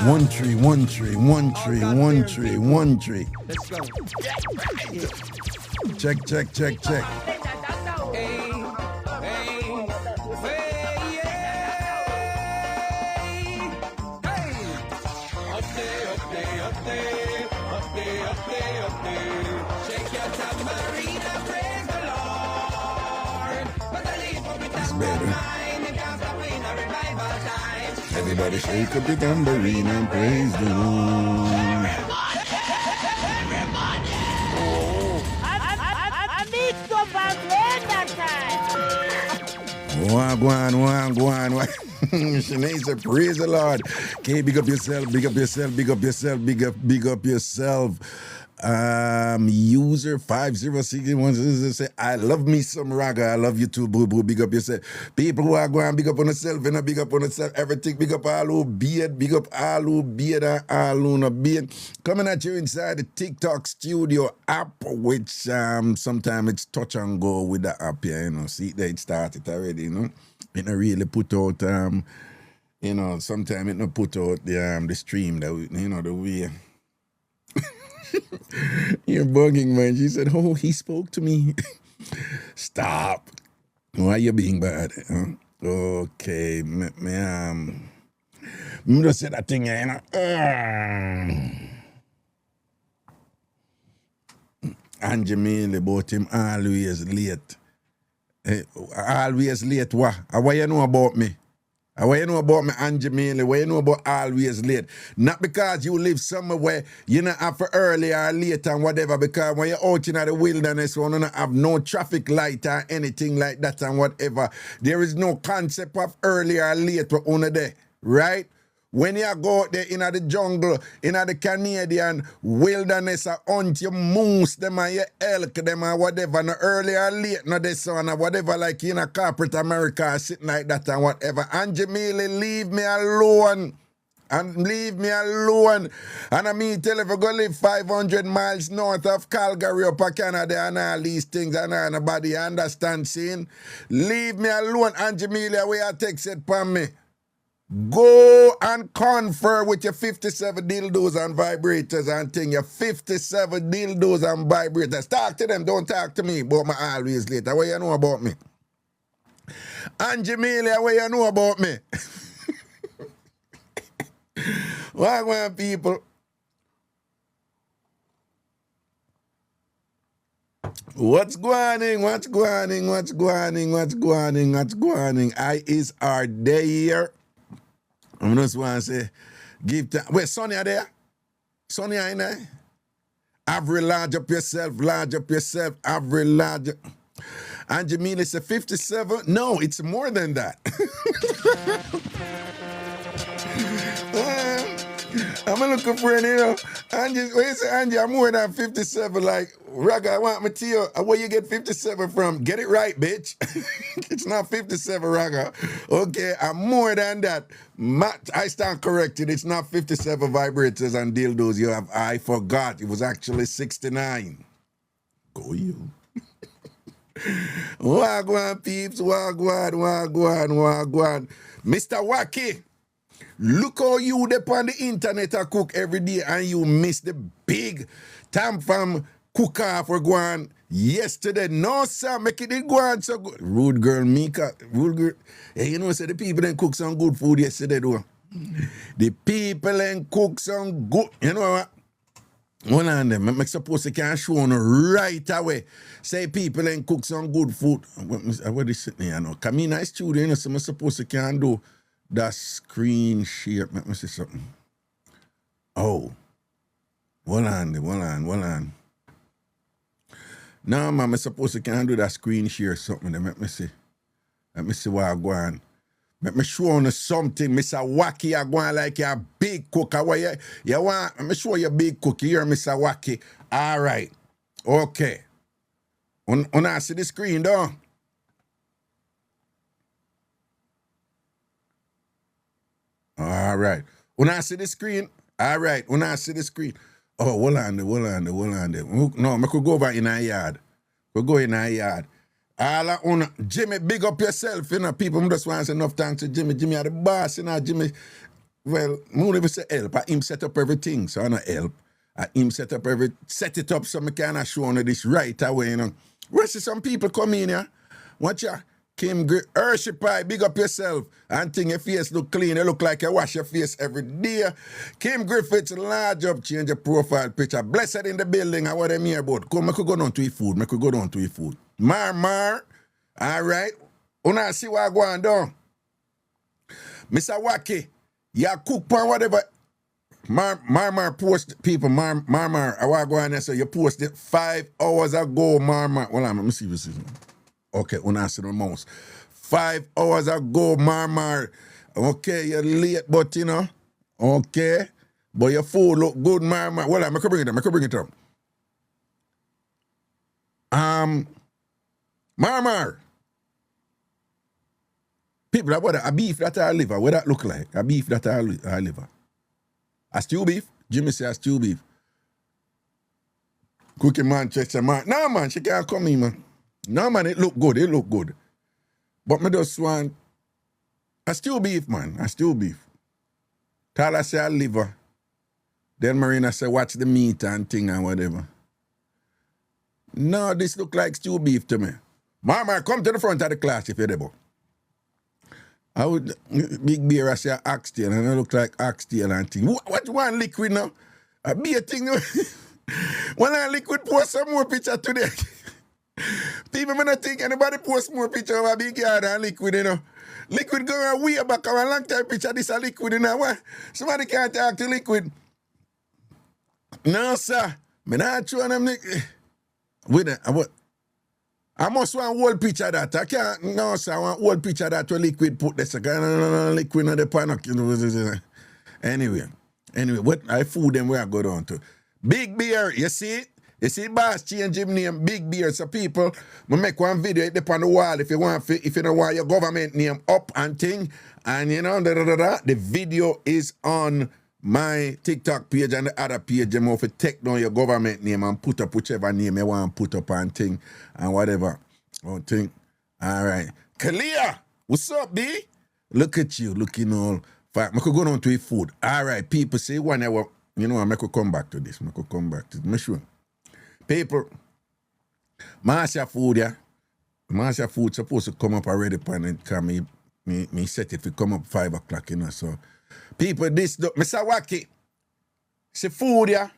One tree, one tree, one tree, one tree, one tree. Let's go. Check, check, check, check. Shake your tambourine and praise the Lord. But the leaf will be Better. Everybody shake up the tambourine and praise the Lord. I Mixup An Blenda time. Wagwan. Shanae said, praise the Lord. Okay, big up yourself, big up yourself, big up yourself, big up yourself. User 506 say, I love me some Raga. I love you too, boo boo. Big up yourself. People who are going big up on yourself, and big up on yourself. Everything big up all who beard, big up all who beard and all who no beard. Coming at you inside the TikTok studio app, which sometimes it's touch and go with the app, yeah, you know. See there it started already, you know. It not really put out you know, sometimes it not put out the stream that you know the way. You're bugging, man. She said, oh, he spoke to me. Stop. Why are you being bad? Huh? Okay. Me just say that thing, you know. And Jamaica about him always late. Always late, what? What you know about me? What you know about me, Angie Mainly? What you know about always late? Not because you live somewhere where you not have for early or late and whatever, because when you're out in the wilderness, you don't have no traffic light or anything like that and whatever. There is no concept of early or late on there, right? When you go out there in the jungle, in the Canadian wilderness, hunt your moose, them and your elk, them and whatever, no early or late, no this one or whatever, like in a corporate America, sitting like that and whatever. And Jamaica, leave me alone. And leave me alone. And I mean, tell if you go live 500 miles north of Calgary up in Canada and all these things and nobody understand seeing. Leave me alone. And Jamaica, where you text it from me. Go and confer with your 57 dildos and vibrators and thing. Your 57 dildos and vibrators. Talk to them. Don't talk to me about my always later. What you know about me? And Jamaica, what you know about me? Wagwan people. What's going? What's going? What's going? What's going? What's going? I is our day here. I just want to say, give time. Wait, Sonia there? Sonia in there? Average large up yourself, average large. And Jamila said 57? No, it's more than that. I'm looking for an, you know, Angie, when you say Angie, I'm more than 57, like, Raga, I want me to you, where you get 57 from? Get it right, bitch. It's not 57, Raga. Okay, I'm more than that. I stand corrected. It's not 57 vibrators and dildos you have. I forgot. It was actually 69. Go you. Wagwan, peeps. Wagwan. Mr. Wacky. Look how you dep on the internet a cook every day and you miss the big TamFam cook-off for Guan yesterday. No, sir, make it go on so good. Rude girl, Mika. Rude girl. Hey, you know, say the people then cook some good food yesterday, though. The people then cook some good, you know what? One of them, I'm supposed to can show on right away. Say people then cook some good food. What is it here now? Come in a studio, you know, so I'm supposed to can do that screen share. Let me see something. Oh. Hold on. No, man, I'm supposed to can do that screen share something. Let me see what I go on. Let me show you something. Mr. Wacky, I go on like a big cook. You want, let me show you a big cook. You hear Mr. Wacky? All right. Okay. When I see the screen, though. All right. When I see the screen, all right. When I see the screen, oh, hold on there. No, I could go over in our yard. We'll go in our yard. All I want, Jimmy, big up yourself, you know. People just want to say enough thanks to Jimmy. Jimmy are the boss, you know. Jimmy, well, I won't even say help. Him set up everything, so I not help. Him set it up so I can show on this right away, you know. We see some people come in here. Watch ya. Kim Hershey Pie, big up yourself. And think your face look clean. You look like you wash your face every day. Kim Griffiths, large up, change your profile picture. Blessed in the building. And what I'm here about. Come, I could go down to eat food. Mar. All right. Una see what I go on down. Mr. Waki, you cook pan whatever. Mar post people. Mar, I want to go on there. So you posted 5 hours ago, Mar. Well, let me see this. Okay, una see the mouse. 5 hours ago, Mar. Okay, you're late, but you know. Okay. But your food look good, Mar. Well, I could bring it up. Mar. People, what a beef that I liver. What that look like? A beef that I liver. A stew beef? Jimmy say a stew beef. Cookie Manchester, man. No, man, she can't come in, man. No, man, it look good. But me just want a stew beef, man. A stew beef. Tala say a liver. Then Marina say watch the meat and thing and whatever. No, this look like stew beef to me. Mama, come to the front of the class if you're there. I would big beer I say oxtail and it look like oxtail and thing. What you want liquid now? A beer thing. When I liquid post some more picture today. People may not think anybody post more picture of a big yard and liquid, you know. Liquid going way back a long time picture, this a liquid, you know. What? Somebody can't talk to liquid. No, sir. Me not trying them with it. I must want whole picture of that. I can't, no, sir. I want whole picture of that where liquid put this. Liquid in the pan. Anyway, what I food them where I go down to. Big beer, you see it? You see, boss change him name, Big Beer. So people, we make one video it on the wall if you don't want your government name up and thing. And you know, the video is on my TikTok page and the other page. You have to take down your government name and put up whichever name you want to put up and thing and whatever. All right. Kalia, what's up, B? Look at you, looking all fat. I could go down to eat food. All right, people say one hour. You know, I could come back to this. I'm sure. People, Marcia food, yeah. Marcia food supposed to come up already, pan it, because me set it to come up 5 o'clock, you know, so. People, this, Mr. Waki, see food, yeah.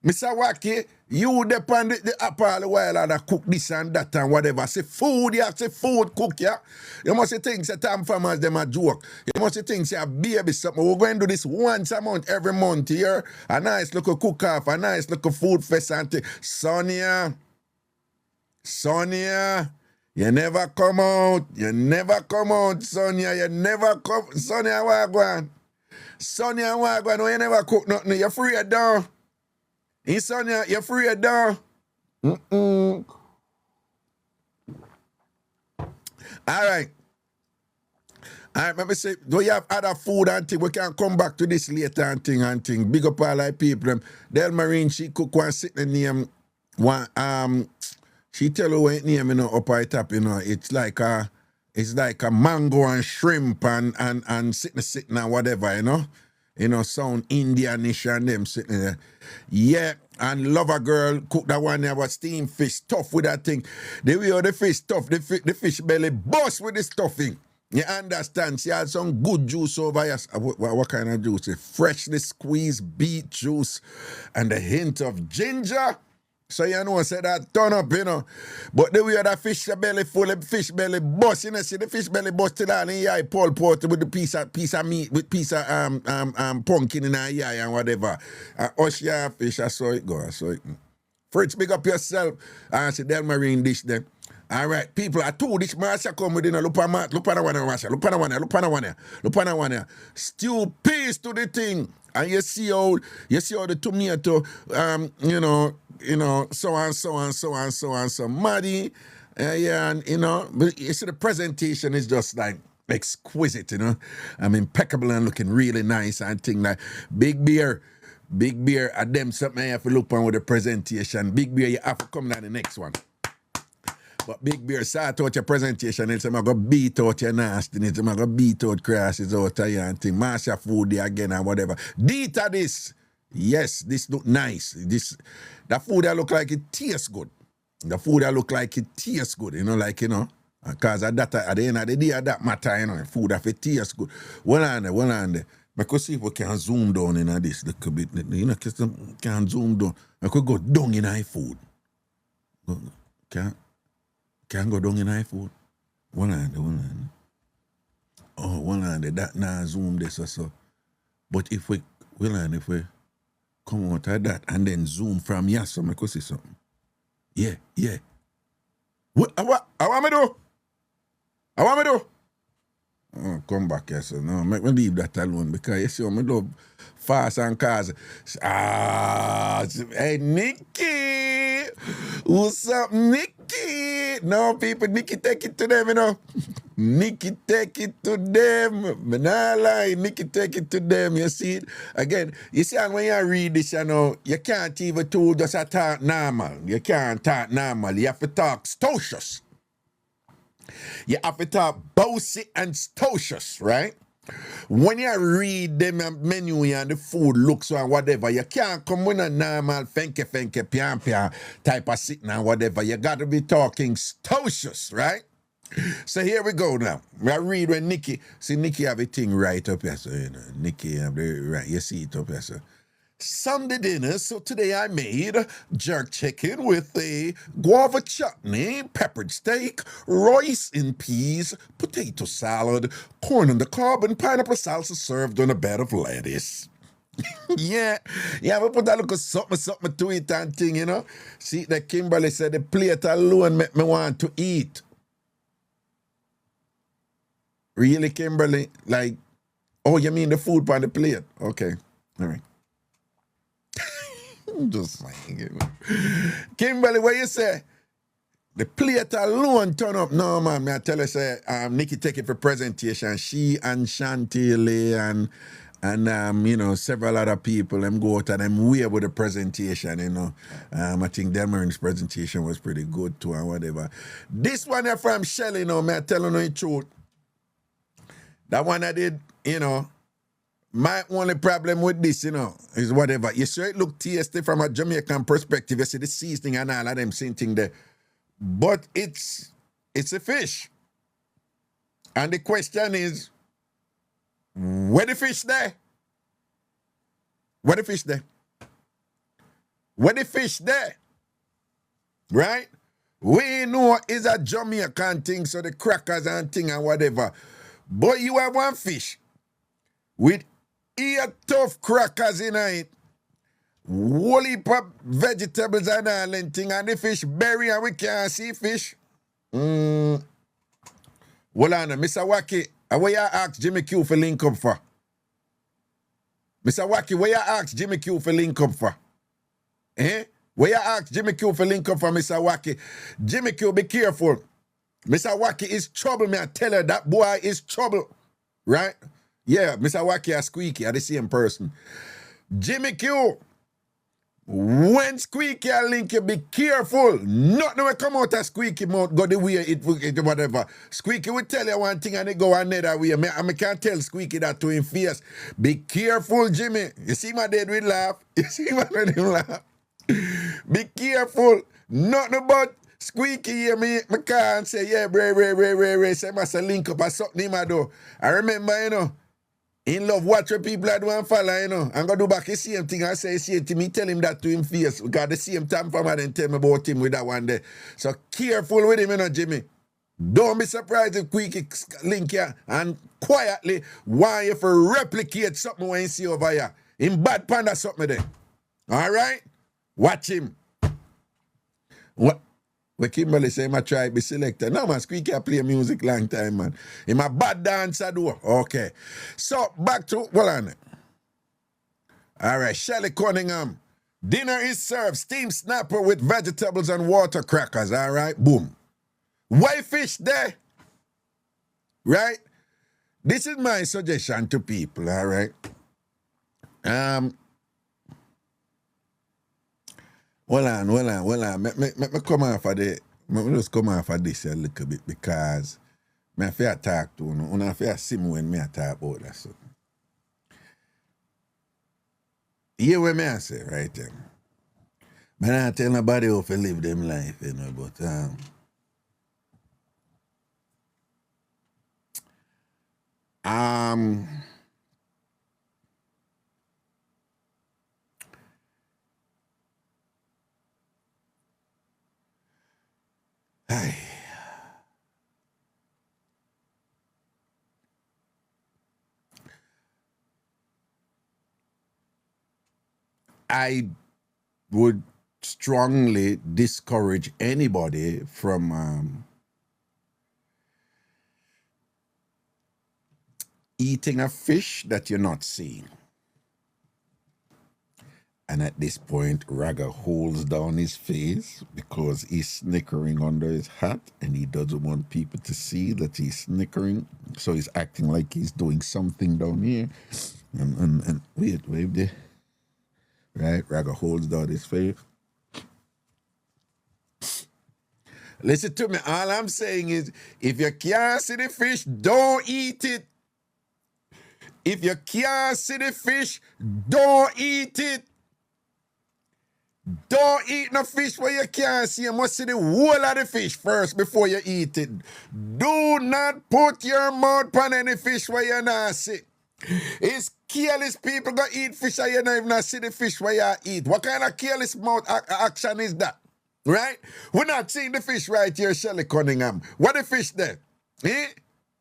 Mr. Waki, you depend the up all the while and cook this and that and whatever. Say food, yeah, say food cook, yeah. You must think say TamFam as them a joke. You must think say a baby something. We're going to do this once a month, every month here. A nice little cook off, a nice little food fest and thing. Sonia, you never come out. Sonia. You never come. Sonia, Wagwan. No, you never cook nothing. You're free at down. In Sonia, you're free at down. All right, let me say, do you have other food and thing? We can come back to this later and thing. Big up all our people. Del Marine, she cook one sitting name. She tell you what name, you know, up at top, you know, it's like a mango and shrimp and sitting and whatever, you know. You know, sound Indianish and them sitting there. Yeah, and Lover Girl cook that one there was steamed fish, tough with that thing. The way how the fish tough, the fish belly bust with the stuffing. You understand? She had some good juice over here. What kind of juice? Freshly squeezed beet juice and a hint of ginger. So you know, say that turn up, you know. But the way that fish belly full of fish belly bust, you know, see the fish belly bust till all in your eye, Paul Port with the piece of meat, with piece of pumpkin in her eye and whatever. Hush your fish, I saw it go, Fritz, big up yourself. And see Del Marine dish then. All right, people, I told this Marcia come with dinner. Look on one here. Stew peas to the thing. And you see how the tomato, you know, so on. Muddy. Yeah, and, you know, but you see the presentation is just like exquisite, you know. I'm impeccable and looking really nice and thing like Big Beer, and them something I have to look on with the presentation. Big Beer, you have to come down the next one. But Big Bear sort out your presentation. It's I'm going to beat out your nastiness. I'm going to beat out crashes out of you and thing. Mash your food there again and whatever. Dita this. Yes, this look nice. The food that look like it tastes good. The food that look like it tastes good. You know, like, you know. Because at the end of the day, that matter, you know. Food that it tastes good. Well on there. I could see if we can zoom down in this little bit. You know, can zoom down. I could go down in our food. Can go down in our food. One hand. Oh, one hand. That now zoom this or so. But if we come out of that and then zoom from here, so I could see something. Yeah. What I want me do? Oh, come back here, so no, make me leave that alone because you see how I love fast and cars. Hey, Nikki! What's up, Nikki? No, people, Nikki take it to them, you know. Nikki take it to them. Me nah lie, Nikki take it to them, you see it? Again, you see, when you read this, you know, you can't even just talk normal. You can't talk normal. You have to talk stocious. You have to talk bossy and stocious, right? When you read the menu and the food looks and whatever, you can't come with a normal fenke, pian type of sitting and whatever. You got to be talking stocious, right? So here we go now. I read when Nikki have a thing right up here, so you know, Nikki have the right, you see it up here, so. Sunday dinner, so today I made jerk chicken with a guava chutney, peppered steak, rice and peas, potato salad, corn on the cob, and pineapple salsa served on a bed of lettuce. yeah, we put that little something to it and thing, you know. See, that Kimberly said the plate alone make me want to eat. Really, Kimberly? Like, oh, you mean the food on the plate? Okay, all right. I'm just saying, you know. Kimberly, what you say? The plate alone turn up. No, man, I tell you, say, Nikki take it for presentation. She and Chantilly and you know, several other people, them go out and them way with the presentation, you know. I think Demarin's presentation was pretty good too and whatever. This one here from Shelly, you know, me I tell you the truth. That one I did, you know, my only problem with this, you know, is whatever. You sure it look tasty from a Jamaican perspective. You see the seasoning and all of them same thing there. But it's a fish. And the question is, where the fish there? Where the fish there? Where the fish there? Right? We know it's a Jamaican thing, so the crackers and thing and whatever. But you have one fish with tough crackers in it, whole heap of vegetables and all and thing, and the fish berry and we can't see fish. Hold on, Mr. Wacky, what you ask Jimmy Q for link up for? Mr. Wacky, what you ask Jimmy Q for link up for? What you ask Jimmy Q for link up for, Mr. Wacky? Jimmy Q, be careful. Mr. Wacky is trouble, me I tell her, that boy is trouble. Right? Yeah, Mr. Wacky and Squeaky are the same person. Jimmy Q, when Squeaky link you, be careful. Nothing will come out of Squeaky mouth, go the way it whatever. Squeaky will tell you one thing and it go another way. I can't tell Squeaky that to him face. Be careful, Jimmy. You see my dad will laugh. You see my dad will laugh. Be careful. Nothing about Squeaky hear me car and say, yeah, Ray, say must link up or something I do. I remember, you know, in love, watch what people are doing and follow, you know. I'm going to do back the same thing I say, see to me, tell him that to him face. Because the same time from then tell me about him with that one day. So careful with him, you know, Jimmy. Don't be surprised if Squeaky link here and quietly want you to replicate something when you see over here. In bad panda something there. All right? Watch him. What? When Kimberly say I try to be selected. No, man, Squeaky play music long time, man. Him a bad dancer, do. Okay. So, back to, well on. All right, Shelley Cunningham. Dinner is served. Steamed snapper with vegetables and water crackers. All right, boom. White fish there. Right? This is my suggestion to people, all right? Hold on. Me come off of I'm just come off of this a little bit because I feel talk to you. And I feel see me when I talk about that. So. Hear what I say right there. I don't tell nobody how to live them life, you know, but I would strongly discourage anybody from eating a fish that you're not seeing. And at this point, Raga holds down his face because he's snickering under his hat and he doesn't want people to see that he's snickering. So he's acting like he's doing something down here. And wait there. Right? Raga holds down his face. Listen to me. All I'm saying is, if you can't see the fish, don't eat it. If you can't see the fish, don't eat it. Don't eat no fish where you can't see. You must see the whole of the fish first before you eat it. Do not put your mouth on any fish where you not see. It's careless people go eat fish and you don't even see the fish where you eat. What kind of careless mouth action is that? Right? We're not seeing the fish right here, Shelley Cunningham. What the fish there? Eh?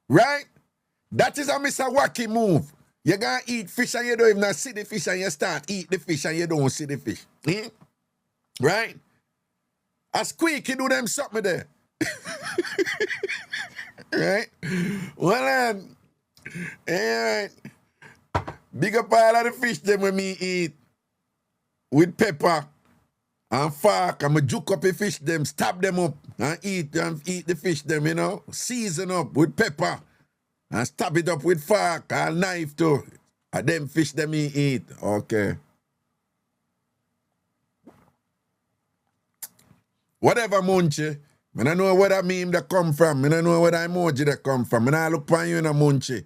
Right? That is a Mr. Wacky move. You're going to eat fish and you don't even see the fish and you start eat the fish and you don't see the fish. Eh? Right? A squeaky do them something there. Right? Well, right. Big up all of the fish them when me eat with pepper and fork. I'm going to juke up the fish them, stab them up and eat the fish them, you know. Season up with pepper and stab it up with fork and knife too. And them fish them me eat. Okay. Whatever, Munchie. I don't know where that meme that come from. I don't know where that emoji that come from. I don't look upon you in a Munchie.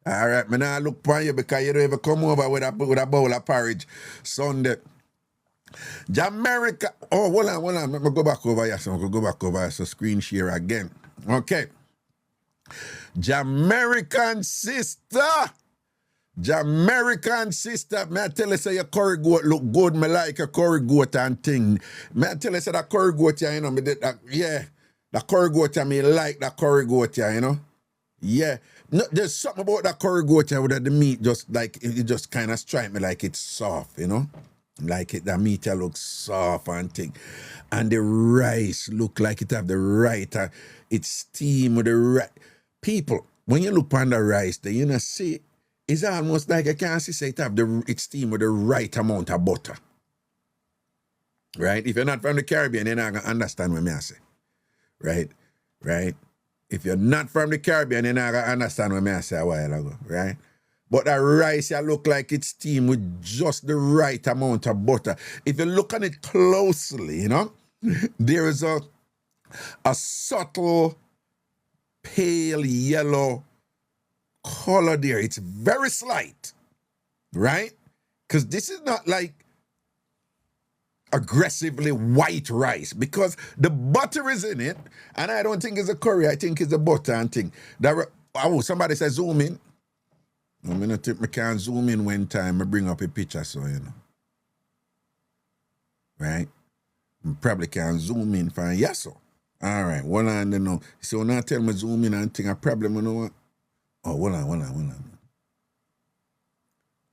All right, I don't look upon you because you don't ever come over with a bowl of porridge Sunday. Jamaica. Oh, hold on. Let me go back over here. So I'm going to go back over here. So screen share again. Okay. Jamaican sister. Jamaican sister, may I tell you say your curry goat look good, me like a curry goat and thing. May I tell you say that curry goat, you know, me did that, yeah. The curry goat, me like that curry goat, you know. Yeah. No, there's something about that curry goat with the meat just like, it just kind of strike me like it's soft, you know. Like it, the meat looks soft and thing. And the rice look like it have the right, it's steam with the right. People, when you look on the rice, then you know, see, it's almost like I can't see it have it's steamed with the right amount of butter. Right? If you're not from the Caribbean, you're not going to understand what I say. Right? Right? If you're not from the Caribbean, you're not going to understand what I say a while ago. Right? But the rice, you look like it's steamed with just the right amount of butter. If you look at it closely, you know, there is a subtle pale yellow color there. It's very slight, right? Because this is not like aggressively white rice because the butter is in it, and I don't think it's a curry. I think it's the butter and thing. Oh, somebody says zoom in. I'm gonna think I can't zoom in one time. I bring up a picture, so you know, right? I probably can't zoom in for yes, so. All right, hold on, you know. So when I tell me zoom in and thing, a problem, you know what? Oh, hold on.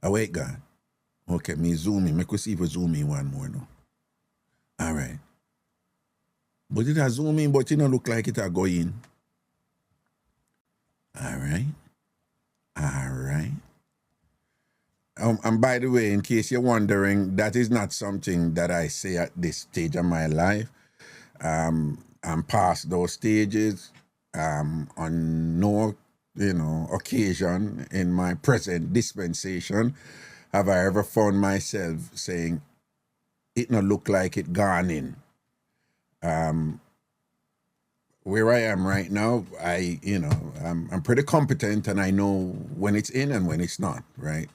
Oh, wait, God. Okay, me zoom in. Make us see if we zoom in one more now. All right. But it a zoom in, but it don't look like it a go in. All right. And by the way, in case you're wondering, that is not something that I say at this stage of my life. I'm past those stages. On no occasion in my present dispensation have I ever found myself saying it not look like it gone in. where I am right now, I'm pretty competent and I know when it's in and when it's not, right?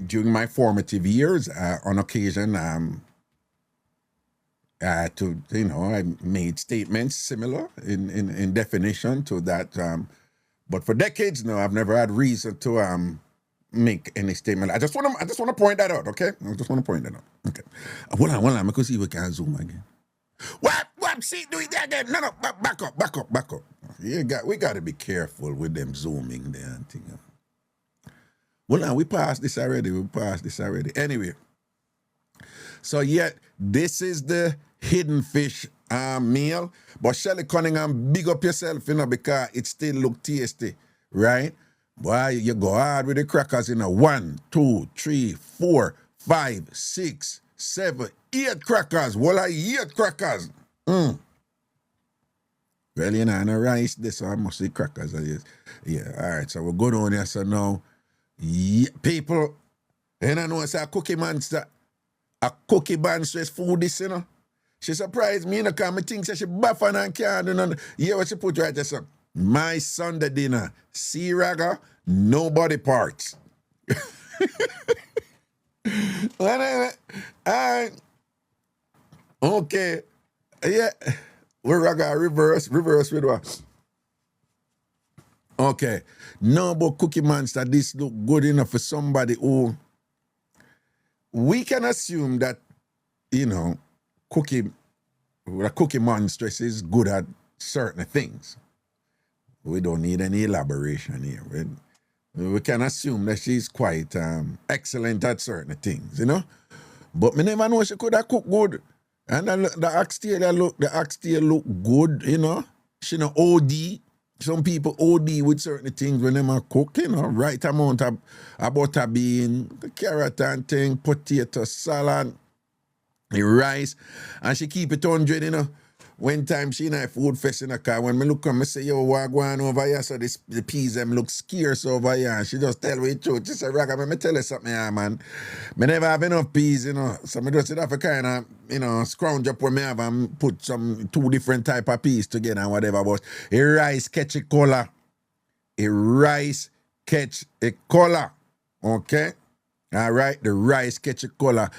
During my formative years, on occasion, I made statements similar in definition to that. But for decades now, I've never had reason to make any statement. I just want to point that out, okay? I just want to point that out. Okay. Hold on, because see we can zoom again. What? See, do it again. No, back up. We got to be careful with them zooming there and thing. Well, now we passed this already. Anyway, so this is the hidden fish meal. But Shelley Cunningham, big up yourself, because it still look tasty, right? Boy, you go hard with the crackers, 1, 2, 3, 4, 5, 6, 7, 8 crackers. Well, 8 crackers. Well, no rice, this, so I must see crackers. Yeah, all right, so we'll go down here. So now, people, I know it's a Cookie Monster. A Cookie Monster's food, this, She surprised me, because I think she buffing and can't do nothing. Yeah, what she put right there, so. My Sunday dinner, sea ragga, no body parts. All right. Okay. Yeah. We're ragga reverse with what? Okay. No, but Cookie Monster, this look good enough for somebody who we can assume that, Cookie Monster is good at certain things. We don't need any elaboration here. We can assume that she's quite excellent at certain things, But me never know she could have cooked good. And the oxtail look good, She no OD. Some people OD with certain things when they cook, right amount of butter bean, carrot and thing, potato, salad, the rice, and she keep it 100, One time she in a food fest in a car, when me look at me say, yo, what going over here? So the peas them look scarce over here. And she just tell me the truth. She say, Raga, me tell you something here, man. Me never have enough peas, So me just have to kind of, scrounge up what me have and put 2 different type of peas together and whatever. But a rice catch a color. Okay? All right, the rice catch a color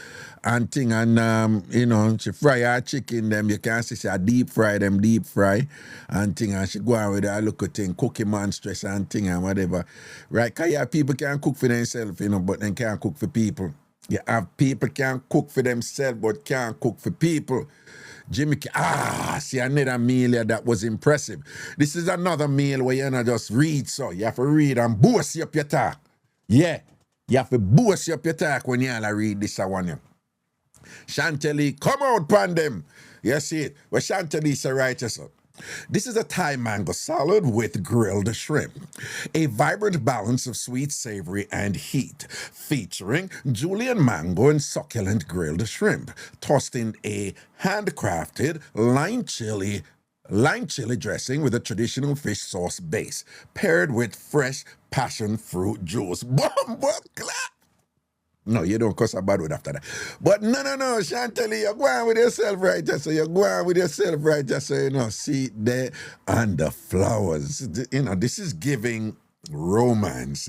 and thing, and she fry her chicken, them you can see she deep fry and thing, and she go on with her look at thing, Cookie Monstress and thing and whatever. Right, because people can cook for themselves, but they can't cook for people. You have people can cook for themselves but can't cook for people. Jimmy, see another meal here that was impressive. This is another meal where you not just read, so you have to read and boast up your talk. Yeah. You have to boost up your talk when you all read this one. Chantilly, come out, pan them. You see it? Well, Chantilly is righteous. This is a Thai mango salad with grilled shrimp. A vibrant balance of sweet, savory, and heat, featuring julienne mango and succulent grilled shrimp, tossed in a handcrafted lime chili dressing with a traditional fish sauce base, paired with fresh passion fruit juice. Clap! No, you don't cuss a bad word after that. But no, Chantilly, you're going with yourself right just so see there and the flowers. This is giving romance,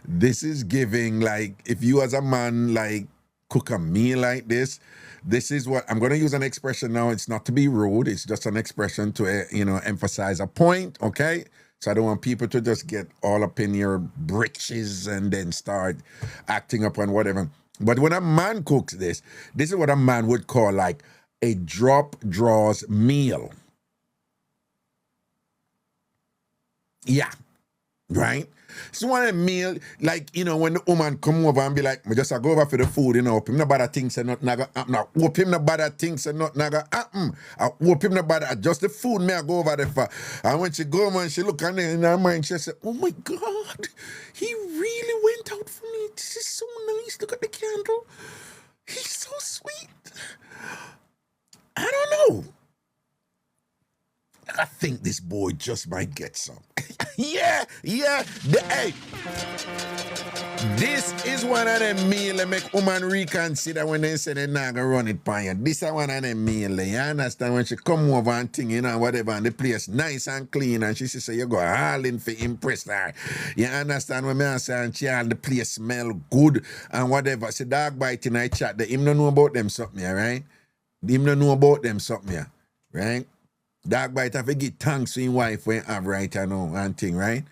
This is giving, like, if you as a man, like, cook a meal like this is what, I'm going to use an expression now, it's not to be rude, it's just an expression to, emphasize a point, okay? So I don't want people to just get all up in your britches and then start acting up on whatever. But when a man cooks this is what a man would call like a drop drawers meal. Yeah, right? So one meal, like, when the woman come over and be like, me just go over for the food, hope him no bother things and nothing naga happen. Hope him no bother things and nothing naga happen. I hope him no bother, just the food me I go over there for. And when she go, man, she look and in her mind, she say, oh my God, he really went out for me. This is so nice. Look at the candle. He's so sweet. I don't know. I think this boy just might get some. Yeah. Hey, this is one of them meal that make woman reconsider when they say they're not gonna run it by you. This is one of them meal. You understand when she come over and thing, you know, whatever, and the place nice and clean, and she say you go all in for impress her. You understand when me say and she all the place smell good and whatever. See dog bite in I chat. The him don't know about them something, yeah, right? Him don't know about them something, yeah, right? Dog bite have to give thanks to his wife when have right now and thing, right?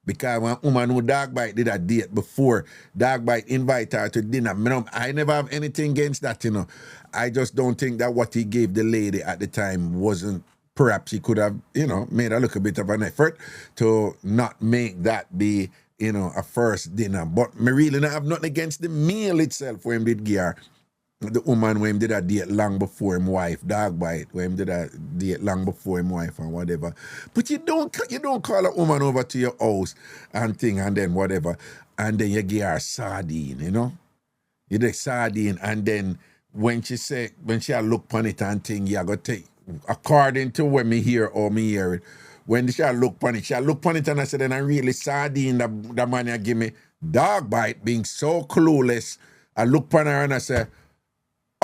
Because when woman who dog bite did a date before, dog bite invite her to dinner. I never have anything against that, you know. I just don't think that what he gave the lady at the time wasn't, perhaps he could have, you know, made a little bit of an effort to not make that be, you know, a first dinner. But me really not have nothing against the meal itself when him did give her. The woman when him did a date long before him wife, dog bite, when him did a date long before him wife and whatever. But you don't call a woman over to your house and thing and then whatever, and then you give her sardine, you know? You take sardine and then when she look upon it and thing, you go take, according to when me hear it, when she look upon it and I said, then I really sardine the man you give me, dog bite being so clueless. I look upon her and I say,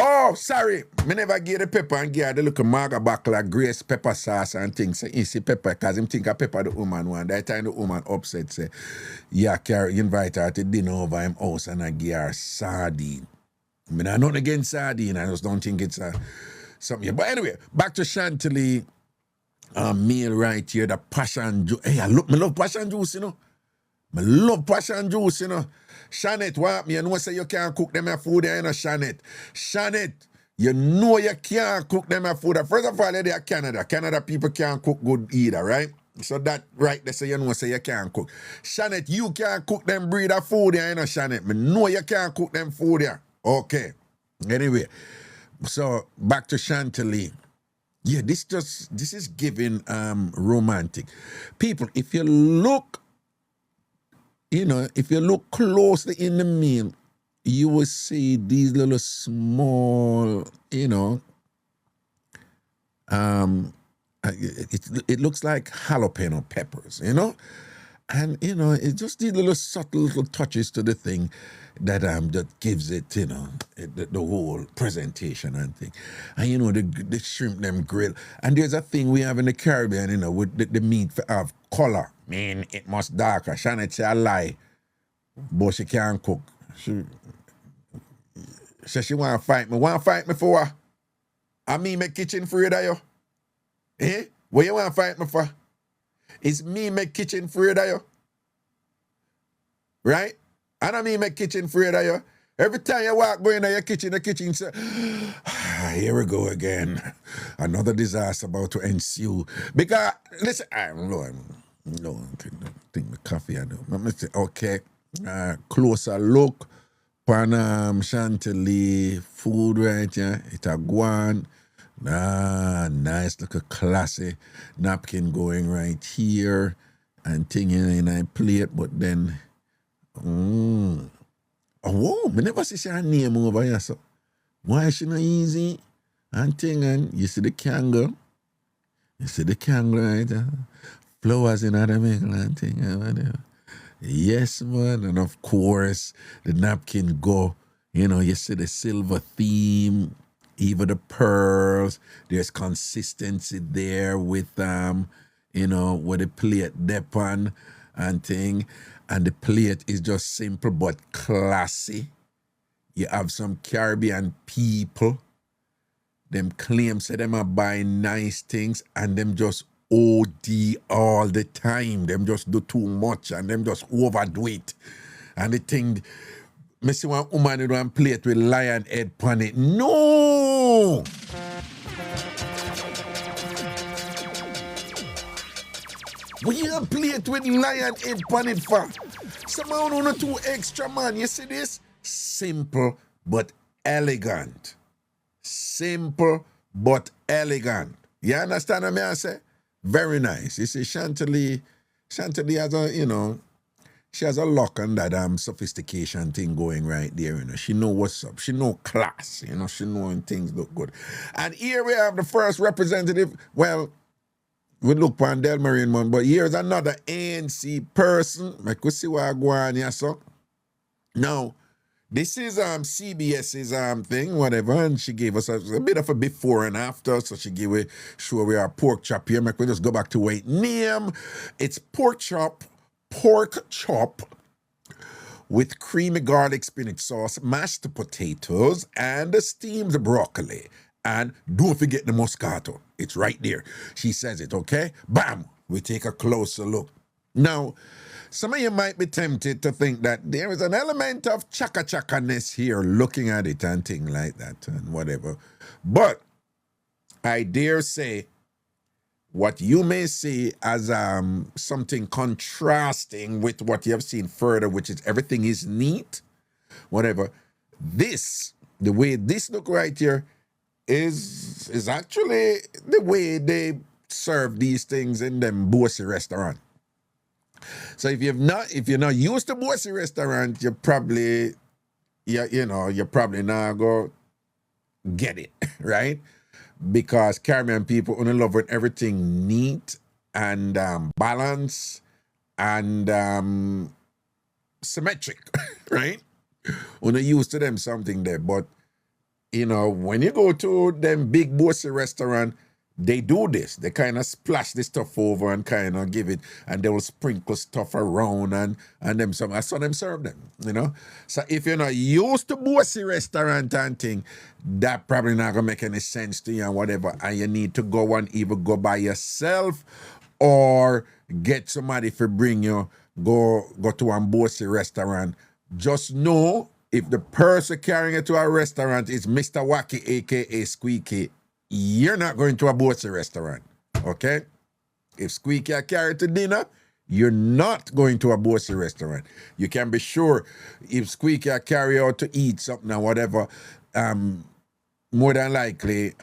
oh, sorry, me never give the pepper and give her the little marga buckle like grace pepper sauce and things. So he see pepper because him think a pepper the woman one. That time the woman upset say, yeah, carry invite her to dinner over him house and I give her sardine. I mean, I'm not against sardine. I just don't think it's something. But anyway, back to Chantilly meal right here, the passion juice. Hey, I love passion juice, you know. I love passion juice, you know. Shanette, what me? You know say you can't cook them food there, you know, Shanette. Shanette, you know you can't cook them food. First of all, they are Canada. Canada people can't cook good either, right? So that right they say you know say you can't cook. Shanette, you can't cook them breed of food there, you know, Shanette. Me know you can't cook them food there. Okay. Anyway, so back to Chantilly. Yeah, this is giving romantic. People, if you look closely in the meal, you will see these little small, you know, it looks like jalapeno peppers, you know? And, you know, it's just these little subtle little touches to the thing that gives it, you know, the whole presentation and thing. And, you know, the shrimp, them grill. And there's a thing we have in the Caribbean, you know, with the meat have color. Man, it must darker. Shannon say I lie, but she can't cook. She says she want to fight me. Want to fight me for what? I mean, my kitchen afraid of you. Eh? What you want to fight me for? It's me make kitchen afraid of you. Right? And I mean make kitchen afraid of you. Every time you walk going to your kitchen, the kitchen say, here we go again. Another disaster about to ensue. Because, listen, I don't know. No, I think the coffee I know. Let me say, okay, closer look on Chantilly food right here. It's a guan. Nice little classy napkin going right here and thing in a plate, but then oh, whoa, me never see her name over here, so why is she not easy? And thing, and you see the candle right there. Flowers in other making and thing and whatever. Yes, man, and of course the napkin go, you know, you see the silver theme. Even the pearls, there's consistency there with you know, with the plate depan and thing. And the plate is just simple but classy. You have some Caribbean people. Them claim say them are buying nice things and them just OD all the time. Them just do too much and them just overdo it. And the thing, me see one woman with one plate with lion head on it. No! What you plate with lion head on it for? Someone who not too extra, man. You see this? Simple but elegant. Simple but elegant. You understand what I say? Very nice. You see, Chantilly has a, you know, she has a lock on that sophistication thing going right there, you know. She know what's up. She know class, you know. She know when things look good. And here we have the first representative. Well, we look upon Delmarine man, but here's another ANC person. I could see what I go on here, so. Now, this is CBS's thing, whatever, and she gave us a bit of a before and after, so she gave it, show we are pork chop here. Make we just go back to wait name. It's pork chop with creamy garlic spinach sauce, mashed potatoes, and steamed broccoli. And don't forget the Moscato. It's right there. She says it, okay? Bam! We take a closer look. Now, some of you might be tempted to think that there is an element of chaka-chaka-ness here, looking at it and things like that and whatever. But I dare say what you may see as something contrasting with what you have seen further, which is everything is neat, whatever. This, the way this look right here, is actually the way they serve these things in them bossy restaurant. So if you're not used to bossy restaurant, you're probably not go get it, right? Because Caribbean people only love when everything neat and balanced and symmetric, right? Only used to them something there, but when you go to them big bossy restaurant, they do this. They kind of splash this stuff over and kind of give it, and they will sprinkle stuff around and them some. I saw them serve them, So if you're not used to bossy restaurant and thing, that probably not gonna make any sense to you and whatever. And you need to go and either go by yourself or get somebody to bring you. Go to a bossy restaurant. Just know, if the person carrying it to a restaurant is Mr. Wacky, aka Squeaky, you're not going to a bossy restaurant, okay? If Squeaky carry it to dinner, you're not going to a bossy restaurant. You can be sure if Squeaky carry out to eat something or whatever, more than likely,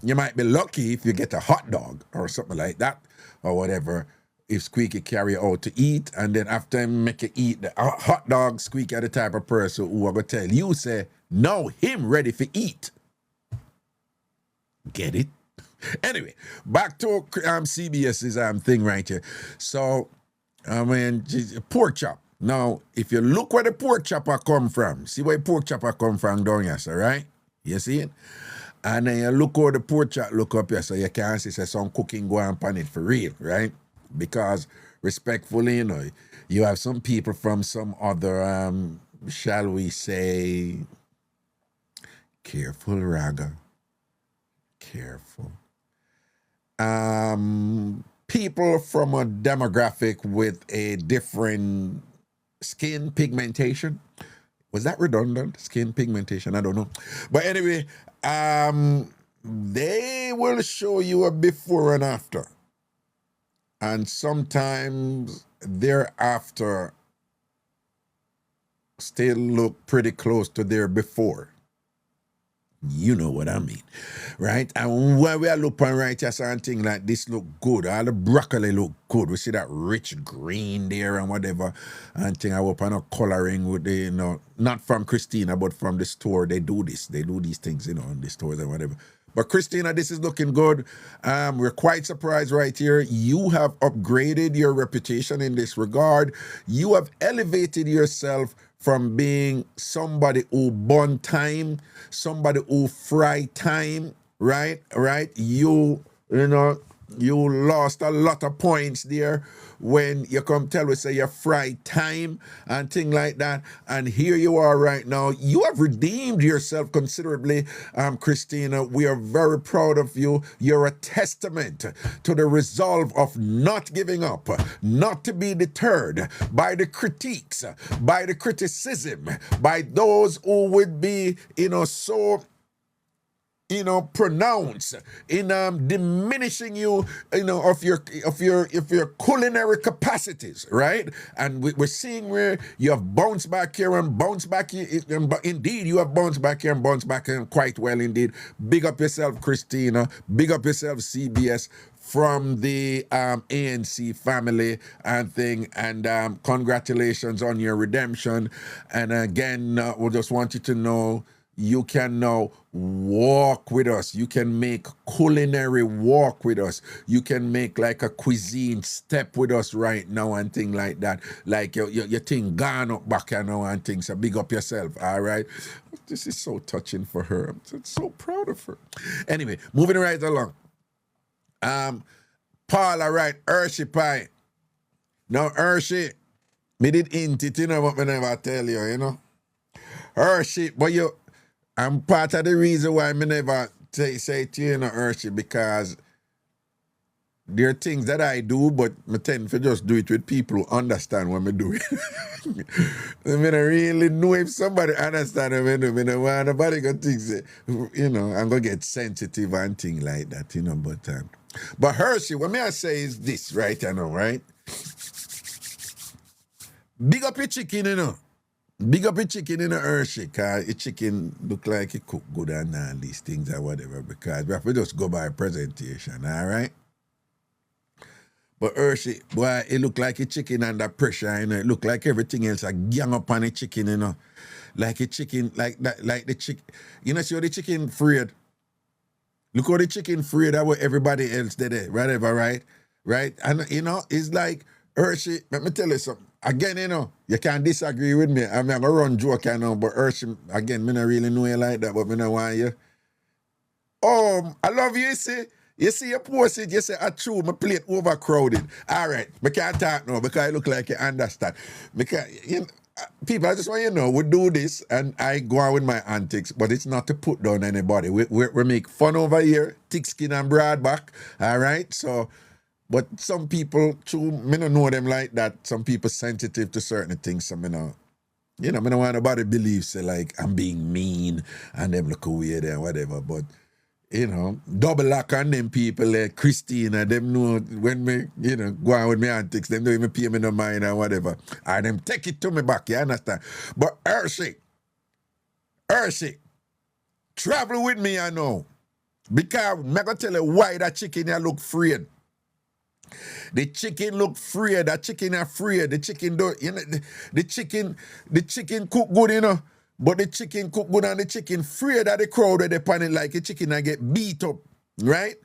you might be lucky if you get a hot dog or something like that or whatever. If Squeaky carry out to eat, and then after him make you eat the hot dog, Squeaky are the type of person who are going to tell you, say, no, him ready for eat. Get it? Anyway, back to CBS's thing right here. So, pork chop. Now, if you look where the pork chopper come from, see where pork chopper come from down here, so right? You see it? And then you look where the pork chop look up here, so you can see some cooking going on it for real, right? Because respectfully, you have some people from some other, shall we say, careful, Raga, careful. People from a demographic with a different skin pigmentation. Was that redundant? Skin pigmentation? I don't know. But anyway, they will show you a before and after. And sometimes thereafter still look pretty close to their before. You know what I mean, right? And when we are looking right here, something like this look good. All the broccoli look good. We see that rich green there and whatever. And thing I hope I'm not coloring with the, not from Christina, but from the store. They do this. They do these things, in the stores and whatever. But Christina, this is looking good. We're quite surprised right here. You have upgraded your reputation in this regard. You have elevated yourself from being somebody who burn time, somebody who fry time, right? You lost a lot of points there when you come tell us, say, you fry time and thing like that. And here you are right now. You have redeemed yourself considerably, Christina. We are very proud of you. You're a testament to the resolve of not giving up, not to be deterred by the critiques, by the criticism, by those who would be, so pronounce in diminishing you, of your culinary capacities, right? And we're seeing where you have bounced back here and bounced back here. Indeed, you have bounced back here and bounced back here quite well indeed. Big up yourself, Christina. Big up yourself, CBS. From the ANC family and thing, and congratulations on your redemption. And again, we just want you to know you can now walk with us. You can make culinary walk with us. You can make like a cuisine step with us right now and thing like that. Like your thing gone up back now and things. So big up yourself, all right? This is so touching for her. I'm so proud of her. Anyway, moving right along. Paula, right, Hershey pie. Now, Hershey, me did hint it, you know, but me never tell you, you know. Hershey, but I'm part of the reason why me never say to you, you know, Hershey, because there are things that I do, but I tend to just do it with people who understand what I do. I mean, I really know if somebody understands what I do. I don't want nobody to think, you know, I'm going to get sensitive and things like that, you know. But Hershey, what I say is this, right, you know, right? Big up your chicken, you know. Big up your chicken in a Hershey, because your chicken look like it cook good and all these things or whatever, because we have to just go by presentation, all right? But Hershey, boy, it look like a chicken under pressure, you know. It look like everything else a gang up on the chicken, you know. Like a chicken, like that, like the chicken. You know, see how the chicken afraid? Look how the chicken afraid of what everybody else did it, whatever, right? Right? And, you know, it's like, Hershey, let me tell you something. Again, you know, you can disagree with me. I mean, I'm going to run joke, you know, but Hershey, again, me not really know you like that, but me not want you. Oh, I love you, see? You see you post it, you say, true, my plate overcrowded. All right, I can't talk now because I look like you understand. Because, you know, people, I just want you to know, we do this and I go on with my antics, but it's not to put down anybody. We make fun over here, thick skin and broad back, all right? So, but some people, too, me don't know them like that. Some people sensitive to certain things, so me know. You know, I don't want nobody believe, say, like, I'm being mean and them look weird and whatever, but you know, double lock on them people like Christina, them know when me, you know, go on with me antics, them don't even pay me no mind or whatever. And them take it to me back, you understand? But Hershey, travel with me, I know. Because I'm going to tell you why that chicken here look afraid. The chicken look afraid, that chicken afraid, the chicken don't, you know, the chicken cook good, you know. But the chicken cook good and the chicken afraid of the crowd where they pan it like the chicken and get beat up, right?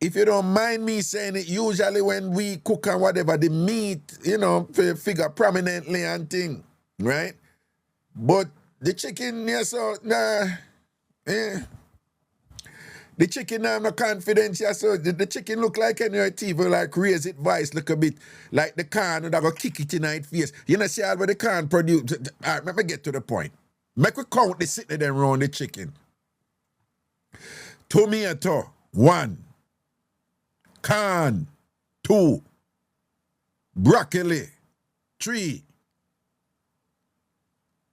If you don't mind me saying it, usually when we cook and whatever, the meat, you know, figure prominently and thing, right? But the chicken, yeah, so, nah, the chicken have no confidence, yeah, so the chicken look like any TV, like raise it voice look a bit like the can that go kick it in its face. You know, see how the can produce. All right, let me get to the point. Make we count the sitting there around the chicken. Tomato, 1. Corn, 2. Broccoli, 3.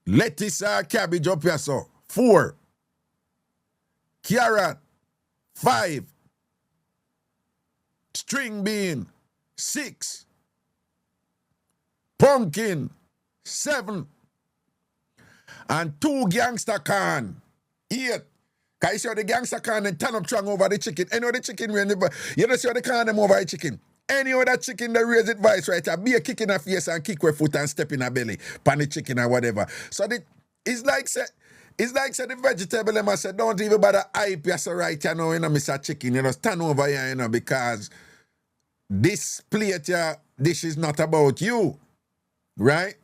Lettuce or cabbage up here, so 4. Carrot, 5. String bean, 6. Pumpkin, 7. And 2 gangster corn, 8. Because you see how the gangster corn and turn up strong over the chicken. Any other chicken, you don't see how the corn them over the chicken. Any other chicken that raise it voice right, be a kick in her face and kick her foot and step in her belly, pan the chicken or whatever. So it's like the vegetable them I said, don't even bother hype you so right, you know, Mr. Chicken, you know, stand over here, you know, because this plate here, this is not about you, right?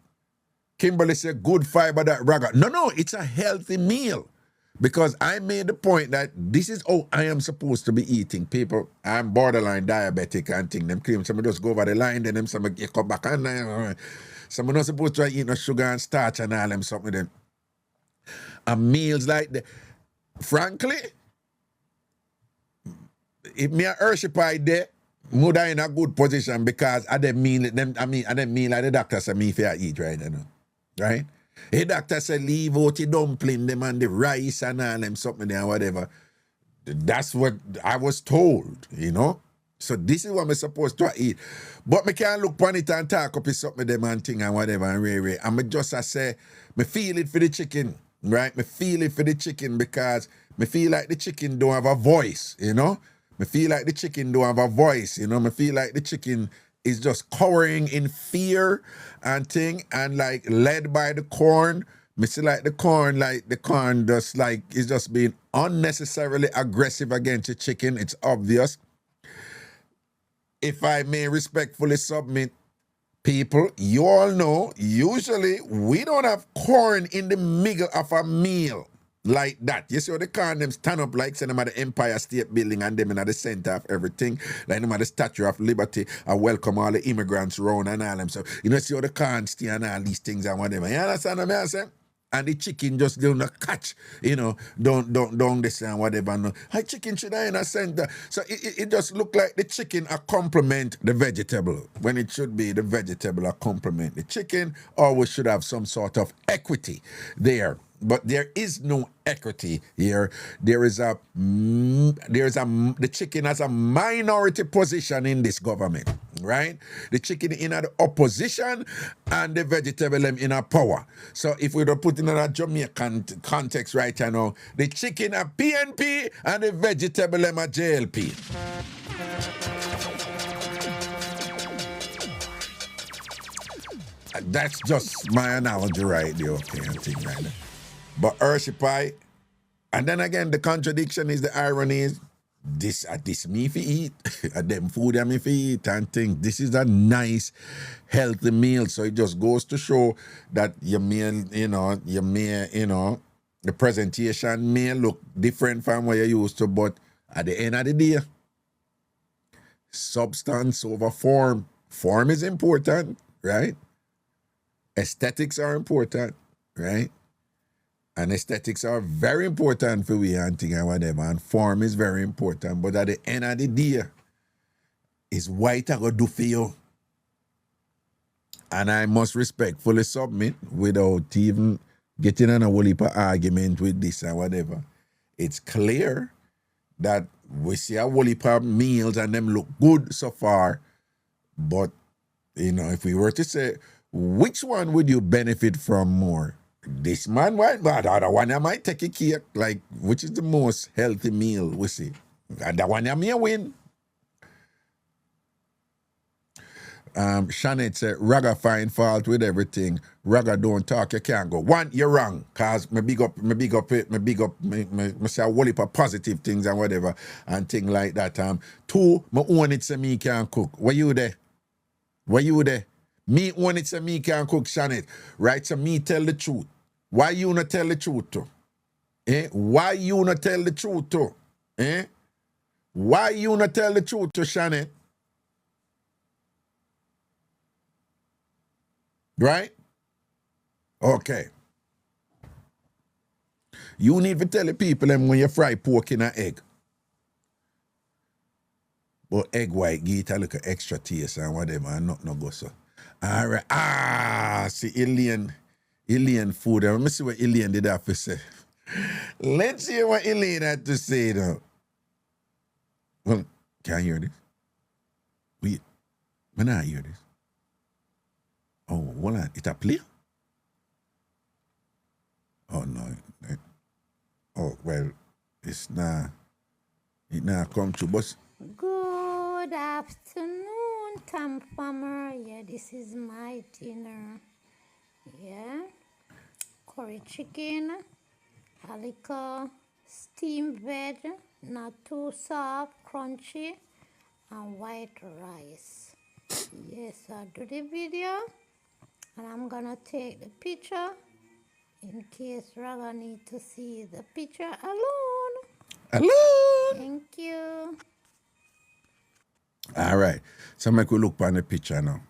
Kimberly said, good fiber that raga. No, it's a healthy meal. Because I made the point that this is how I am supposed to be eating. People, I'm borderline diabetic and thing. Them claim some just go over the line, then them some you come back and some not supposed to eat no sugar and starch and all them something them. And meals like that. Frankly, if me a Hershey pie there, would I in a good position because I didn't mean like the doctor said me if I eat right, you know. Right? The doctor said leave out the dumpling them and the rice and all them something there and whatever. That's what I was told, you know. So this is what I'm supposed to eat. But me can't look upon it and talk up with something them and thing and whatever and really. And me just say, me feel it for the chicken, right? Me feel it for the chicken because me feel like the chicken don't have a voice, you know. Me feel like the chicken don't have a voice, you know. Me feel like the chicken is just cowering in fear and thing and like led by the corn. Me see like the corn just like is just being unnecessarily aggressive against the chicken. It's obvious. If I may respectfully submit, people, you all know, usually we don't have corn in the middle of a meal like that. You see how the corn them stand up like say them at the Empire State Building and them in at the center of everything, like them at the Statue of Liberty and welcome all the immigrants around and all them. So you know see how the corn stay and all these things and whatever. You understand what I'm saying? And the chicken just don't catch, don't this and whatever. No. Hey, chicken should I in a center. So it just look like the chicken a complement the vegetable when it should be the vegetable a complement the chicken. Always should have some sort of equity there. But there is no equity here. The chicken has a minority position in this government, right? The chicken in the opposition and the vegetable in a power. So if we don't put in a Jamaican context right now, the chicken a PNP and the vegetable a JLP. That's just my analogy right there, okay, and thing right there. But Hershey pie, and then again, the contradiction is the irony is this me for eat, them food I me for eat and things. This is a nice, healthy meal. So it just goes to show that your meal, the presentation may look different from what you used to, but at the end of the day, substance over form. Form is important, right? Aesthetics are important, right? And aesthetics are very important for we and thing and whatever. And form is very important. But at the end of the day, it's what I go do for you. And I must respectfully submit without even getting in a whole heap of argument with this and whatever. It's clear that we see a whole heap of meals and them look good so far. But, if we were to say, which one would you benefit from more? This man, right? But the other one I might take a cake. Like, which is the most healthy meal we see? And that one I may win. Shanette said, Raga find fault with everything. Raga don't talk, you can't go. One, you're wrong. Cause me say a whole heap of positive things and whatever and things like that. Two, me own it so me can cook. Where you there? Me own it so me can cook, Shanette. Right? So me tell the truth. Why you not tell the truth to? Why you not tell the truth to? Why you not tell the truth to, Shanette? Right? Okay. You need to tell the people them when you fry pork in an egg. But egg white, give it a little extra taste and whatever, and not no go so. All right. See, alien food. Let me see what alien did have to say. Let's see what alien had to say now. Well, can you hear this? Wait, when I hear this. Oh, hold on. It a play? Oh, no. Oh, well, it's not. It not come true, but... Good afternoon, TamFam. Yeah, this is my dinner. Yeah, curry chicken, a little steamed veg, not too soft, crunchy, and white rice. Yes, I do the video, and I'm gonna take the picture in case Raga need to see the picture alone. Thank you. All right. So make we look on the picture now.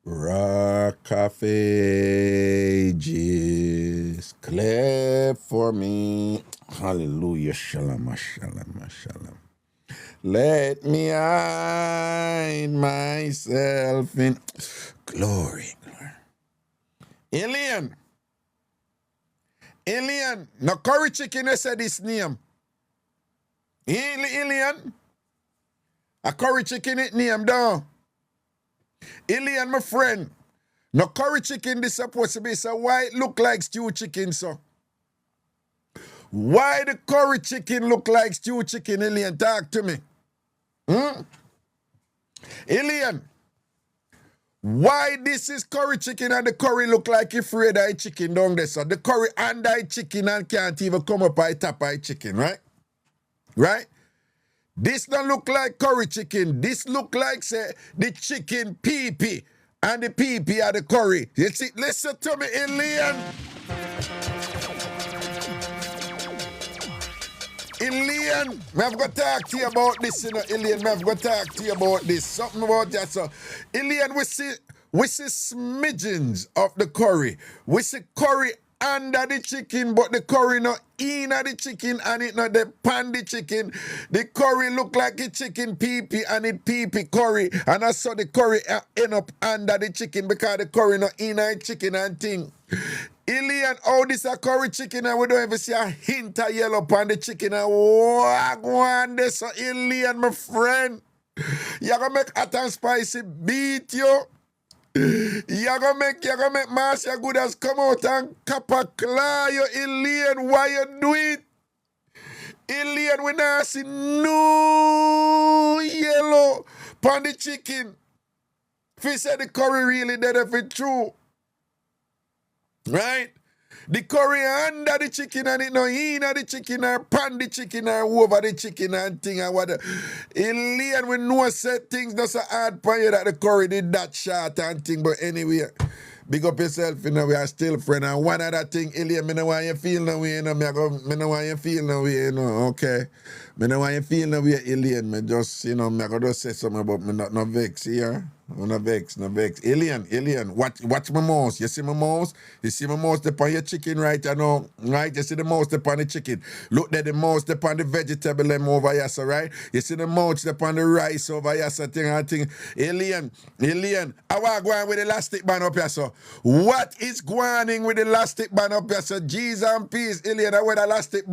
Rockafages, clap for me. Hallelujah. Shalom, shalom, shalom. Let me hide myself in glory. Alien, no curry chicken, they said this name. Alien, a curry chicken it name down. Alien, my friend, no curry chicken this supposed to be, so why it look like stew chicken, so? Why the curry chicken look like stew chicken, Alien? Talk to me. Alien, why this is curry chicken and the curry look like you afraid of chicken down there, so the curry under chicken and can't even come up by top of chicken, right? Right? This don't look like curry chicken. This look like, say, the chicken pee-pee. And the pee-pee are the curry. You see, listen to me, alien. Alien, I've got to talk to you about this, you know, alien. I've got to talk to you about this. Something about that. So, alien, we see smidgens of the curry. We see curry under the chicken, but the curry not in the chicken and it not the pan the chicken. The curry look like the chicken pee-pee and it pee-pee curry. And I saw the curry end up under the chicken because the curry not in the chicken and thing. Alien, how this a curry chicken and we don't even see a hint of yellow on the chicken and what go on this, so alien, my friend. You gonna make hot and spicy beat you. You gonna make Marcia good as come out and cap a claw you, alien. Why you do it? Alien, we not see no yellow on the chicken. If you say the curry really dead if it true. Right? The curry under the chicken and it no in the chicken or pan the chicken or over the chicken and thing and what. Alien, we know said things not so hard for you that the curry did that short and thing, but anyway, big up yourself, you know, we are still friends. And one other thing, alien, me know why you feel no way, you know, me know why you feel no way, you know, okay. Me know why you feel no way, alien, me just, you know, me I just say something about me not no vex here. No vex. Alien, watch my mouse. You see my mouse? You see my mouse upon your chicken right now, right? You see the mouse upon the chicken. Look there, the mouse upon the vegetable them over here, so right? You see the mouse upon the rice over here, so thing. Alien, I want to go on with the elastic band up here, so. What is going on with the elastic band up here, so? G's and P's, alien, I want the elastic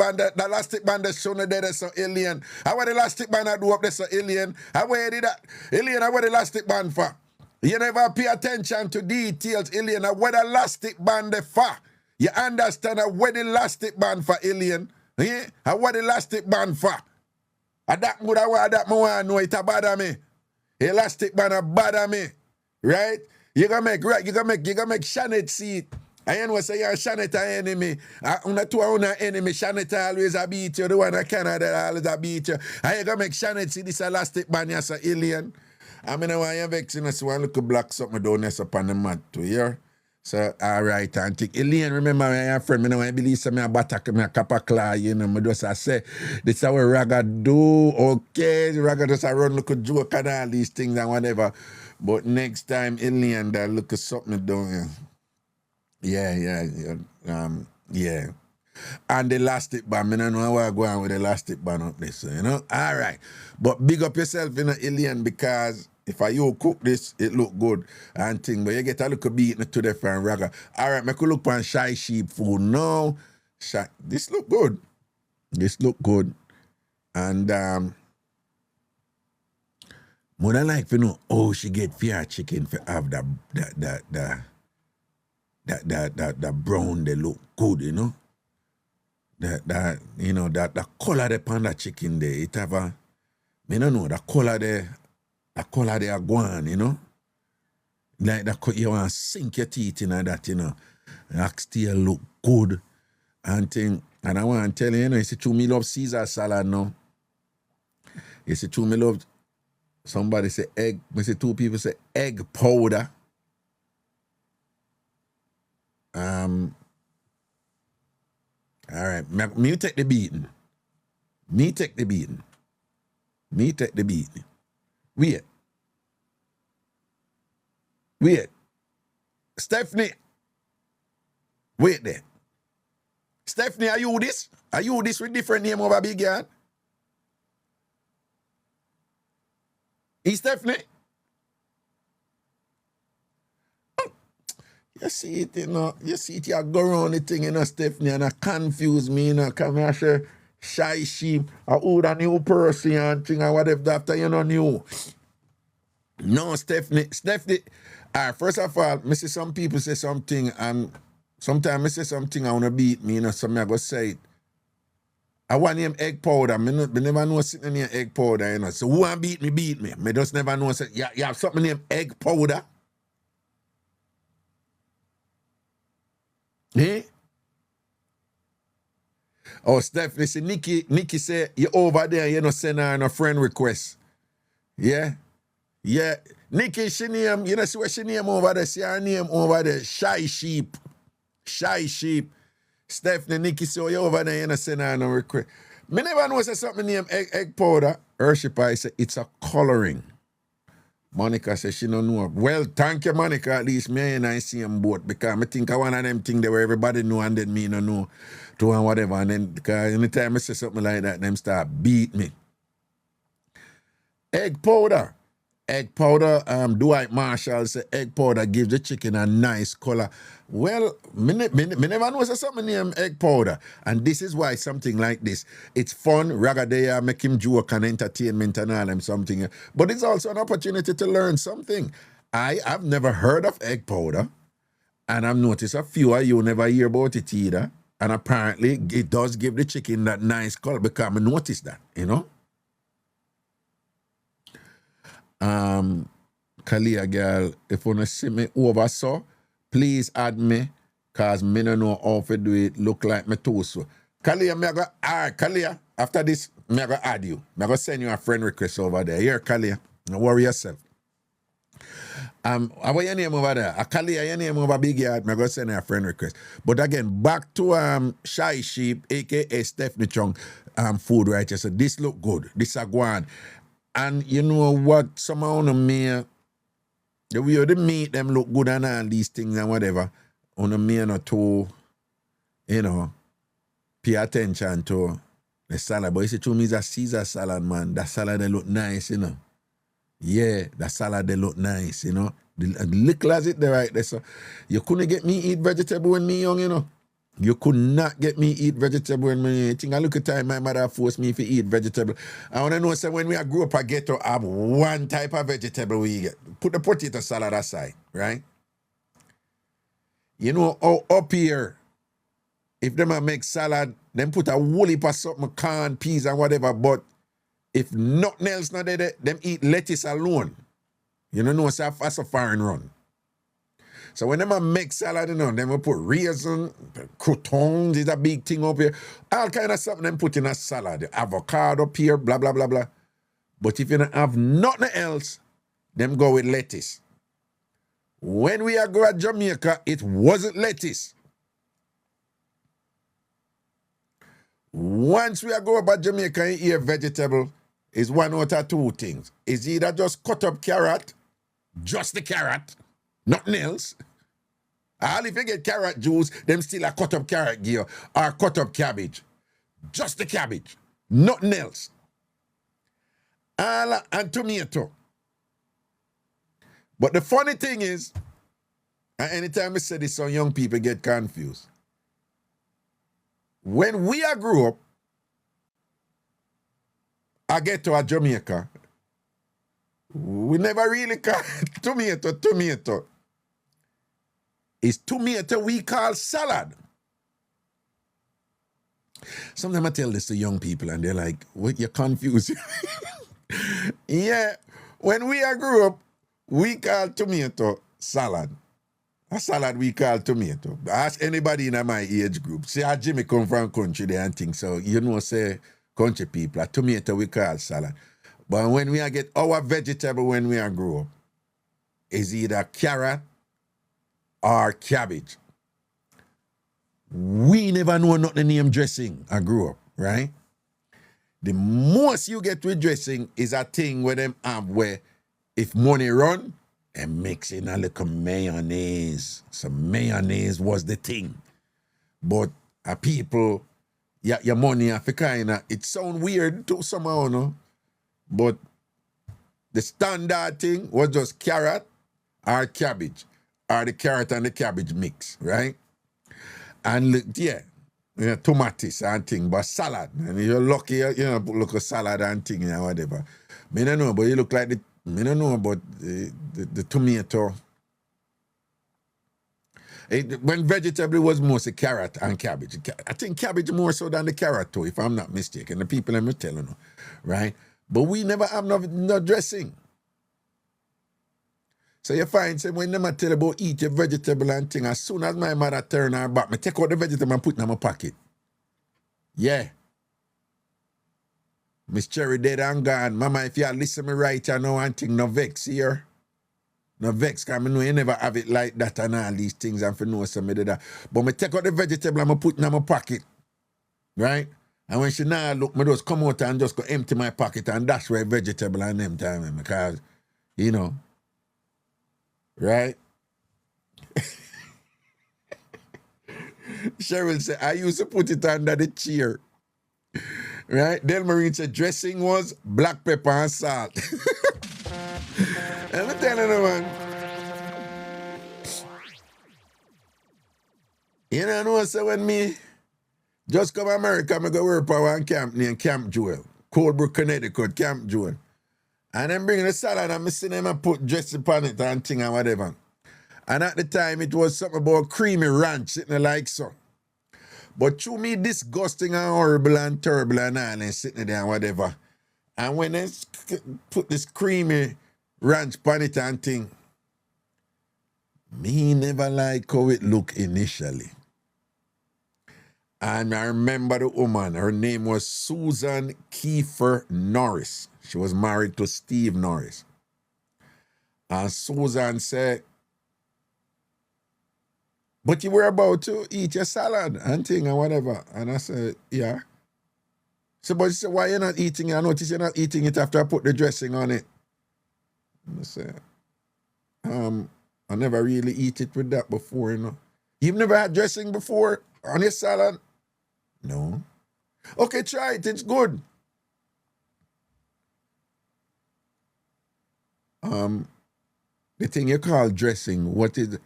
band that's shown there, so alien. I want the elastic band I do up there, so alien. I want that. Alien, I want the elastic band for. You never pay attention to details, alien. What the elastic band for? You understand what the elastic band for, alien? Yeah? What the elastic band for? That good, I want to know it bother me. Elastic band bother me. Right? You gonna make Shannet see it. I know say you're Shannet an enemy. Una two una enemy. Shannet always a beat you. The one in Canada always a beat you. And you gonna make Shannet see this elastic band as an alien. I mean, why you vexing us one look black something down there upon the mat to hear. So, all right, and think, alien, remember my friend, me know I believe some me batak me a kappa claw, you know, me just I say, this is how Raga do, okay, Raga just I run look a joke and all these things and whatever. But next time, alien, that look at something down here. Yeah. And the elastic band, I don't know how I go on with the elastic band up this, you know? All right. But big up yourself, you know, alien, because if you cook this, it look good and thing. But you get a little beat to the fan Raga. All right, I could look on shy sheep food now. This look good. And more I like to know how she get fair chicken for have the brown they look good, you know. That color upon that chicken there, it have a, I don't know, the color there are gone, you know. Like that, you want to sink your teeth in that, you know. That still look good and thing. And I want to tell you, you know, you see, me love Caesar salad now. You see, me love, somebody say egg, I see two people say egg powder. All right, me take the beating. Wait. Stephanie. Wait there. Stephanie, are you this? Are you this with different name over big yard? Is Stephanie? You see it, you know. You see it, you go around the thing, you know, Stephanie, and it confuse me, you know. Come here, say, shy sheep, or who the new person and thing, or whatever after you know new. No, Stephanie, first of all, I see some people say something, and sometimes I say something I want to beat me, you know, so I go say it. I want name egg powder. Me never know sitting near egg powder, you know. So who want beat me, beat me. Me just never know say, you have something named egg powder. Eh? Oh, Stephanie, see, Nikki say, you over there, you know, send her a friend request. Yeah? Yeah. Nikki, she name, you know, see what she name over there? See her name over there, Shy Sheep. Shy Sheep. Stephanie, Nikki, so you over there, you know, send her a request. Me never know say something named egg powder. Urshipa say it's a coloring. Monica says she don't know. Well, thank you, Monica. At least me and I see them both because I think I one of them things that where everybody know and then me no know to and whatever. And then because anytime I say something like that, them start beat me. Egg powder. Egg powder, Dwight Marshall say egg powder gives the chicken a nice color. Well, me never know say something named egg powder. And this is why something like this, it's fun, Ragadea, make him joke and entertainment and all them something. But it's also an opportunity to learn something. I've never heard of egg powder. And I've noticed a few of you never hear about it either. And apparently it does give the chicken that nice color because I noticed that, you know. Kalia girl, if you want to see me over so, please add me, cause me don't know how to do it, look like me too so. Kalia, me go, Kalia, after this, me go add you. Me go send you a friend request over there. Here, Kalia, don't worry yourself. What your name over there? Kalia, your name over Big Yard, me go send you a friend request. But again, back to Shy Sheep, aka Stephanie Chung, food writer. So this look good. This a guan. And you know what? Somehow on the me, the way the meat them look good and all these things and whatever. On the me or two, you know, pay attention to the salad. But you see, to me, it's a Caesar salad, man. That salad they look nice, you know. Yeah, that salad they look nice, you know. The little as it there right there. So you couldn't get me eat vegetable when me young, you know. You could not get me eat vegetable when me think I look at time my mother forced me to eat vegetable. I want to know, so when we grew up, I get to have one type of vegetable we get. Put the potato salad aside, right? You know, up here, if them a make salad, them put a whole heap of something, corn, peas and whatever, but if nothing else not there, them eat lettuce alone. You know, so that's a foreign run. So when them make salad, you know, them will put raisin, croutons is a big thing up here. All kind of stuff them put in a salad. Avocado up here, blah, blah, blah, blah. But if you don't have nothing else, them go with lettuce. When we are go to Jamaica, it wasn't lettuce. Once we are go about Jamaica and eat vegetable, is one out of two things. It's either just cut up carrot, just the carrot, nothing else. All if you get carrot juice, them still a cut up carrot gear or cut up cabbage. Just the cabbage, nothing else. All and tomato. But the funny thing is, and anytime I say this, some young people get confused. When we are grew up, I get to a Jamaica, we never really call tomato. It's tomato we call salad. Sometimes I tell this to young people and they're like, what, you're confused? Yeah, when we are grew up, we call tomato salad. A salad we call tomato. Ask anybody in my age group. See how Jimmy come from country there and things. So you know, say country people, a tomato we call salad. But when we are get our vegetable when we are grow up, is either carrot or cabbage. We never know not the name dressing I grew up, right? The most you get with dressing is a thing where them have where if money run, and mix in a little mayonnaise. So mayonnaise was the thing. But people, your money have to kind of, it sound weird to somehow, no? But the standard thing was just carrot or cabbage, or the carrot and the cabbage mix, right? And look, yeah, tomatoes and thing, but salad. And if you're lucky, you know, look a salad and thing and whatever. I don't know, but you look like I don't know about the tomato. When vegetable was mostly carrot and cabbage. I think cabbage more so than the carrot too, if I'm not mistaken. The people I'm telling you, right? But we never have no dressing. So you find, say, when them tell about eat your vegetable and thing, as soon as my mother turn her back, me take out the vegetable and put it in my pocket. Yeah. Miss Cherry dead and gone. Mama, if you listen me right, you know one thing, no vex here. No vex, because I know you never have it like that and all these things and for know some of that. But me take out the vegetable and I put it in my pocket. Right? And when she now look, me just come out and just go empty my pocket and that's where vegetable and them time because, you know, right? Cheryl said, I used to put it under the chair. Right? Del Marine said, dressing was black pepper and salt. And I'm telling you, man. You know, so when me just come to America, I go work for one camp named Camp Jewel, Coldbrook, Connecticut, Camp Jewel. And then bring the salad and I see them and put dressing upon it and thing and whatever. And at the time, it was something about creamy ranch, sitting like so. But to me, disgusting and horrible and terrible and all and sitting there and whatever. And when they put this creamy ranch upon it and thing, me never like how it look initially. And I remember the woman, her name was Susan Kiefer Norris. She was married to Steve Norris. And Susan said, but you were about to eat your salad and thing and whatever. And I said, yeah. So, but she said, why you not eating it? I noticed you're not eating it after I put the dressing on it. And I said, I never really eat it with that before, you know. You've never had dressing before on your salad? No. Okay, try it. It's good. The thing you call dressing, what is it?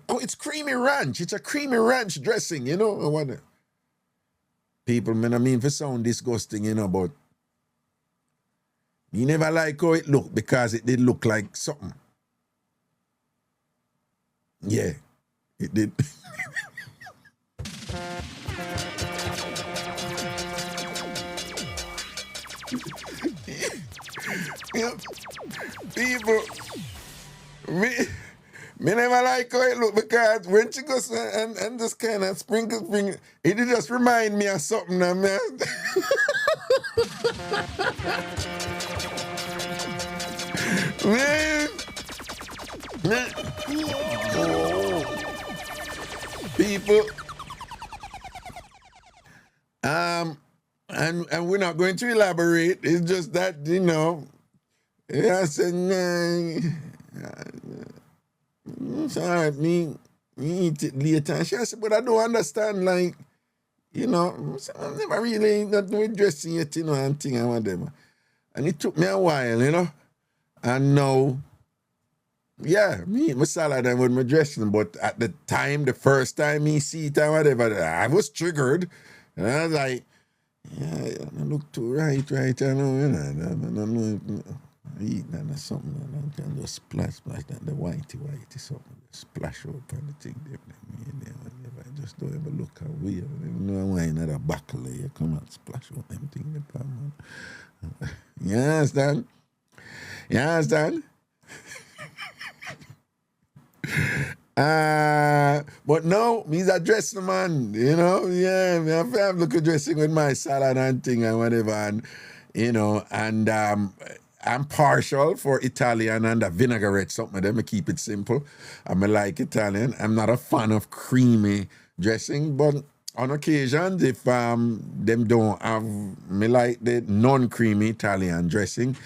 Oh, it's creamy ranch. It's a creamy ranch dressing, you know. What people, man, I mean, for sound disgusting, you know, but you never like how it looked because it did look like something. Yeah, it did. You know, people, me never like how it look because when she goes and just kind of sprinkle, it just remind me of something. Man. man. Oh. People, and we're not going to elaborate. It's just that, you know, I said, it's all right, me eat it later. And she said, but I don't understand, like, you know, I'm never really not doing dressing yet, you know, and thing and whatever. And it took me a while, you know. And now, yeah, me eat my salad and with my dressing, but at the time, the first time me see it and whatever, I was triggered. And I was like, yeah, I look too right, I know, you know, I eat that or something, and I can just splash that, the whitey something, splash out on the thing, I just don't ever look how weird. I don't know why another buckle, you come out, splash out them thing, man. You understand? You understand? But no, me's a dressing man, you know, yeah, me have look at dressing with my salad and thing and whatever, and, you know, and I'm partial for Italian and a vinaigrette, something of them, I keep it simple. I like Italian. I'm not a fan of creamy dressing, but on occasions, if them don't have, me like the non-creamy Italian dressing,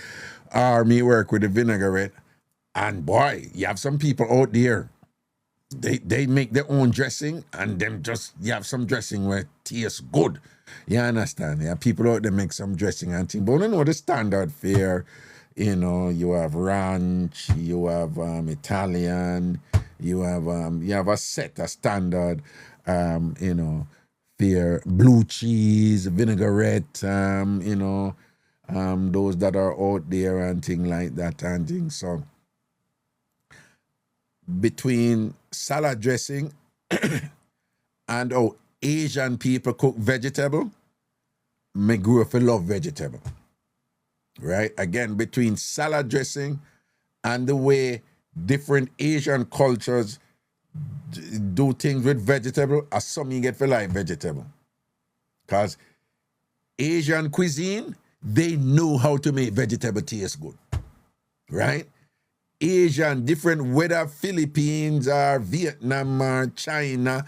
or me work with the vinaigrette, and boy, you have some people out there, they make their own dressing, and them just, you have some dressing where it tastes good. You understand? Yeah, people out there make some dressing and things, but you know the standard fare, you know, you have ranch, you have Italian, you have a set, a standard, you know, fare, blue cheese, vinaigrette, you know, those that are out there and things like that and things. So between salad dressing and how Asian people cook vegetable, me grew up to love vegetable. Right? Again, between salad dressing and the way different Asian cultures do things with vegetable, as some you get for like vegetable. Because Asian cuisine, they know how to make vegetable taste good. Right? Asian, different, whether Philippines or Vietnam or China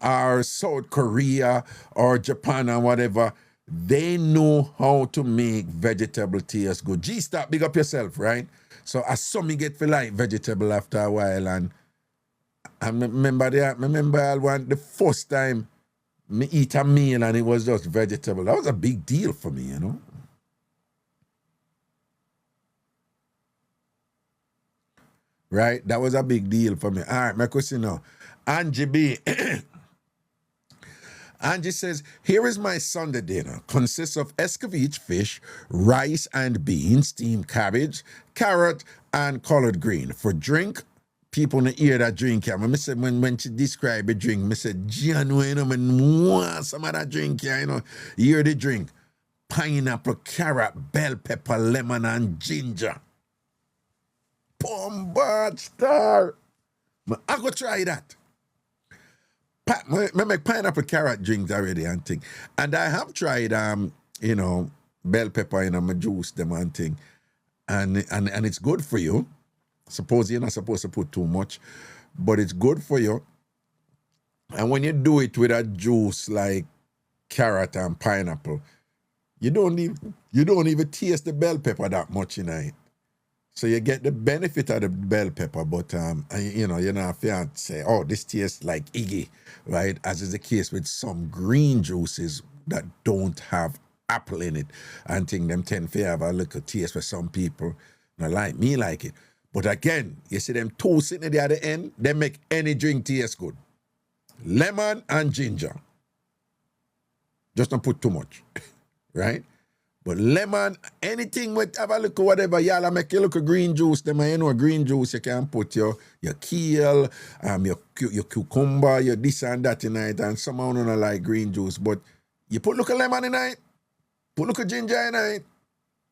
or South Korea or Japan or whatever, they know how to make vegetable taste good. G, stop, big up yourself, right? So as some me get for like vegetable after a while, and I remember the first time me eat a meal and it was just vegetable. That was a big deal for me, you know. Right? That was a big deal for me. All right, my question now. Angie B. Angie says, here is my Sunday dinner. Consists of escovitch fish, rice and beans, steamed cabbage, carrot, and collard green. For drink, people in the hear that drink. Yeah, I said, when she described a drink, I said, genuine, I want some of that drink, yeah, you know. Hear the drink. Pineapple, carrot, bell pepper, lemon, and ginger. Bombard star. I go try that. I make pineapple carrot drinks already and thing. And I have tried bell pepper in my juice, them and thing. And it's good for you. Suppose you're not supposed to put too much, but it's good for you. And when you do it with a juice like carrot and pineapple, you don't even taste the bell pepper that much in it. So you get the benefit of the bell pepper, but you're not fair to say, oh, this tastes like Iggy, right? As is the case with some green juices that don't have apple in it. And think them tend to have a little taste for some people. Not like me like it. But again, you see them two sitting at the other end, they make any drink taste good. Lemon and ginger. Just don't put too much, right? But lemon, anything with have a look at whatever, y'all make you look at green juice. Them, you know, green juice, you can put your kale, your cucumber, your this and that in it, and someone don't like green juice. But you put look at lemon in it, put look at ginger in it,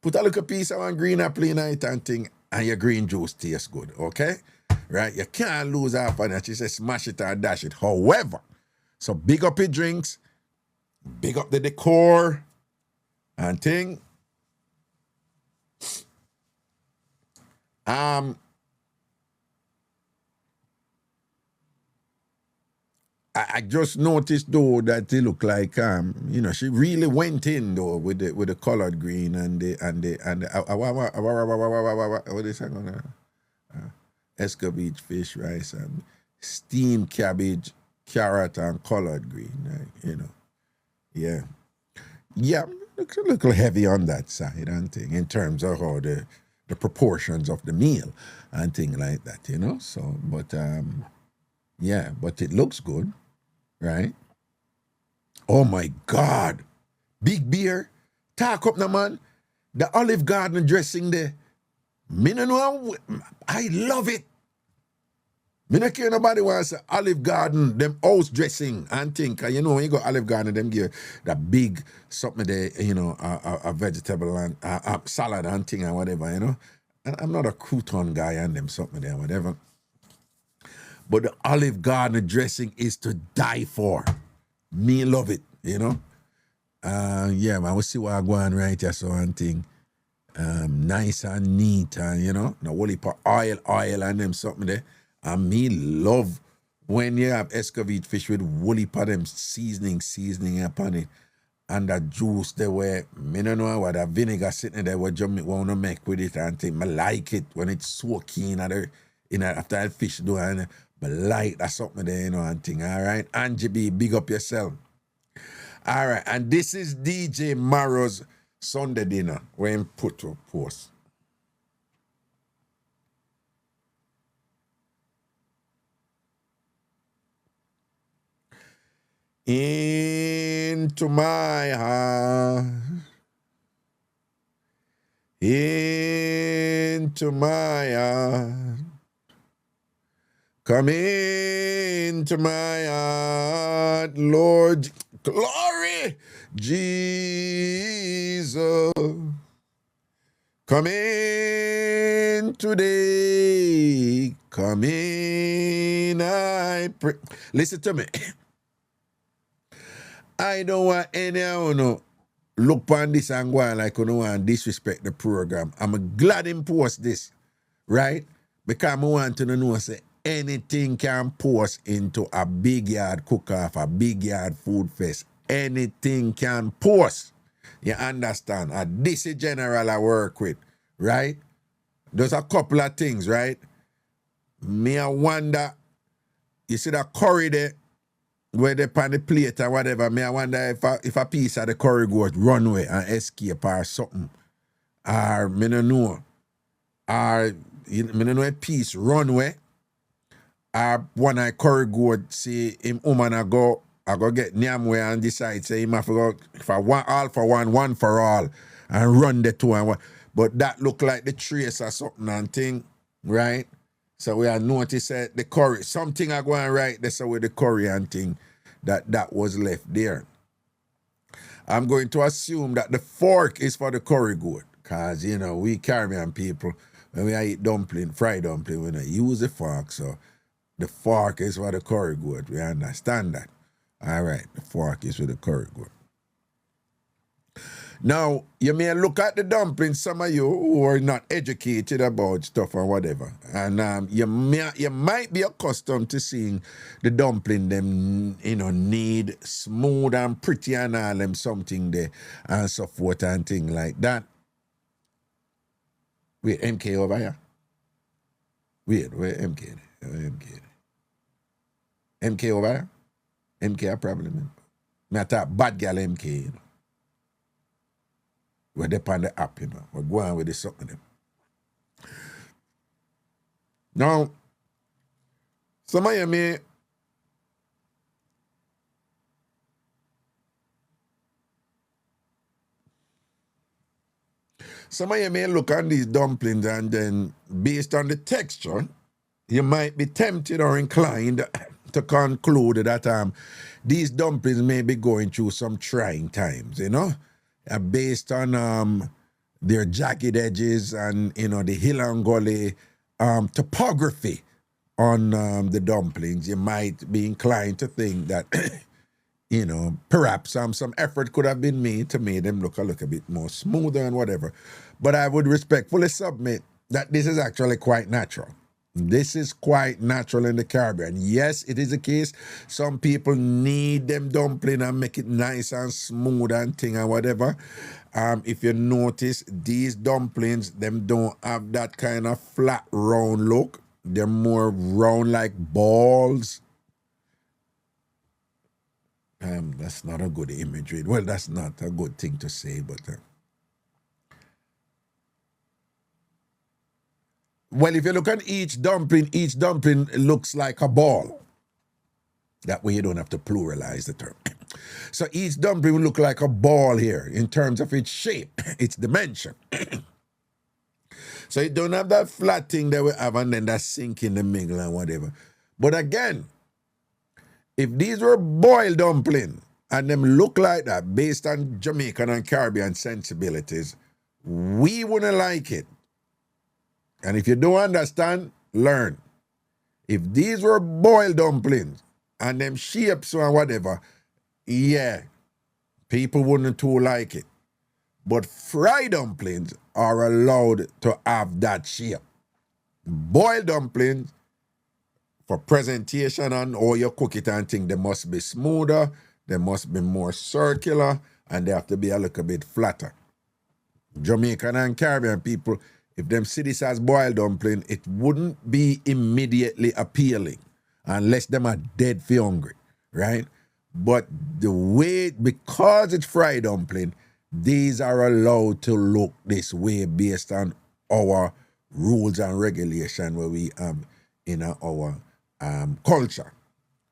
put a little piece of one green apple in it and thing, and your green juice tastes good, okay? Right? You can't lose half of that. She says smash it or dash it. However, so big up your drinks, big up the decor, and thing. I just noticed though that they look like she really went in though with the colored green and what is that gonna escovitch fish, rice and steamed cabbage, carrot and colored green, yeah. Looks a little heavy on that side and thing in terms of how the proportions of the meal and thing like that, So, but but it looks good, right? Oh my God, big beer, talk up now, man. The Olive Garden dressing there, I love it. Me not care nobody wants Olive Garden, them house dressing and think, when you go Olive Garden, them give that big something there, a vegetable and a salad and thing and whatever, And I'm not a crouton guy and them something there, whatever. But the Olive Garden dressing is to die for. Me love it, man, we'll see what I go on right here, so and thing. Nice and neat and, no whole heap of oil and them something there. And me love when you have escovitch fish with woolly for them seasoning upon it. And that juice there where, me don't know what that vinegar sitting there what you want to make with it and think. I like it when it's soaking after that fish do and I like that something there, and thing. All right, Angie B, big up yourself. All right, and this is DJ Marrow's Sunday dinner when put to post. Into my heart, into my heart, Come into my heart, Lord. Glory, Jesus. Come in today. Come in, I pray. Listen to me. I don't want any no look on this and go on like you want to disrespect the program. I'm glad him post this, right? Because I want to know say anything can post into a big yard cook-off, a big yard food fest. Anything can post. You understand? This is general I work with, right? There's a couple of things, right? Me I wonder, you see that curry there, where they pan the plate or whatever, me I wonder if a piece of the curry goes runway and escape or something. Or me no know. Or me no know a piece runway. Or one of curry goat see him woman I go get Nyamway and decide say him have to go for one all for one for all and run the two and one. But that look like the trace or something and thing, right? So we have noticed that the curry, something I go and write this with the curry and thing that was left there. I'm going to assume that the fork is for the curry goat. Because, you know, we Caribbean people, when we eat dumpling, fried dumpling, we don't use the fork. So the fork is for the curry goat. We understand that. All right, the fork is for the curry goat. Now, you may look at the dumplings, some of you who are not educated about stuff or whatever, and you might be accustomed to seeing the dumpling, them, you know, need smooth and pretty and all them something there and so forth and thing like that. Wait, MK over here? Wait, where MK? MK over here? MK a problem. Me I talk bad girl MK, you know. We're there on the app, you know. We're going with this something. Now, some of you may look on these dumplings and then based on the texture, you might be tempted or inclined to conclude that these dumplings may be going through some trying times, you know. Based on their jagged edges and, you know, the hill and gully topography on the dumplings, you might be inclined to think that, you know, perhaps some effort could have been made to make them look a little bit more smoother and whatever. But I would respectfully submit that this is actually quite natural. This is quite natural in the Caribbean. Yes, it is the case. Some people need them dumpling and make it nice and smooth and thing and whatever. If you notice, these dumplings, them don't have that kind of flat, round look. They're more round like balls. That's not a good imagery. Well, that's not a good thing to say, but... Well, if you look at each dumpling looks like a ball. That way you don't have to pluralize the term. So each dumpling will look like a ball here in terms of its shape, its dimension. So you don't have that flat thing that we have and then that sink in the middle and whatever. But again, if these were boiled dumpling and them look like that based on Jamaican and Caribbean sensibilities, we wouldn't like it. And if you don't understand, learn. If these were boiled dumplings and them shapes or whatever, yeah, people wouldn't too like it. But fried dumplings are allowed to have that shape. Boiled dumplings, for presentation and how you cook it and thing, they must be smoother, they must be more circular, and they have to be a little bit flatter. Jamaican and Caribbean people, if them see this as boiled dumpling, it wouldn't be immediately appealing unless them are dead for hungry, right? But the way, because it's fried dumpling, these are allowed to look this way based on our rules and regulation where we in our culture.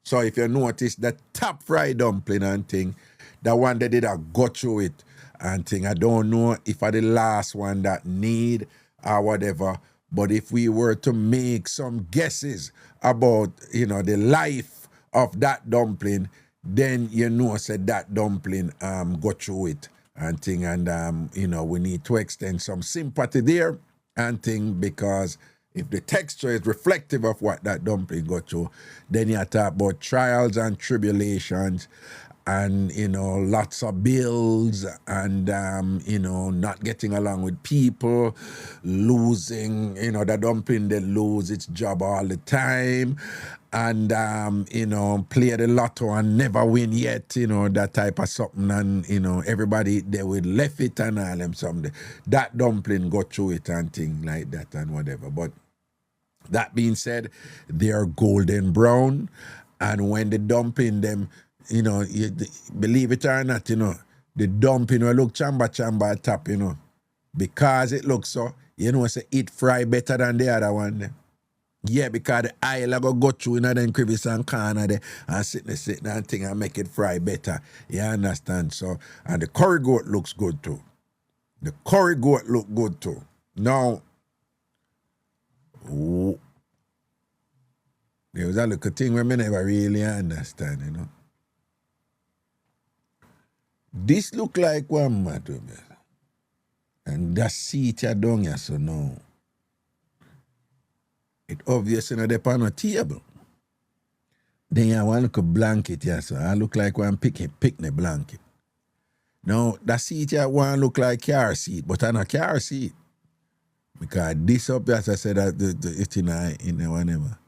So if you notice that top fried dumpling and thing, the one that did a go through it and thing, I don't know if I the last one that need or whatever, But if we were to make some guesses about, the life of that dumpling, then said that dumpling go through it and thing. And, we need to extend some sympathy there and thing, because if the texture is reflective of what that dumpling go through, then you talk about trials and tribulations and, lots of bills and, not getting along with people, losing, the dumpling, they lose its job all the time and, play the lotto and never win yet, that type of something. And, everybody, they will left it and all them something. That dumpling go through it and thing like that and whatever. But that being said, they are golden brown. And when the dumpling them, believe it or not, the dumpling will look chamba at top, because it looks so, say it fry better than the other one. Then. Yeah, because the oil go through in them crevice and corner there and sit and thing and make it fry better. You understand? So, and the curry goat looks good too. The curry goat look good too. Now, there was a little thing where I never really understand, This look like one matter, and that seat you down here, so now. It obviously not on a table. Then you have one little blanket here, so I look like one picnic blanket. Now, that seat here one look like car seat, but I'm not car seat. Because this up, as I said, it's in the whatever.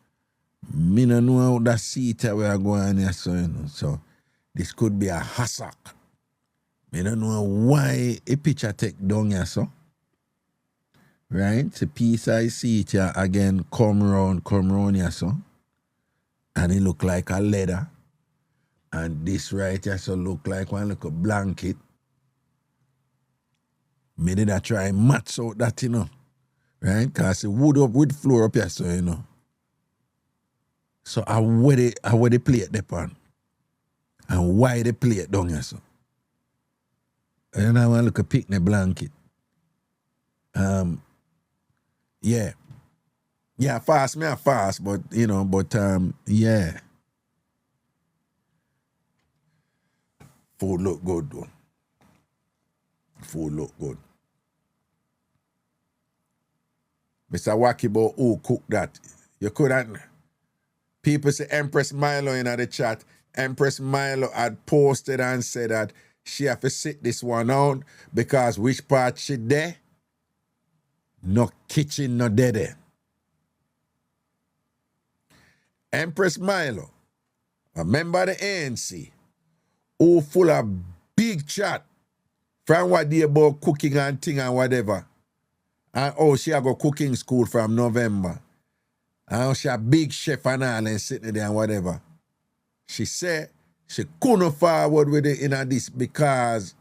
Me no know how that seat we are going here, so this could be a hassock. Me don't know why a picture take down here, so. Right? The piece I see it here again come round here, so. And it look like a leather. And this right here so look like one little blanket. Me did I try match out that, Right? Because the wood up with floor up here, so, So I wear the plate depon. And why the plate down here, so. And I want to look a picnic blanket. Yeah. Yeah, fast, but, yeah. Food look good, though. Food look good. Mr. Wakibo, who cooked that? You couldn't. People say Empress Milo in the chat. Empress Milo had posted and said that she have to sit this one out because which part she there? No kitchen, no there. Empress Milo, a member of the ANC, who full of big chat from what they about cooking and thing and whatever. And she a go cooking school from November. And she a big chef and all and sitting there and whatever. She said she couldn't forward with it in this because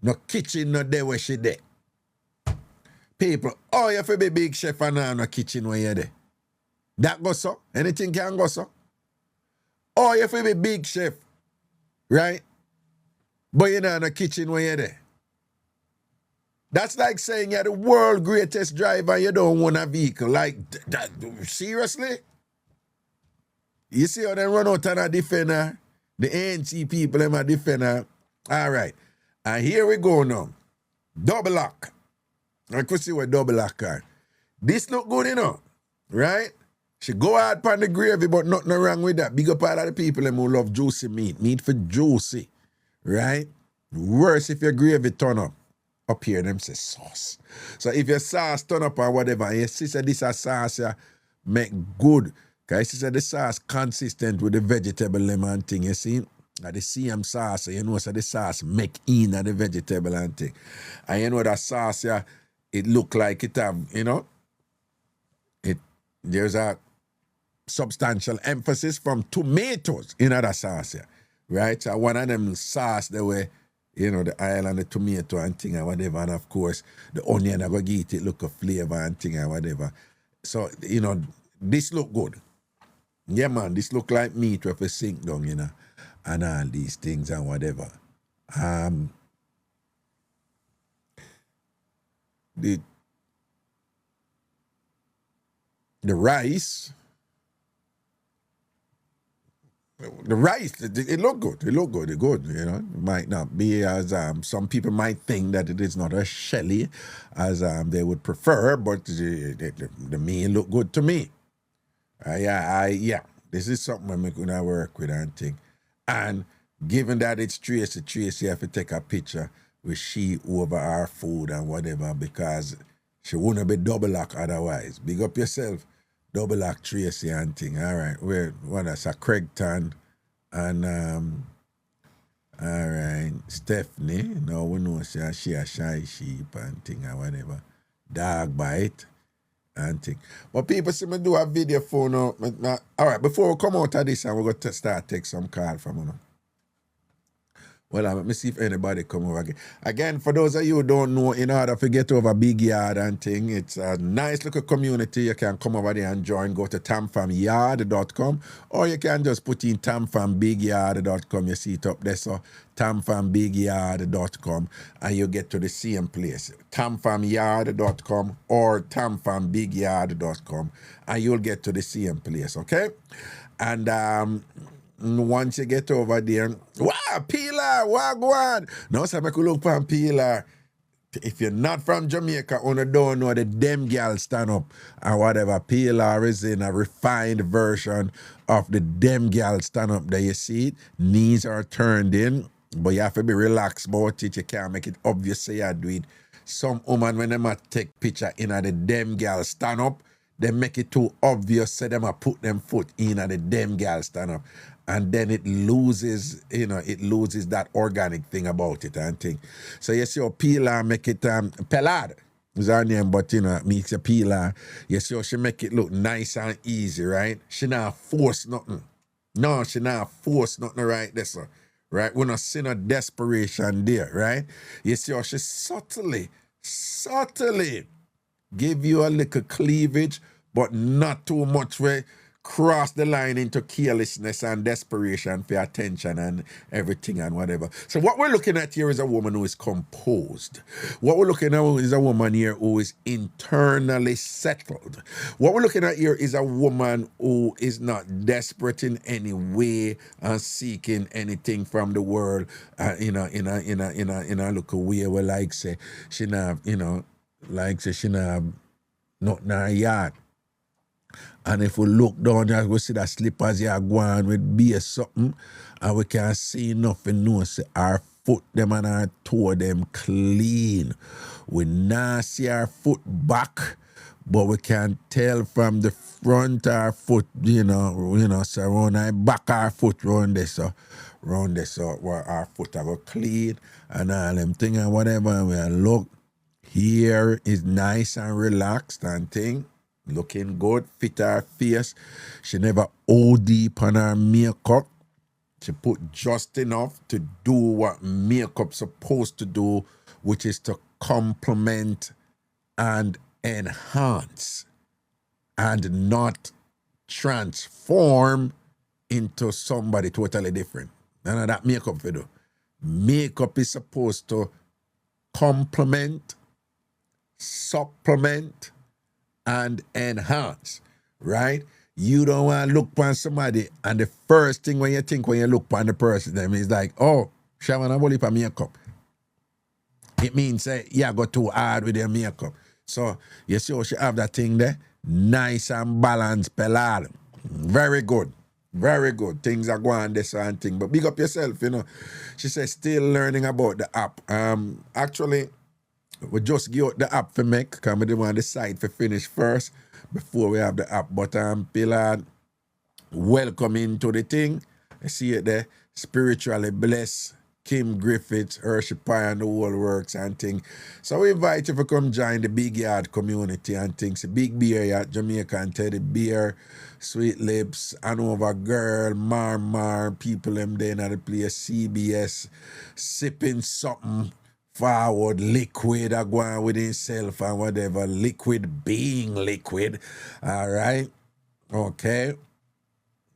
no kitchen no there where she there. People, you have to be big chef and no kitchen where you there. That go so? Anything can go so? You have to be big chef, right? But you know no kitchen where you there. That's like saying you're the world greatest driver and you don't own a vehicle. Like, that, seriously? You see how they run out and a defender? The ANC people, them a defender. All right. And here we go now. Double lock. I could see what double lock are. This look good, right? She go hard on the gravy, but nothing wrong with that. Big up all of the people them who love juicy meat. Meat for juicy, right? Worse if your gravy turn up. Up here, them say sauce. So if your sauce turn up or whatever, and your sister this a sauce make good. Because she said the sauce consistent with the vegetable lemon thing, you see? And the same sauce, so the sauce make in the vegetable and thing. And that sauce, it look like it have, there's a substantial emphasis from tomatoes in that sauce, right? So one of them sauce the way, the oil and the tomato and thing and whatever, and of course the onion I go get it look a flavor and thing and whatever. So, this look good. Yeah, man, this look like meat with a sink down, and all these things and whatever. the rice, it look good. It look good. It good. You know, it might not be as some people might think that it is not as shelly as they would prefer, but the meal look good to me. Yeah. This is something I'm gonna work with and think. And given that it's Tracy have to take a picture with she over our food and whatever because she wouldn't be double lock otherwise. Big up yourself, double lock Tracy and thing. All right, that's a Craigton and all right, Stephanie. Now we know she a shy sheep and thing or whatever. Dog bite and thing. But people see me do a video for now. All right, before we come out of this and we're going to start take some call from you. Well, let me see if anybody come over again. Again, for those of you who don't know, in order to get over Big Yard and thing, it's a nice little community. You can come over there and join. Go to tamfamyard.com or you can just put in tamfambigyard.com. You see it up there, so tamfambigyard.com and you get to the same place. tamfamyard.com or tamfambigyard.com and you'll get to the same place, okay? And once you get over there, wow, Peeler, wagwan. Now, so I could look for Peeler. If you're not from Jamaica, you don't know the dem gal stand up and whatever. Peeler is in a refined version of the dem gal stand up there. You see it? Knees are turned in, but you have to be relaxed about it. You can't make it obvious so you do it. Some woman, when they might take picture in a the dem gal stand up, they make it too obvious so they might put them foot in a the dem gal stand up. And then it loses, that organic thing about it and thing. So you see how Peeler make it, Pelad is her name, but makes a Peeler. You see how she make it look nice and easy, right? She not force nothing. No, she not force nothing right there, sir. Right? We not see no desperation there, right? You see how she subtly give you a little cleavage, but not too much way. Cross the line into carelessness and desperation for attention and everything and whatever. So what we're looking at here is a woman who is composed. What we're looking at is a woman here who is internally settled. What we're looking at here is a woman who is not desperate in any way and seeking anything from the world in a local way where like say she not she not nothing in her yard. And if we look down here, we see that slippers here going with beer something, and we can see nothing, no, say our foot them and our toe them clean. We not see our foot back, but we can tell from the front our foot, so around our back our foot round this, where our foot are go clean and all them thing and whatever. And we look, here is nice and relaxed and thing. Looking good, fit her face. She never OD on her makeup. She put just enough to do what makeup's supposed to do, which is to complement and enhance and not transform into somebody totally different. None of that makeup for do. Makeup is supposed to complement, supplement, and enhance, right? You don't want to look upon somebody and the first thing when you think when you look upon the person them is like, oh, she want to bully for makeup. It means you go too hard with your makeup. So you see how she have that thing there? Nice and balanced, pelad. Very good. Very good. Things are going this and thing. But big up yourself, She says still learning about the app. Actually, we just give out the app for make, because we didn't want the site for finish first before we have the app. But Pilar, welcome into the thing. I see it there. Spiritually blessed. Kim Griffiths, Hershey Pie and the whole works and thing. So we invite you to come join the Big Yard community and things. Big Beer Yard, Jamaican Teddy Beer, Sweet Lips, Hanover Girl, Mar, people them there at the place, CBS, sipping something. Forward liquid going with himself and whatever. Liquid being liquid. All right. Okay.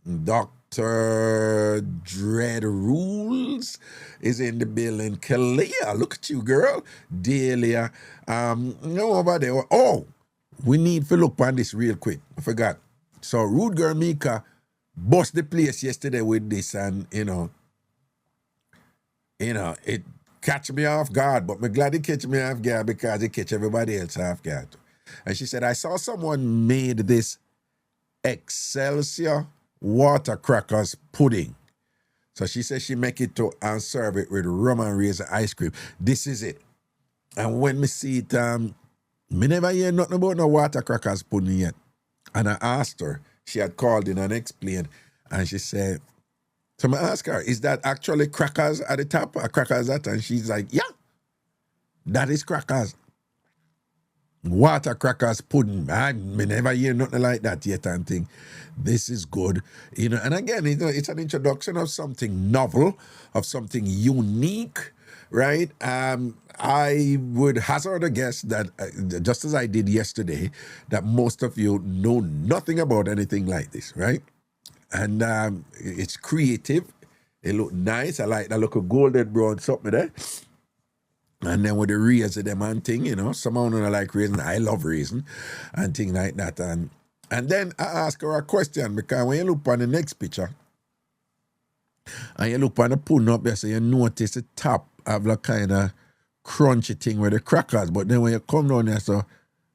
Dr. Dread Rules is in the building. Kalia, look at you, girl. Delia. Over there. Oh, we need to look on this real quick. I forgot. So Rude Girl Mika bust the place yesterday with this, and it catch me off guard, but I'm glad it catch me off guard because it catch everybody else off guard. And she said, I saw someone made this Excelsior water crackers pudding. So she said she make it to and serve it with rum and raisin ice cream. This is it. And when me see it, me never hear nothing about no water crackers pudding yet. And I asked her, she had called in and explained, and she said, so I asked her, is that actually crackers at the top or crackers at? And she's like, yeah, that is crackers. Water crackers pudding. I never hear nothing like that yet and think, this is good. And again, it's an introduction of something novel, of something unique, right? I would hazard a guess that, just as I did yesterday, that most of you know nothing about anything like this, right? And it's creative. It look nice. I like that look of golden brown something there. And then with the raisin them and thing, some of them like raisin. I love raisin and thing like that. And then I ask her a question, because when you look on the next picture and you look on the pudding up there, so you notice the top have a kind of crunchy thing with the crackers. But then when you come down there, so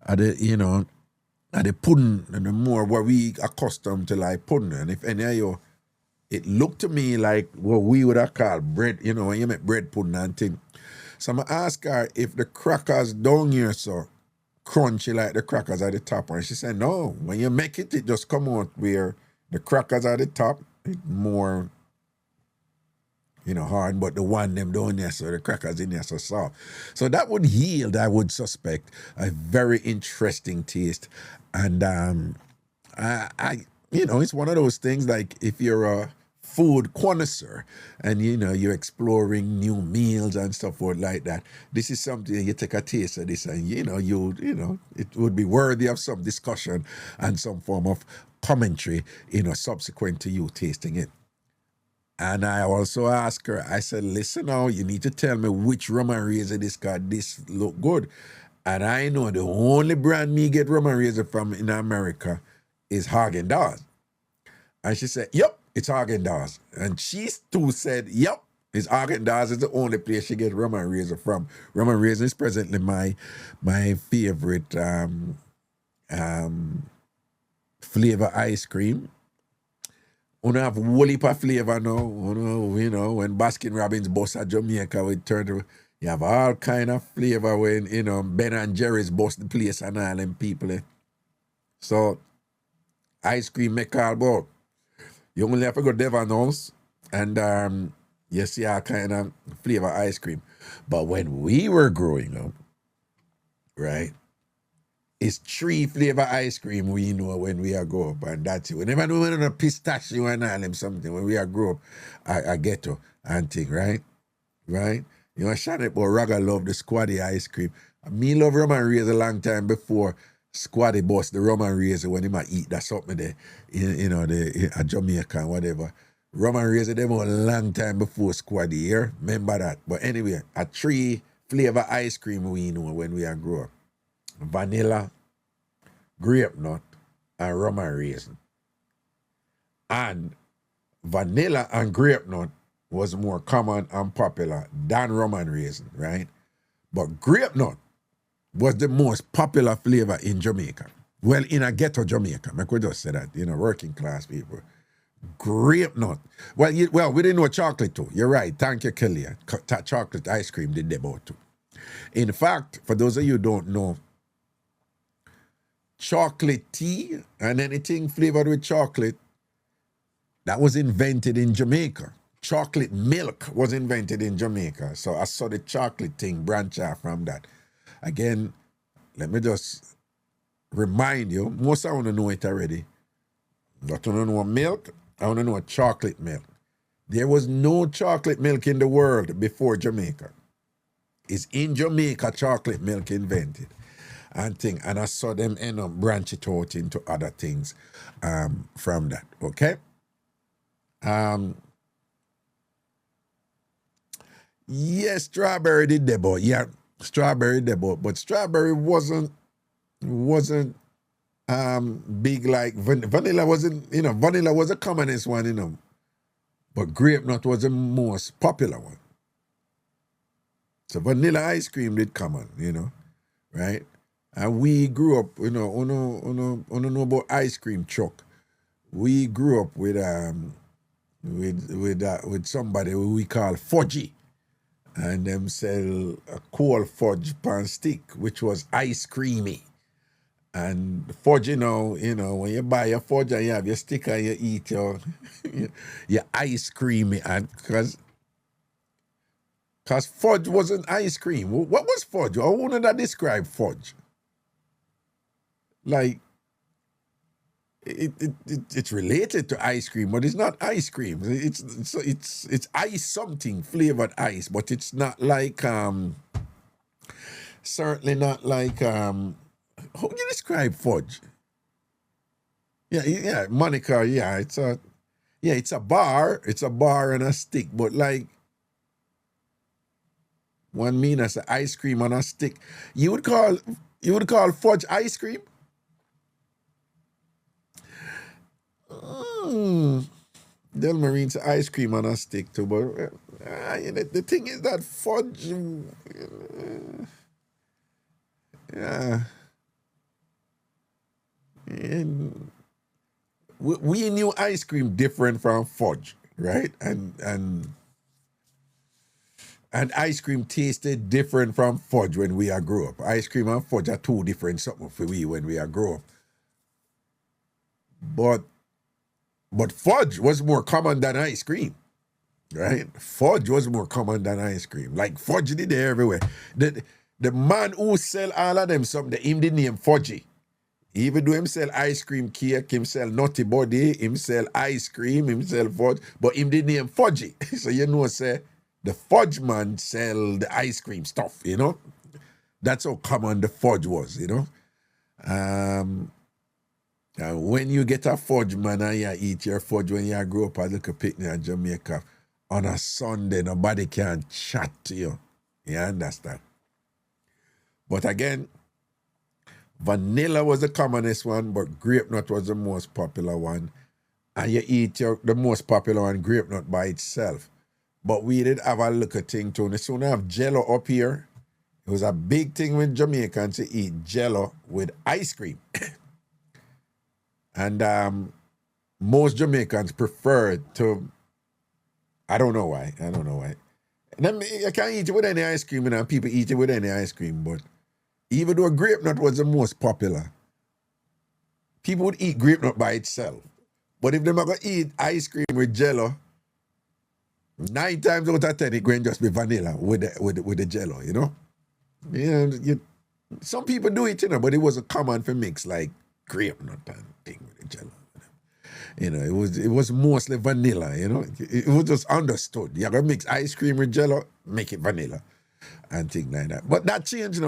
at the, at the pudding, and the more what we accustomed to like pudding. And if any of you, it looked to me like what we would have called bread, when you make bread pudding and thing. So I'm ask her if the crackers down here so crunchy like the crackers at the top. And she said, no, when you make it, it just come out where the crackers at the top, it's more, hard, but the one them down there, so the crackers in there so soft. So that would yield, I would suspect, a very interesting taste. And I it's one of those things like if you're a food connoisseur and you're exploring new meals and stuff like that, this is something you take a taste of this and it would be worthy of some discussion and some form of commentary subsequent to you tasting it. And I also asked her, I said, listen now, you need to tell me which rum and raisin this got. This look good. And I know the only brand me get rum and raisin from in America is Haagen-Dazs. And she said, yep, it's Haagen-Dazs. And she too said, yep, it's Haagen-Dazs is the only place she get rum and raisin from. Rum and raisin is presently my favorite flavor ice cream. We have whole heap of flavor now. When Baskin Robbins bust at Jamaica, we turn to, you have all kind of flavor when, Ben and Jerry's bust the place and all them people. So, ice cream make all about. You only have to go Devon House and you see all kind of flavor ice cream. But when we were growing up, right, it's 3 flavor ice cream we know when we are grow up, and that's it. We never know when a pistachio and all them something when we are grow up. I get to and thing, right? Right? Shannon but Raga love the squaddy ice cream. Me love rum and raisin a long time before squaddy bust the rum and raisin when he might eat that something there, a Jamaica and whatever. Rum and raisin them a long time before squaddy here. Remember that. But anyway, a 3 flavor ice cream we know when we are grow up. Vanilla, grape nut, and rum and raisin. And vanilla and grape nut was more common and popular than rum and raisin, right? But grape nut was the most popular flavor in Jamaica. Well, in a ghetto Jamaica, I could just say that, working class people. Grape nut. Well, we didn't know chocolate too. You're right. Thank you, Kelly. Chocolate ice cream did they about too. In fact, for those of you who don't know, chocolate tea and anything flavored with chocolate, that was invented in Jamaica. Chocolate milk was invented in Jamaica. So I saw the chocolate thing branch out from that. Again, let me just remind you, most I want to know it already. But I want to know milk, I want to know chocolate milk. There was no chocolate milk in the world before Jamaica. It's in Jamaica chocolate milk invented. And I saw them end up branch it out into other things from that, okay? Yes, strawberry did debut. Yeah, strawberry debut. But strawberry wasn't wasn't big like vanilla wasn't, vanilla was the commonest one, but grape nut was the most popular one. So vanilla ice cream did come on, right? And we grew up, know about ice cream truck. We grew up with somebody who we call Fudge, and them sell a cold fudge pan stick, which was ice creamy. And fudge, when you buy your fudge and you have your stick and you eat your ice creamy, and because fudge wasn't ice cream. What was fudge? How would that describe fudge? Like, it's related to ice cream, but it's not ice cream. It's ice something, flavored ice, but it's not like certainly not like how do you describe fudge? Yeah, Monica, it's a bar and a stick, but like one mean as a ice cream on a stick. You would call fudge ice cream? Delmarine's ice cream on a stick too, but the thing is that fudge, we knew ice cream different from fudge, right? And ice cream tasted different from fudge when we grew up. Ice cream and fudge are two different something for we when we grew up. But fudge was more common than ice cream, right? Fudge was more common than ice cream. Like fudge did there everywhere. The man who sell all of them something, him the name Fudge. Even though him sell ice cream cake, him sell nutty body, him sell ice cream, him sell fudge, but him the name Fudge. So say the fudge man sell the ice cream stuff, That's how common the fudge was, when you get a fudge man and you eat your fudge when you grow up at a picnic in Jamaica on a Sunday, nobody can chat to you. You understand? But again, vanilla was the commonest one, but grape nut was the most popular one. And you eat the most popular one, grape nut by itself. But we did have a little thing too. We soon have jello up here. It was a big thing with Jamaicans to eat jello with ice cream. And most Jamaicans prefer to, I don't know why. And I can't eat it with any ice cream, and people eat it with any ice cream, but even though grape nut was the most popular, people would eat grape nut by itself. But if they're going to eat ice cream with jello, 9 times out of 10, it going to just be vanilla with the jello, some people do it, but it wasn't common for mix like grape nut and thing with the jello. It was mostly vanilla, It was just understood. You're going to mix ice cream with jello, make it vanilla and things like that. But that changed,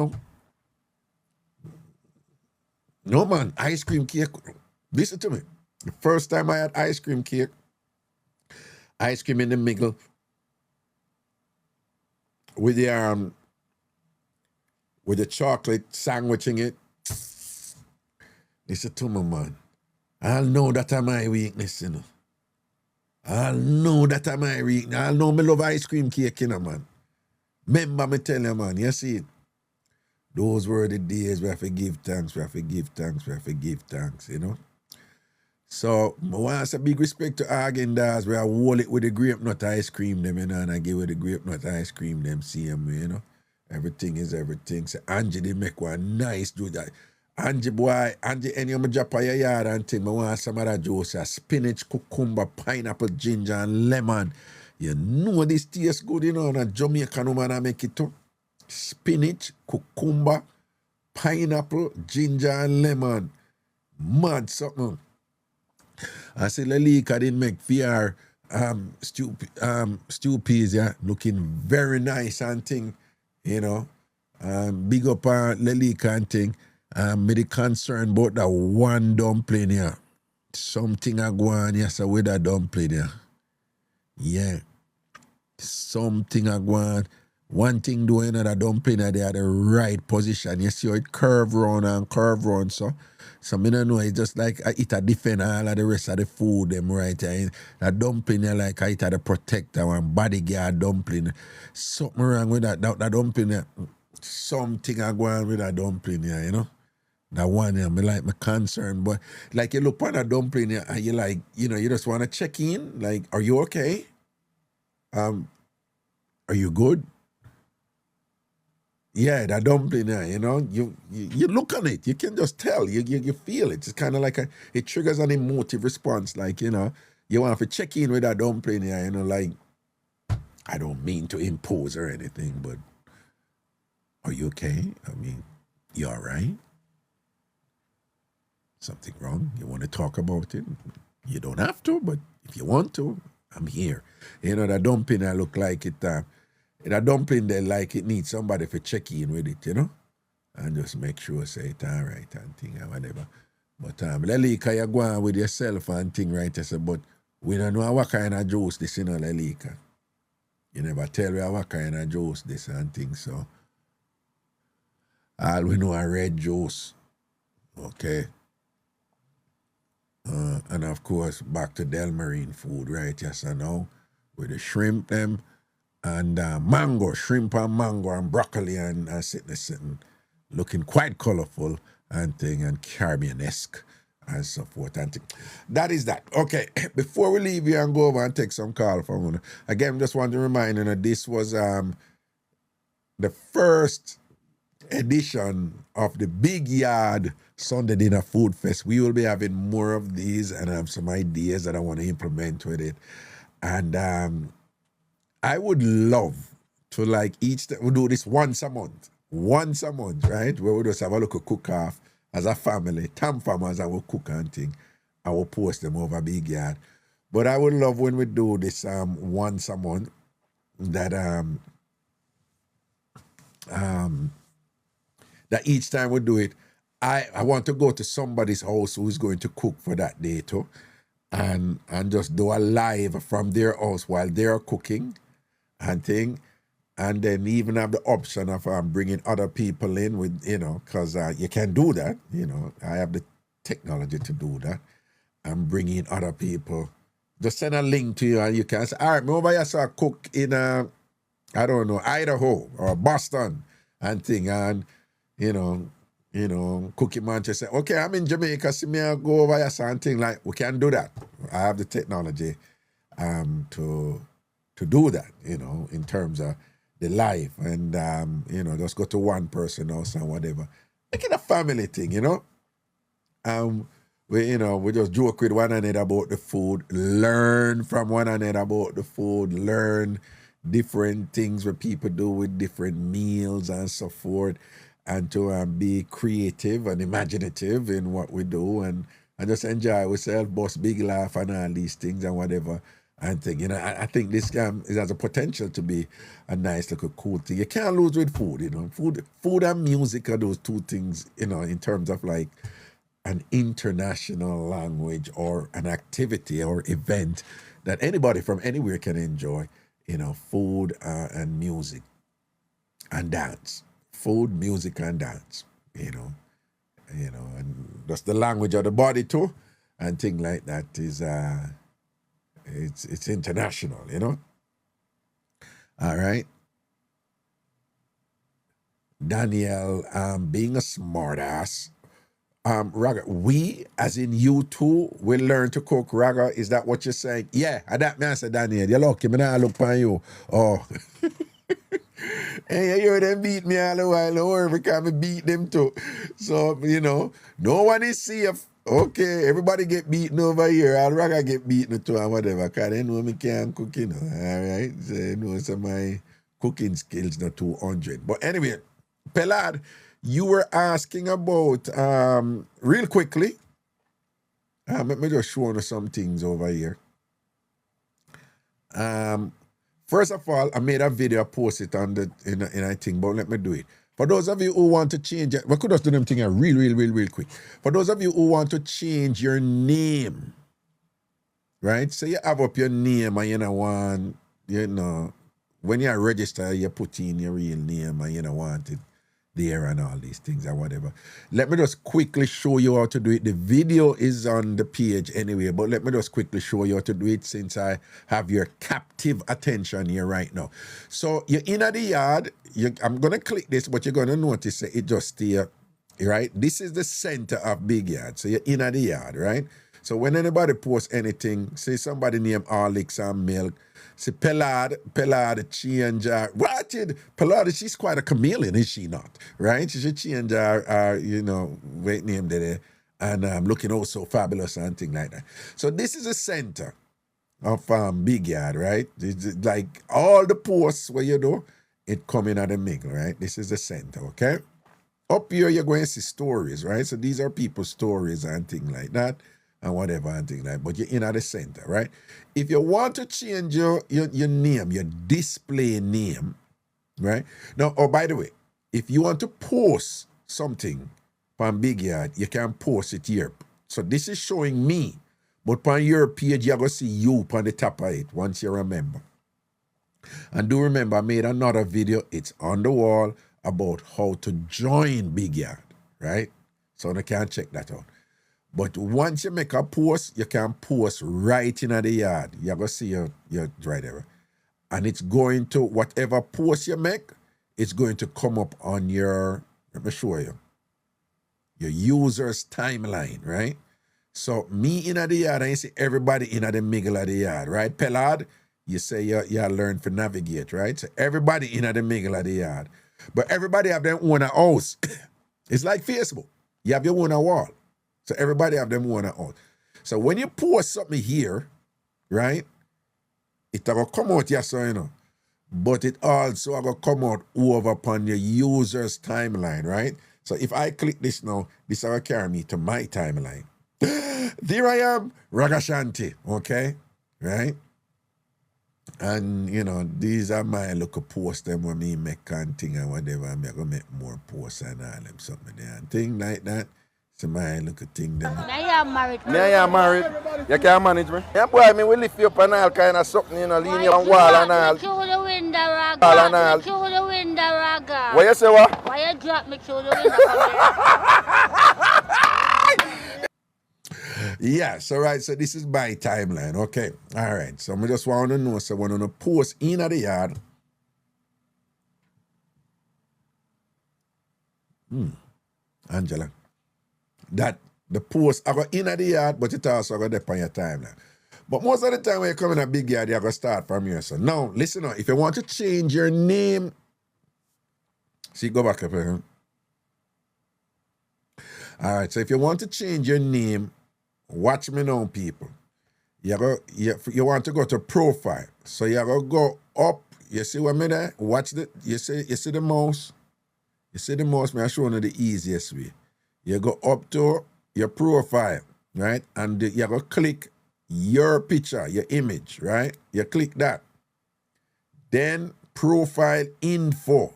No, man, ice cream cake. Listen to me. The first time I had ice cream cake, ice cream in the middle, with the chocolate sandwiching it. Listen to me, man. I'll know that are my weakness, I'll know that are my weakness. I'll know me love ice cream cake, man. Remember me tell you, man, you see it? Those were the days where I have to give thanks, So, I want to big respect to Häagen-Dazs where I hold it with the grape nut ice cream, them, and I give it the grape nut ice cream, them, same way, Everything is everything. So, Angie, they make one nice do that. Angie, any of my drop your yard and thing, I want some of that juice, spinach, cucumber, pineapple, ginger, and lemon. You know this tastes good, and a Jamaican woman I make it too. Spinach, cucumber, pineapple, ginger, and lemon. Mad something. I say Lelika didn't make VR stew peas, looking very nice and thing, Big up Lelika and thing. Me the concern about that one dumpling, Something I go on, yes, with that dumpling, Yeah. Something I go on One thing doing, you know, the dumpling, they are the right position. You see how it curve round, so. So me don't know, it's just like I eat a defend all of the rest of the food, them right. The dumpling, like I eat a the protector, one bodyguard dumpling. Something wrong with that dumpling, something I go on with that dumpling, you know. That one, me like my concern, but like you look on a dumpling, and you like, you know, you just want to check in, like, are you okay? Are you good? Yeah, that dumpling, you know, you look on it, you can just tell, you feel it. It's kind of like it triggers an emotive response, like, you know, you want to check in with that dumpling, you know, like, I don't mean to impose or anything, but are you okay? I mean, you all right? Something wrong? You want to talk about it? You don't have to, but if you want to, I'm here. You know, that dumpling, I look like it, that dumpling there, like it needs somebody for check in with it, you know? And just make sure, say it all right and thing and whatever. But Lelika, you go on with yourself and thing, right? I said, but we don't know what kind of juice this, you know, Lelika. You never tell me what kind of juice this and thing, so all we know a red juice, okay? And of course, back to Del Marine food, right? Yes, I know. With the shrimp, them, and mango, shrimp and mango and broccoli and sitting, looking quite colorful and thing, and Caribbean-esque and so forth. And thing. That is that. Okay, before we leave here and go over and take some call from one, again, just want to remind you that this was the first edition of the Big Yard Sunday Dinner Food Fest. We will be having more of these, and I have some ideas that I want to implement with it. And I would love to, like, we do this once a month, right? Where we just have a little cook-off as a family. TamFam as I will cook and thing. I will post them over Big Yard. But I would love when we do this once a month, that that each time we do it, I want to go to somebody's house who's going to cook for that day too, and just do a live from their house while they're cooking and thing, and then even have the option of bringing other people in with, you know, because you can do that, you know. I have the technology to do that, and bring in other people. Just send a link to you and you can say, all right, remember I saw cook in, I don't know, Idaho or Boston and thing, and you know, Cookie Man just say, okay, I'm in Jamaica, see me go over here, something like, we can do that. I have the technology to do that, you know, in terms of the life, and you know, just go to one person house and whatever. Make it a family thing, you know. We just joke with one another about the food, learn from one another about the food, learn different things what people do with different meals and so forth, and to be creative and imaginative in what we do, and just enjoy ourselves, bust big laugh and all these things and whatever. And thing, you know, I think this it has a potential to be a nice little cool thing. You can't lose with food, you know. Food and music are those two things, you know, in terms of like an international language or an activity or event that anybody from anywhere can enjoy, you know, food and music and dance. Food, music, and dance, you know, and that's the language of the body too, and things like that is, it's international, you know. All right. Danielle, being a smartass, Raga, we, as in you two, will learn to cook. Raga, is that what you're saying? Yeah, that man said, Daniel, you're lucky, me now look on you. Oh. Hey, you hear them beat me all the while, don't worry, because I beat them too. So, you know, no one is safe. Okay, everybody get beaten over here. I'll Raga get beaten too and whatever, because they know me can't cook, you know. All right, so you know, so my cooking skills not 200. But anyway, Pelad, you were asking about, real quickly, let me just show you some things over here. First of all, I made a video, post it on the in a thing, but let me do it. For those of you who want to change it, we could just do them thing real quick. For those of you who want to change your name, right? So you have up your name and you know want, you know, when you register, you put in your real name and you don't want it there and all these things or whatever. Let me just quickly show you how to do it. The video is on the page anyway, but let me just quickly show you how to do it since I have your captive attention here right now. So you're in the yard. I'm going to click this, but you're going to notice that it just stay, right? This is the center of big yard. So you're in the yard, right? So when anybody posts anything, say somebody named Alex and Milk, say Pelad change her. What? Pelad, she's quite a chameleon, is she not? Right? She should change her weight name there and looking oh so fabulous and things like that. So this is the center of Big Yard, right? It's like all the posts where you do, it coming at the middle, right? This is the center, okay? Up here, you're going to see stories, right? So these are people's stories and things like that. And whatever and things like that. But you're in at the center, right? If you want to change your name, your display name, right? Now, oh, by the way, if you want to post something on Big Yard, you can post it here. So this is showing me, but on your page, you're going to see you on the top of it once you remember. And do remember, I made another video, it's on the wall, about how to join Big Yard, right? So you can check that out. But once you make a post, you can post right in the yard. You're going to see your right there. And it's going to, whatever post you make, it's going to come up on your, let me show you, your user's timeline, right? So me in the yard, and you see everybody in the middle of the yard, right? Pelad, you say you learn to navigate, right? So everybody in the middle of the yard. But everybody have their own house. It's like Facebook. You have your own wall. So everybody have them one out. So when you post something here, right, it will come out here, so you know. But it also will come out over upon your user's timeline, right? So if I click this now, this will carry me to my timeline. There I am, Ragashanti, okay? Right? And, you know, these are my little posts them when me make and thing and whatever. I'm going to make more posts and all them something there and thing like that. So my little thing them. Now you're married. Me and you married. You can't manage me. Yeah, boy, me will lift you up and all kind of something, you know, lean you on wall and all. Through the window, Raga. Wall and all. Through the window, Raga. What you say, what? Why you drop me through the window from there? Yeah, so right, so this is my timeline, okay. All right, so I just want to know, so when on a post in the yard, Angela, that the post I go in the yard, but it also go there on your timeline. But most of the time when you come in a big yard, you go start from here. So now, listen up, if you want to change your name, see, go back up here. All right, so if you want to change your name, watch me now, people. You want to go to profile. So you go up. You see what I mean there? Watch the, you see the mouse? You see the mouse, me I show you the easiest way. You go up to your profile, right? And you go click your picture, your image, right? You click that. Then profile info.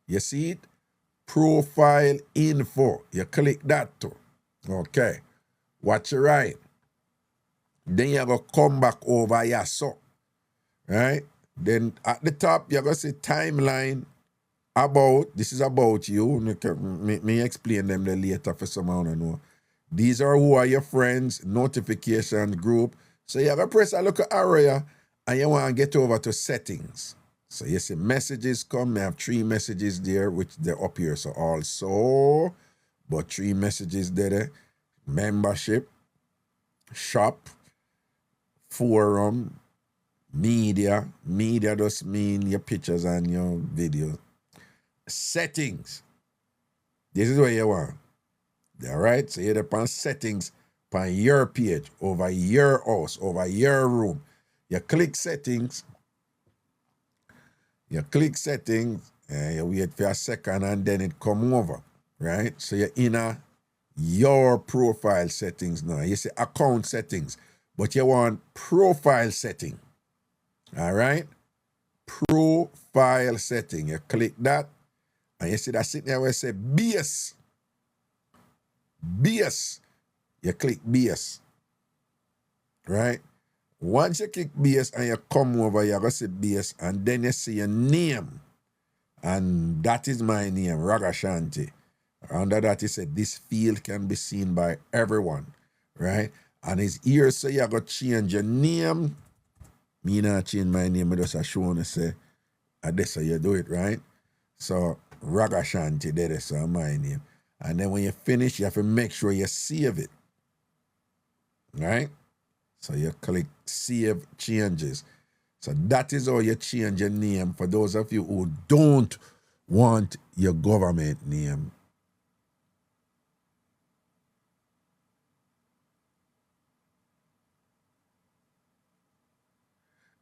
You see it? Profile info. You click that too. Okay. Watch your right. Then you go come back over here, so. Right? Then at the top, you're going to see timeline about, this is about you. Me explain them later for someone to know. These are who are your friends, notification group. So you're going to press a little arrow here, and you want to get over to settings. So you see messages come. I have 3 messages there, which they're up here. So also, but 3 messages there. Membership, shop, forum, media. Media does mean your pictures and your videos. Settings. This is what you want. All right? So you're on settings on your page, over your house, over your room. You click settings. You click settings, and you wait for a second, and then it come over. Right? So you're in your profile settings now. You say account settings, but you want profile setting. All right? Profile setting. You click that, and you see that sitting there where it say base. Base. You click base. Right? Once you click base and you come over, you're going to see base, and then you see your name. And that is my name, Ragashanti. Under that, it said, this field can be seen by everyone, right? And it's here, so you're going to change your name. Me not change my name, I just show you, say, that's how you do it, right? So, Ragashanti, that is my name. And then when you finish, you have to make sure you save it, right? So you click Save Changes. So that is how you change your name for those of you who don't want your government name.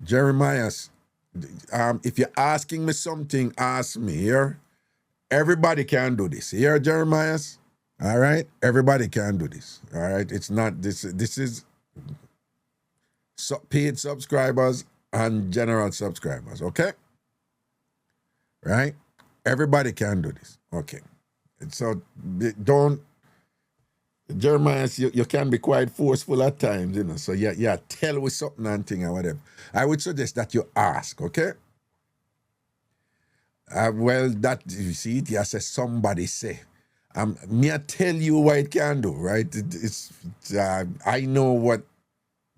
Jeremiah, if you're asking me something, ask me here. Everybody can do this. Here, Jeremiah. All right? Everybody can do this. All right? It's not, this is paid subscribers and general subscribers, okay? Right? Everybody can do this. Okay. So don't, Jeremiah, you can be quite forceful at times, you know. So yeah, tell with something and thing or whatever. I would suggest that you ask, okay? Well, that, you see it, you say somebody say. Me I tell you what it can do, right? I know what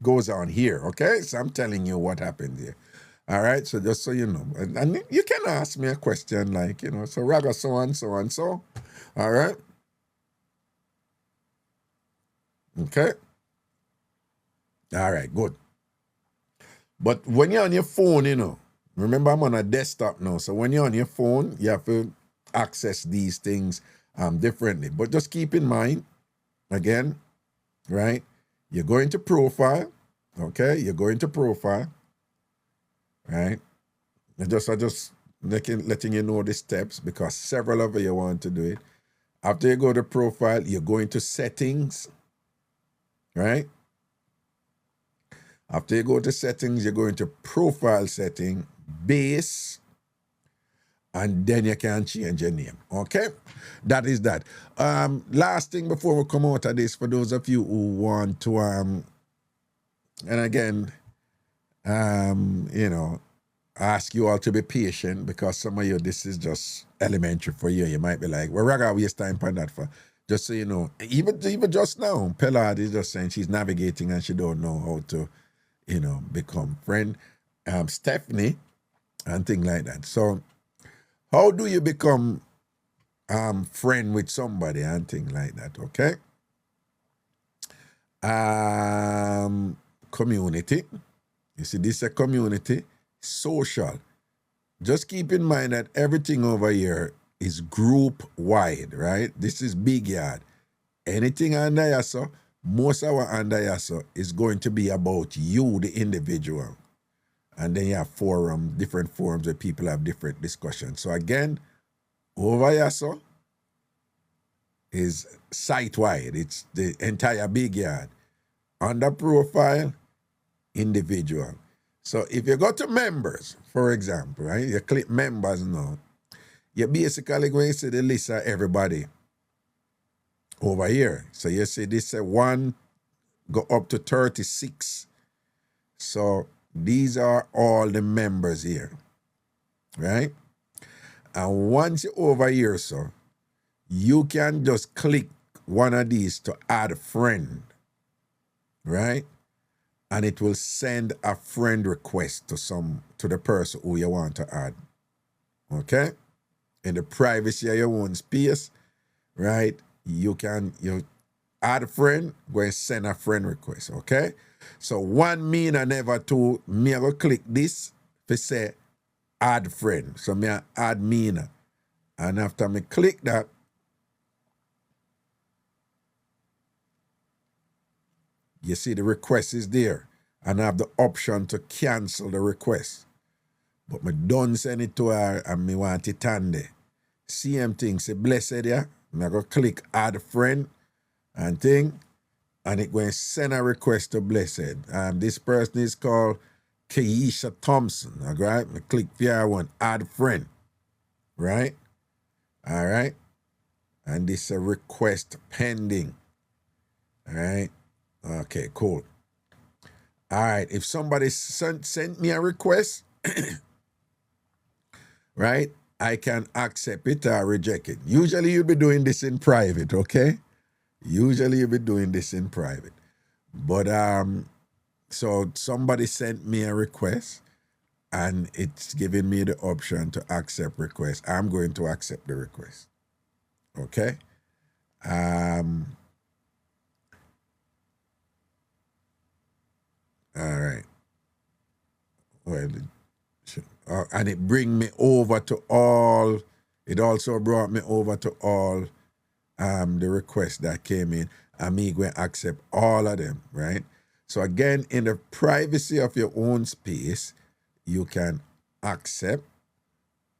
goes on here, okay? So I'm telling you what happened here. All right, so just so you know. And you can ask me a question like, you know, so Raga so and so and so. All right? Okay? All right, good. But when you're on your phone, you know, remember I'm on a desktop now, so when you're on your phone, you have to access these things differently. But just keep in mind, again, right? You're going to profile, okay? You're going to profile, right? I just letting you know the steps because several of you want to do it. After you go to profile, you're going to settings, right? After you go to settings, you're going to profile setting, base, and then you can change your name, okay? That is that. Last thing before we come out of this, for those of you who want to, and again, you know, ask you all to be patient because some of you, this is just elementary for you. You might be like, well, we're going to waste time on that for. Just so you know, even just now, Pellard is just saying she's navigating and she don't know how to, you know, become friend. Stephanie and things like that. So how do you become friend with somebody and things like that, okay? Community. You see, this is a community. Social. Just keep in mind that everything over here is group wide, right? This is big yard. Anything under Yasso, most of our under Yasso is going to be about you, the individual. And then you have different forums where people have different discussions. So again, over Yasso is site-wide. It's the entire big yard. Under profile, individual. So if you go to members, for example, right? You click members now. You're basically going to see the list of everybody over here. So you see this one go up to 36. So these are all the members here, right? And once you're over here, so you can just click one of these to add a friend, right? And it will send a friend request to the person who you want to add, okay? In the privacy of your own space, right? You add a friend, go and send a friend request, okay? So one mean and never two, me I go click this to say add friend. So me I add Mina. And after me click that, you see the request is there. And I have the option to cancel the request. But me done send it to her and me want it on there. Same thing, say blessed yeah. Me go click add friend and thing. And it going to send a request to blessed. This person is called Keisha Thompson. All right? Me click here one, add friend. Right? All right? And this is a request pending. All right? Okay, cool. All right, if somebody sent me a request, right, I can accept it or reject it. Usually you'll be doing this in private, okay? Usually you'll be doing this in private. But so somebody sent me a request and it's giving me the option to accept request. I'm going to accept the request. Okay? All right. Well, and it bring me over to all. It also brought me over to all the requests that came in. And me going to accept all of them, right? So again, in the privacy of your own space, you can accept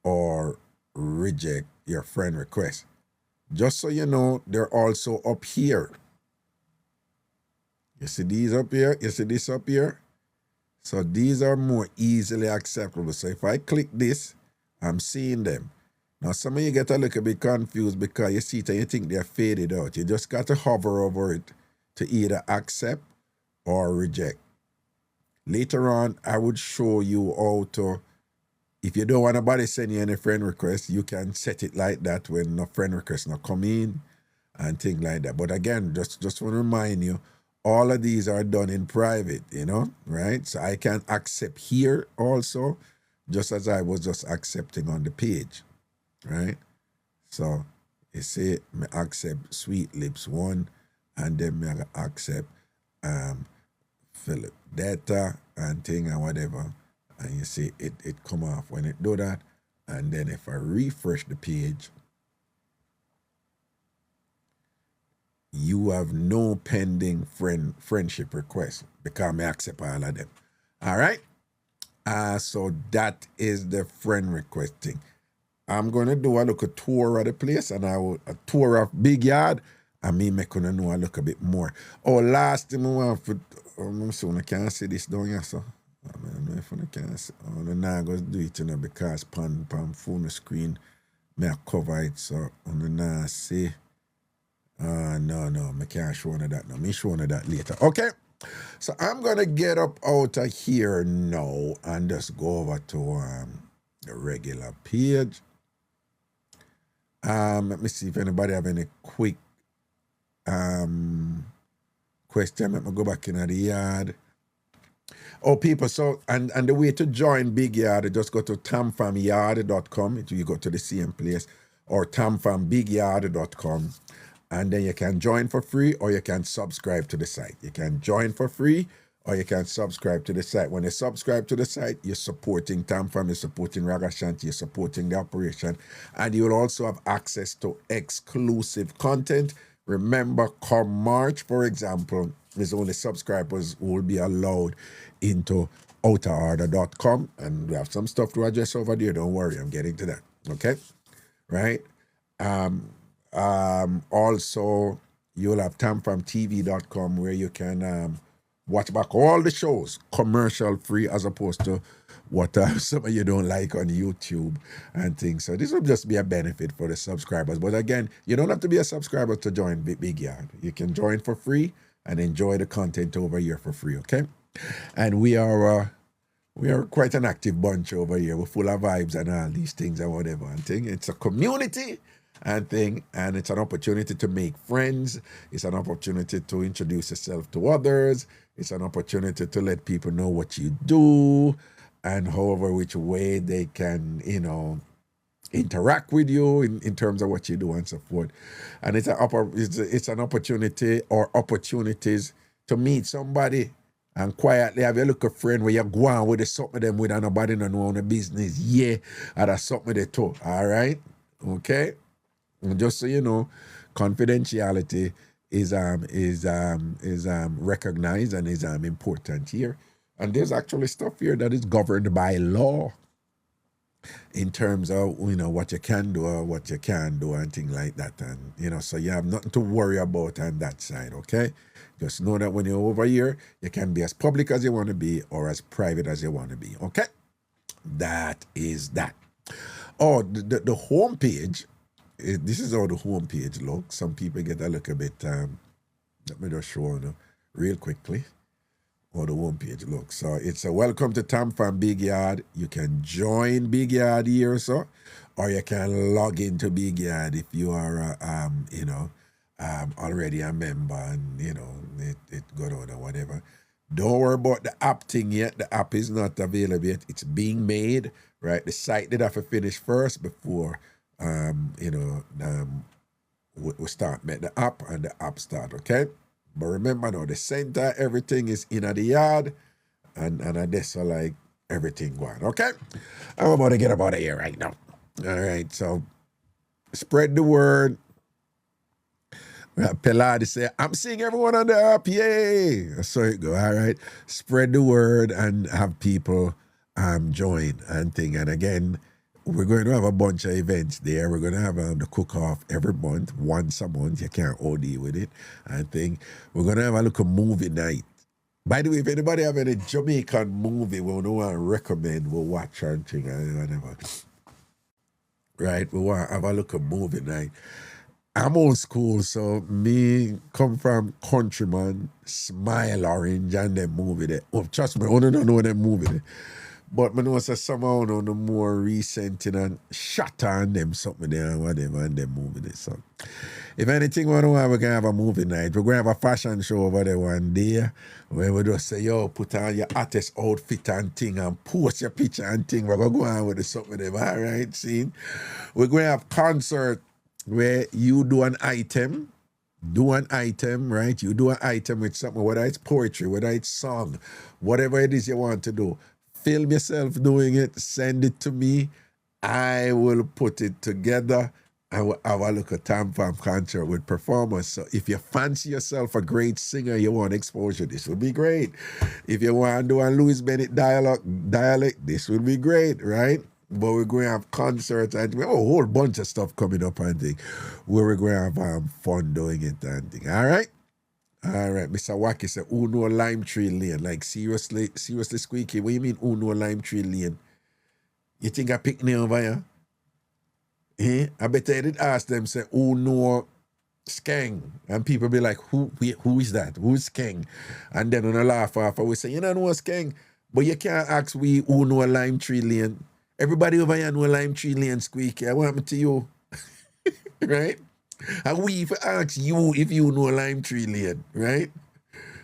or reject your friend request. Just so you know, they're also up here. You see these up here? You see this up here? So these are more easily acceptable. So if I click this, I'm seeing them. Now some of you get a little bit confused because you see it and you think they're faded out. You just got to hover over it to either accept or reject. Later on, I would show you how to, if you don't want nobody send you any friend request, you can set it like that when no friend request not come in and things like that. But again, just want to remind you, all of these are done in private, you know, right? So I can accept here also, just as I was just accepting on the page, right? So you see, me accept Sweet Lips 1, and then me accept Philip data and thing and whatever. And you see it come off when it do that. And then if I refresh the page, you have no pending friendship request because I accept all of them. All right? So that is the friend request thing. I'm going to do a look at tour of the place and a tour of Big Yard and me make you know a little bit more. Oh, last thing I want to, so I can't see this down here, so. I don't know if I can see. I'm not going to do it, you know, because pan phone screen, me I cover it, so I'm not see. No, I can't show you that now. Me show you that later. Okay, so I'm going to get up out of here now and just go over to the regular page. Let me see if anybody have any quick question. Let me go back in the yard. Oh, people, so, and the way to join Big Yard, just go to tamfamyard.com. You go to the same place, or tamfambigyard.com. And then you can join for free, or you can subscribe to the site. You can join for free, or you can subscribe to the site. When you subscribe to the site, you're supporting TamFam, you're supporting Ragashanti, you're supporting the operation, and you will also have access to exclusive content. Remember, come March, for example, there's only subscribers who will be allowed into outerorder.com, and we have some stuff to address over there. Don't worry, I'm getting to that. Okay? Right? Also, you'll have tamfamtv.com where you can watch back all the shows commercial free as opposed to what some of you don't like on YouTube and things. So this will just be a benefit for the subscribers. But again, you don't have to be a subscriber to join Big Yard. You can join for free and enjoy the content over here for free, okay? And we are quite an active bunch over here. We're full of vibes and all these things and whatever and thing. It's a community and thing, and it's an opportunity to make friends. It's an opportunity to introduce yourself to others. It's an opportunity to let people know what you do and however which way they can, you know, interact with you in terms of what you do and so forth. And it's an opportunity or opportunities to meet somebody and quietly have a look at friend where you go on with something them with and nobody don't know on the business. Yeah, and that's something they too. All right? Okay? And just so you know, confidentiality is recognized and is important here. And there's actually stuff here that is governed by law in terms of, you know, what you can do or what you can't do and things like that. And, you know, so you have nothing to worry about on that side, okay? Just know that when you're over here, you can be as public as you want to be or as private as you want to be, okay? That is that. Oh, the home page, this is how the home page looks. Some people get a little bit, let me just show you real quickly. how the homepage looks. So it's a welcome to TamFam Big Yard. You can join Big Yard here, so, or you can log into Big Yard if you are, already a member and, it go on or whatever. Don't worry about the app thing yet. The app is not available yet. It's being made, right? The site did have to finish first before, we start make the app and the app start, okay? But remember now, the center, everything is in the yard, and that's so like everything going, okay? I'm about to get up out of here right now. All right, so spread the word. Peladi say, I'm seeing everyone on the app, yay! So it go, all right? Spread the word and have people join and thing. And again, we're going to have a bunch of events there. We're going to have the cook-off every month, once a month. You can't OD with it. I think we're going to have a little movie night. By the way, if anybody have any Jamaican movie we want to recommend, we'll watch and thing and whatever. Right? We want to have a little movie night. I'm old school, so me come from Countryman, Smile Orange, and them movie there. Oh, trust me, I don't know them movie there. But I know it's somehow on the more recent and shut on them something there and whatever and them movie there. So if anything we want to have, we're gonna have a movie night. We're gonna have a fashion show over there one day where we just say, yo, put on your hottest outfit and thing and post your picture and thing. We're gonna go on with the something there, all right, see? We're gonna have concert where you do an item, right? You do an item with something, whether it's poetry, whether it's song, whatever it is you want to do. Film yourself doing it, send it to me. I will put it together and we'll have a look at TamFam concert with performers. So if you fancy yourself a great singer, you want exposure, this will be great. If you want to do a Louis Bennett dialect, this will be great, right? But we're going to have concerts and a whole bunch of stuff coming up and thing where we're going to have fun doing it and thing. All right? All right. Mr. Wacky said, who know Lime Tree Lane? Like, seriously, Squeaky, what do you mean, who know Lime Tree Lane? You think I pick me over here? I bet I did ask them, say, who know Skeng? And people be like, who is that? Who's Skeng? And then when I laugh off, I will say, you don't know Skeng, but you can't ask we who know Lime Tree Lane. Everybody over here know Lime Tree Lane, Squeaky. I want me to you. Right? And we if ask you if you know Lime Tree Lane, right?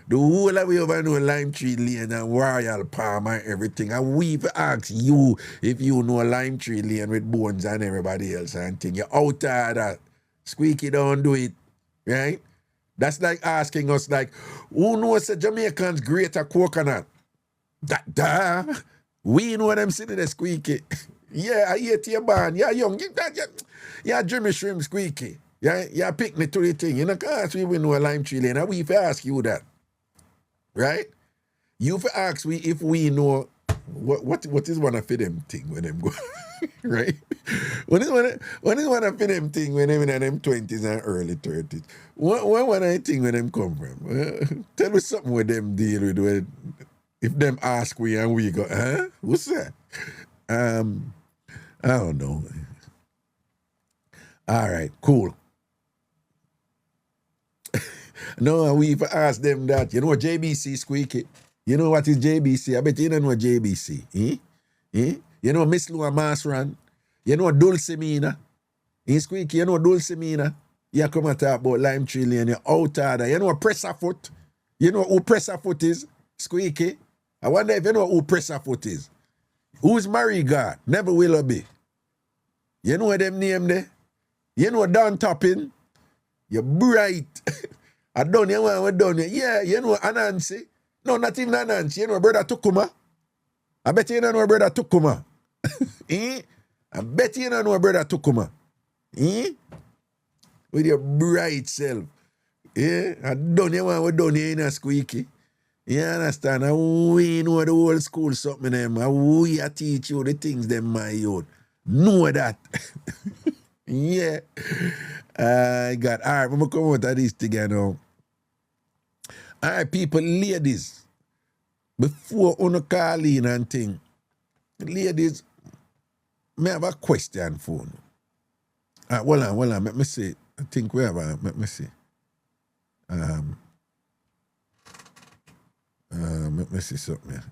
The whole of we over know Lime Tree Lane and Royal Palm and everything. And we if ask you if you know Lime Tree Lane with Bones and everybody else and thing. You're out of that. Squeaky don't do it. Right? That's like asking us like, who knows the Jamaicans greater coconut? We know them sitting there, Squeaky. Yeah, I hear to your band. Yeah, young. Yeah, Jimmy Shrimp, Squeaky. Yeah, pick me to the thing. You know, ask we know a Lime Tree Lane. And we if ask you that. Right? You if ask we if we know what is one of them thing when them go. Right? What is one of them thing when them in them 20s and early 30s? What one of the thing when them come from? Tell me something with them deal with when if them ask we and we go, huh? What's that? I don't know. All right, cool. No, we if ask them that, you know what JBC, Squeaky? You know what is JBC? I bet you don't know JBC. You know Miss Lua Masran? You know Dulcimina? Squeaky, you know Dulcimina? You come and talk about Lime Tree Lane, you're out of there. You know Presserfoot? You know who Presserfoot is? Squeaky? I wonder if you know who Presserfoot is. Who's Marigot? Never will be. You know them name there? You know Don Topping? You're bright. I done you one done you. Yeah, you know Anansi. No, not even Anansi. You know brother Tukuma. I bet you don't know brother Tukuma. I bet you don't know brother Tukuma. With your bright self. Yeah, I done you one done you in a Squeaky. You understand? And we know the whole school something them. And we teach you the things them my youth. Know that. Yeah. I got all right, I'm gonna come out of this thing now. All right, people, ladies, before you call in and thing, ladies, I have a question for you. Hold on, let me see. I think we have let me see. Let Let me see something here.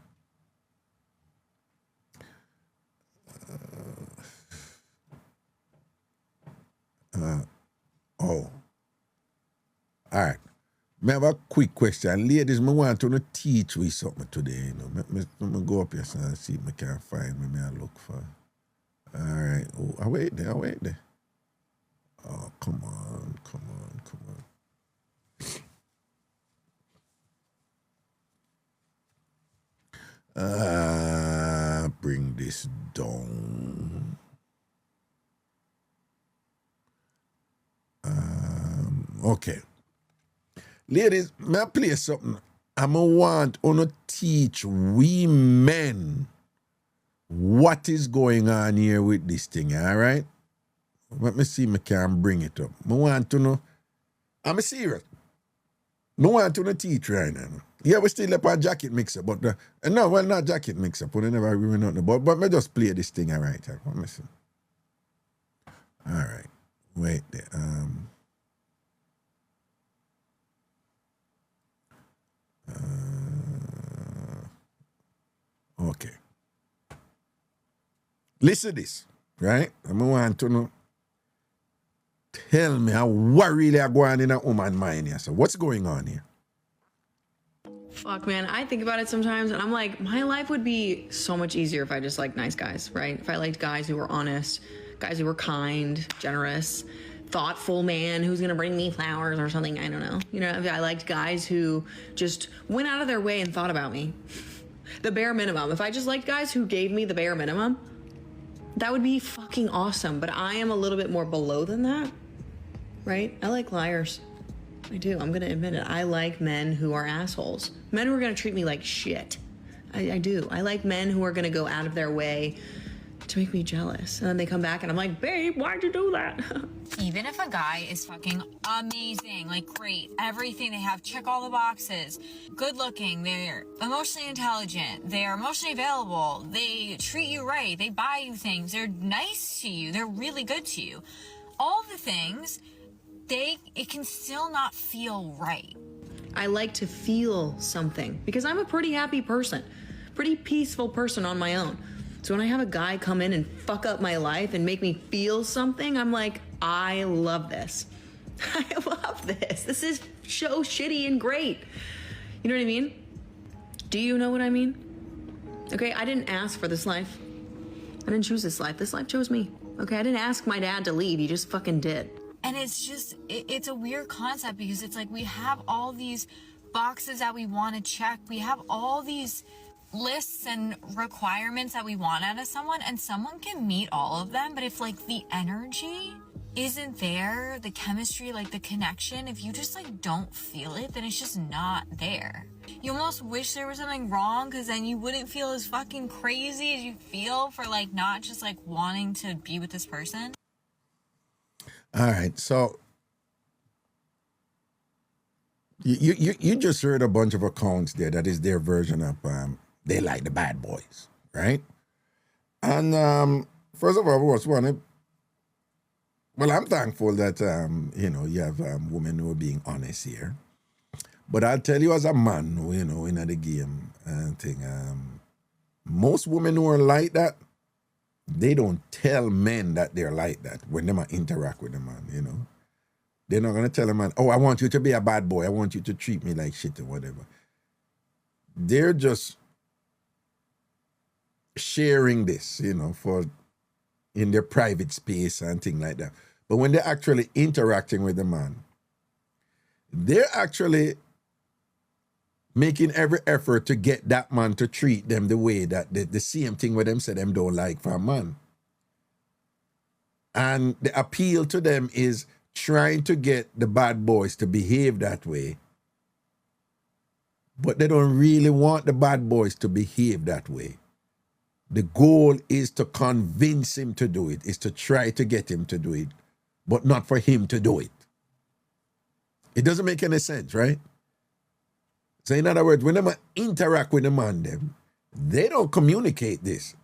All right. I have a quick question. Ladies, I want to teach you something today. Me go up here and see if I can find me. I look for. All right. Oh, I wait there. Oh, come on. Bring this down. Okay. Ladies, may I play something? I'm going to want to teach we men what is going on here with this thing, all right? Let me see if I can bring it up. I want to know. I'm serious. I want to know teach right now. Yeah, we still up a jacket mixer, but no, well, not jacket mixer. We never really nothing about. But me just play this thing, all right? Let me see. All right. Wait there. Okay. Listen to this, right? I want to know. Tell me how what really are going on in a woman's mind here. So what's going on here? Fuck, man, I think about it sometimes and I'm like, my life would be so much easier if I just liked nice guys, right? If I liked guys who were honest, guys who were kind, generous, thoughtful man who's gonna bring me flowers or something, I don't know. You know, I liked guys who just went out of their way and thought about me. The bare minimum. If I just liked guys who gave me the bare minimum, that would be fucking awesome. But I am a little bit more below than that, right? I like liars. I do. I'm gonna admit it. I like men who are assholes. Men who are gonna treat me like shit. I do. I like men who are gonna go out of their way to make me jealous. And then they come back and I'm like, babe, why'd you do that? Even if a guy is fucking amazing, like great, everything they have, check all the boxes, good looking, they're emotionally intelligent, they're emotionally available, they treat you right, they buy you things, they're nice to you, they're really good to you. All the things, it can still not feel right. I like to feel something because I'm a pretty happy person, pretty peaceful person on my own. So when I have a guy come in and fuck up my life and make me feel something, I'm like, I love this. I love this. This is so shitty and great. You know what I mean? Do you know what I mean? Okay, I didn't ask for this life. I didn't choose this life. This life chose me. Okay, I didn't ask my dad to leave. He just fucking did. And it's just, it's a weird concept because it's like we have all these boxes that we want to check. We have all these lists and requirements that we want out of someone, and someone can meet all of them, but if like the energy isn't there, the chemistry, like the connection, if you just like don't feel it, then it's just not there. You almost wish there was something wrong because then you wouldn't feel as fucking crazy as you feel for like not just like wanting to be with this person. All right, so you just heard a bunch of accounts there that is their version of they like the bad boys, right? And first of all, I'm thankful that you have women who are being honest here. But I'll tell you as a man, in the game, most women who are like that, they don't tell men that they're like that when they might interact with the man, They're not going to tell a man, oh, I want you to be a bad boy. I want you to treat me like shit or whatever. They're just sharing this, for in their private space and things like that. But when they're actually interacting with the man, they're actually making every effort to get that man to treat them the way that the same thing with them say them don't like for a man. And the appeal to them is trying to get the bad boys to behave that way. But they don't really want the bad boys to behave that way. The goal is to convince him to do it, is to try to get him to do it, but not for him to do it. It doesn't make any sense, right? So in other words, when they interact with the man, they don't communicate this,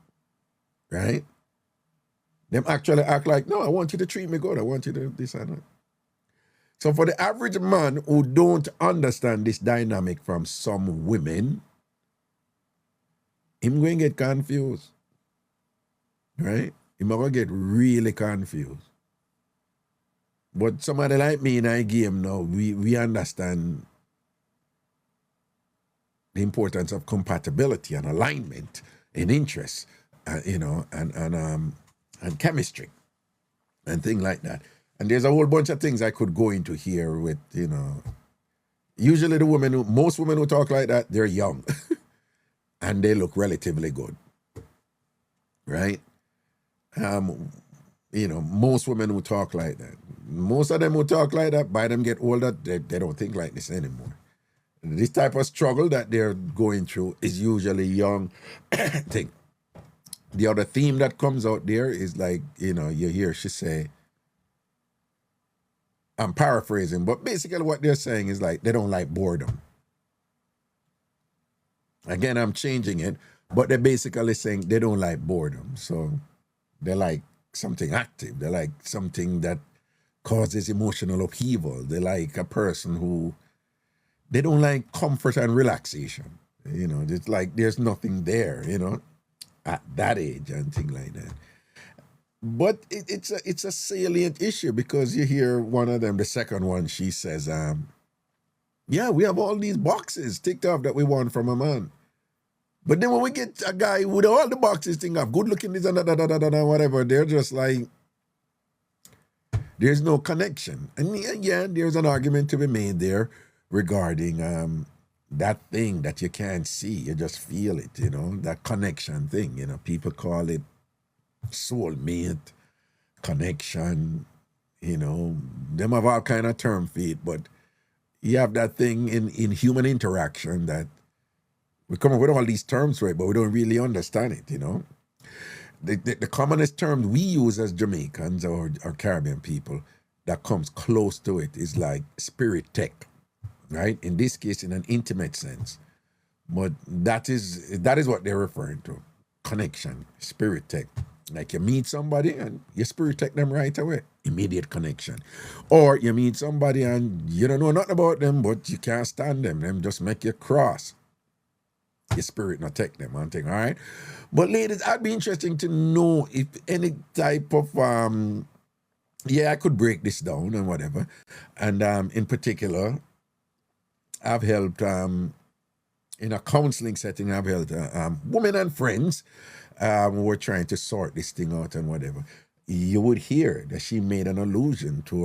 right? Them actually act like, no, I want you to treat me good. I want you to do this and that. So for the average man who don't understand this dynamic from some women, him going to get confused, right? Him going to get really confused. But somebody like me in our game now, we understand the importance of compatibility and alignment in interests, and chemistry and things like that. And there's a whole bunch of things I could go into here with, usually most women who talk like that, they're young and they look relatively good, right? Most women who talk like that, most of them who talk like that, by them get older, they don't think like this anymore. This type of struggle that they're going through is usually young thing. The other theme that comes out there is like, you hear she say, I'm paraphrasing, but basically what they're saying is like, they don't like boredom. Again, I'm changing it, but they're basically saying they don't like boredom. So they like something active. They like something that causes emotional upheaval. They like a person who, they don't like comfort and relaxation. It's like there's nothing there, at that age and things like that. But it's a salient issue because you hear one of them, the second one, she says, yeah, we have all these boxes ticked off that we want from a man. But then when we get a guy with all the boxes ticked off, good looking, this and that, whatever, they're just like, there's no connection. And yeah, there's an argument to be made there regarding that thing that you can't see, you just feel it, that connection thing, people call it soulmate, connection, them have all kind of term for it, but you have that thing in human interaction that we come up with all these terms for it, but we don't really understand it, The commonest term we use as Jamaicans or Caribbean people that comes close to it is like spirit tech. Right? In this case, in an intimate sense. But that is what they're referring to. Connection, spirit tech. Like you meet somebody and you spirit tech them right away. Immediate connection. Or you meet somebody and you don't know nothing about them, but you can't stand them. Them just make you cross. Your spirit not take them, one thing, all right? But ladies, I'd be interesting to know if any type of I could break this down and whatever. And in particular, I've helped, in a counseling setting, I've helped women and friends who were trying to sort this thing out and whatever. You would hear that she made an allusion to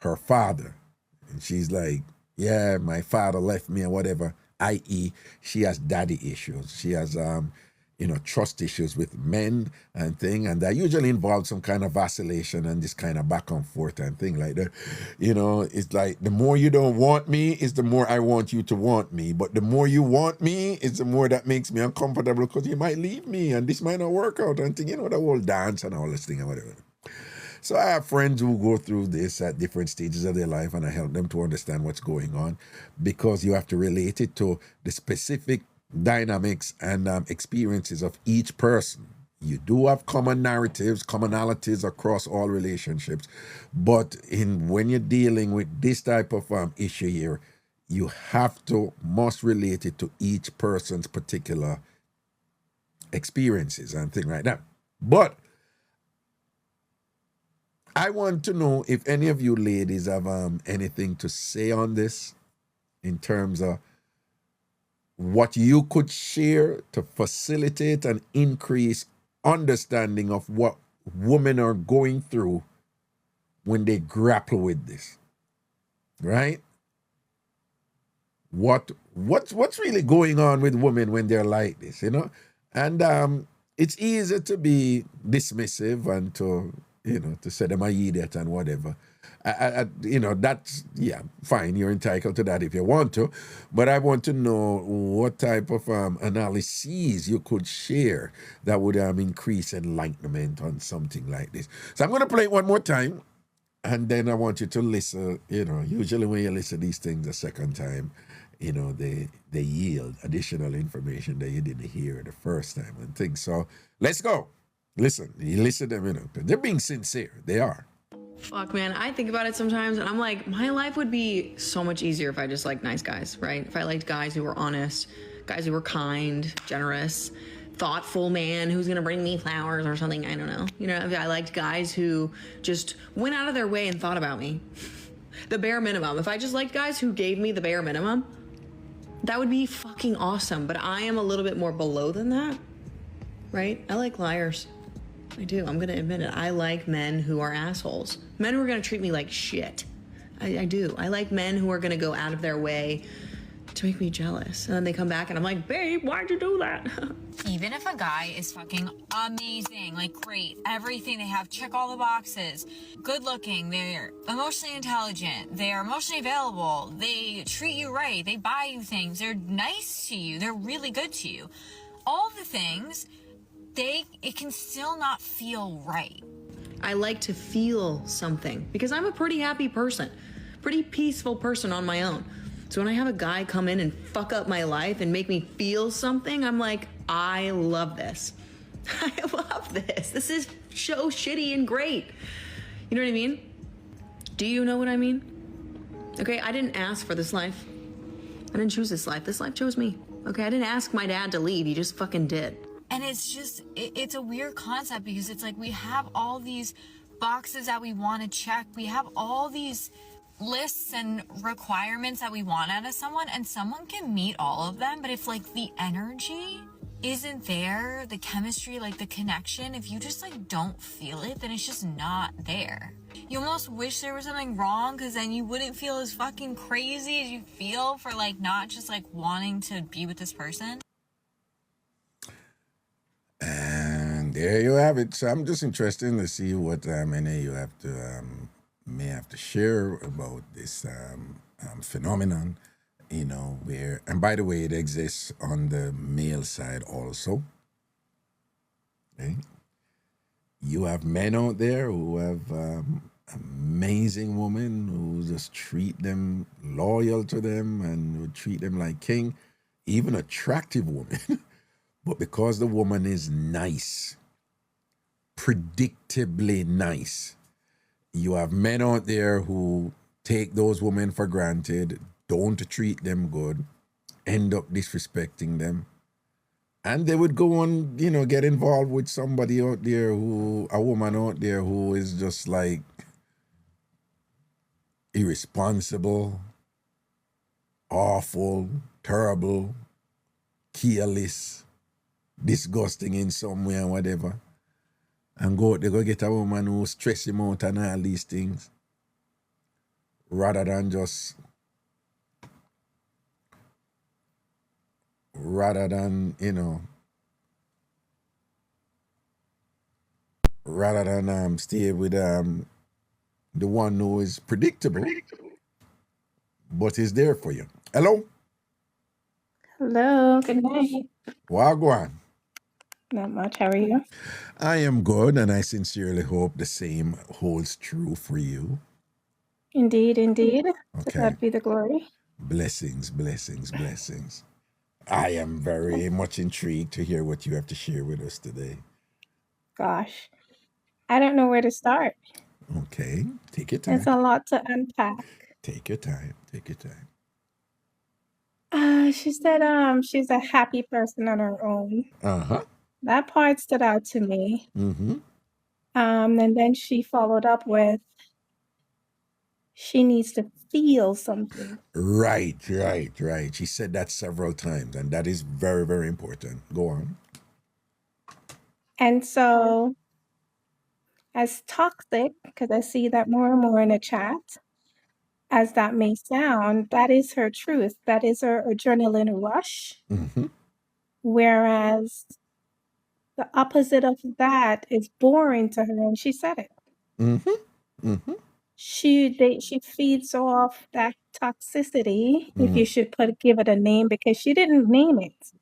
her father. And she's like, yeah, my father left me or whatever, i.e. she has daddy issues. She has, trust issues with men and thing, and that usually involves some kind of vacillation and this kind of back and forth and thing like that. It's like the more you don't want me is the more I want you to want me, but the more you want me is the more that makes me uncomfortable because you might leave me and this might not work out and thing, the whole dance and all this thing and whatever. So I have friends who go through this at different stages of their life, and I help them to understand what's going on because you have to relate it to the specific dynamics and experiences of each person. You do have common narratives, commonalities across all relationships, but when you're dealing with this type of issue here, you must relate it to each person's particular experiences and things like that. But I want to know if any of you ladies have anything to say on this in terms of what you could share to facilitate and increase understanding of what women are going through when they grapple with this, right? What's really going on with women when they're like this, And it's easy to be dismissive and to say them an idiot and whatever. That's, fine, you're entitled to that if you want to, but I want to know what type of analyses you could share that would increase enlightenment on something like this. So I'm going to play it one more time, and then I want you to listen. Usually when you listen to these things a second time, they yield additional information that you didn't hear the first time and things. So let's go. Listen to them, they're being sincere. They are. Fuck, man, I think about it sometimes and I'm like, my life would be so much easier if I just liked nice guys, right? If I liked guys who were honest, Guys who were kind, generous, thoughtful man who's gonna bring me flowers or something. I don't know. You know, I liked guys who just went out of their way and thought about me. The bare minimum. If I just liked guys who gave me the bare minimum, that would be fucking awesome. But I am a little bit more below than that, right? I like liars. I do. I'm gonna admit it. I like men who are assholes. Men who are gonna treat me like shit. I do. I like men who are gonna go out of their way to make me jealous. And then they come back and I'm like, babe, why'd you do that? Even if a guy is fucking amazing, like great, everything they have, check all the boxes, good looking, they're emotionally intelligent, they're emotionally available, they treat you right, they buy you things, they're nice to you, they're really good to you. All the things, it can still not feel right. I like to feel something because I'm a pretty happy person, pretty peaceful person on my own. So when I have a guy come in and fuck up my life and make me feel something, I'm like, I love this. I love this. This is so shitty and great. You know what I mean? Do you know what I mean? Okay, I didn't ask for this life. I didn't choose this life. This life chose me. Okay, I didn't ask my dad to leave. He just fucking did. And it's just, it's a weird concept because it's like we have all these boxes that we want to check. We have all these lists and requirements that we want out of someone, and someone can meet all of them, but if like the energy isn't there, the chemistry, like the connection, if you just like don't feel it, then it's just not there. You almost wish there was something wrong because then you wouldn't feel as fucking crazy as you feel for like not just like wanting to be with this person. And there you have it. So I'm just interested to see what any you have to may have to share about this phenomenon, you know, where, and by the way, it exists on the male side also. Okay? You have men out there who have amazing women who just treat them, loyal to them, and would treat them like king, even attractive women. But because the woman is nice, predictably nice, you have men out there who take those women for granted, don't treat them good, end up disrespecting them. And they would go on, you know, get involved with somebody out there a woman out there who is just like irresponsible, awful, terrible, Cayliss, disgusting in some way and whatever. And they go get a woman who stress him out and all these things, rather than stay with the one who is predictable, but is there for you. Hello? Hello, good night. Wagwan. Not much. How are you? I am good, and I sincerely hope the same holds true for you. Indeed, indeed. To Okay. God be the glory. Blessings, blessings, blessings. I am very much intrigued to hear what you have to share with us today. Gosh, I don't know where to start. Okay, take your time. It's a lot to unpack. Take your time. Take your time. She said she's a happy person on her own. Uh-huh. That part stood out to me. Mm-hmm. And then she followed up with she needs to feel something. Right. She said that several times, and that is very, very important. Go on. And so, as toxic, because I see that more and more in the chat, as that may sound, that is her truth. That is her adrenaline rush. Mm-hmm. Whereas the opposite of that is boring to her, and she said it. Mm-hmm. Mm-hmm. She feeds off that toxicity, if you should give it a name, because she didn't name it.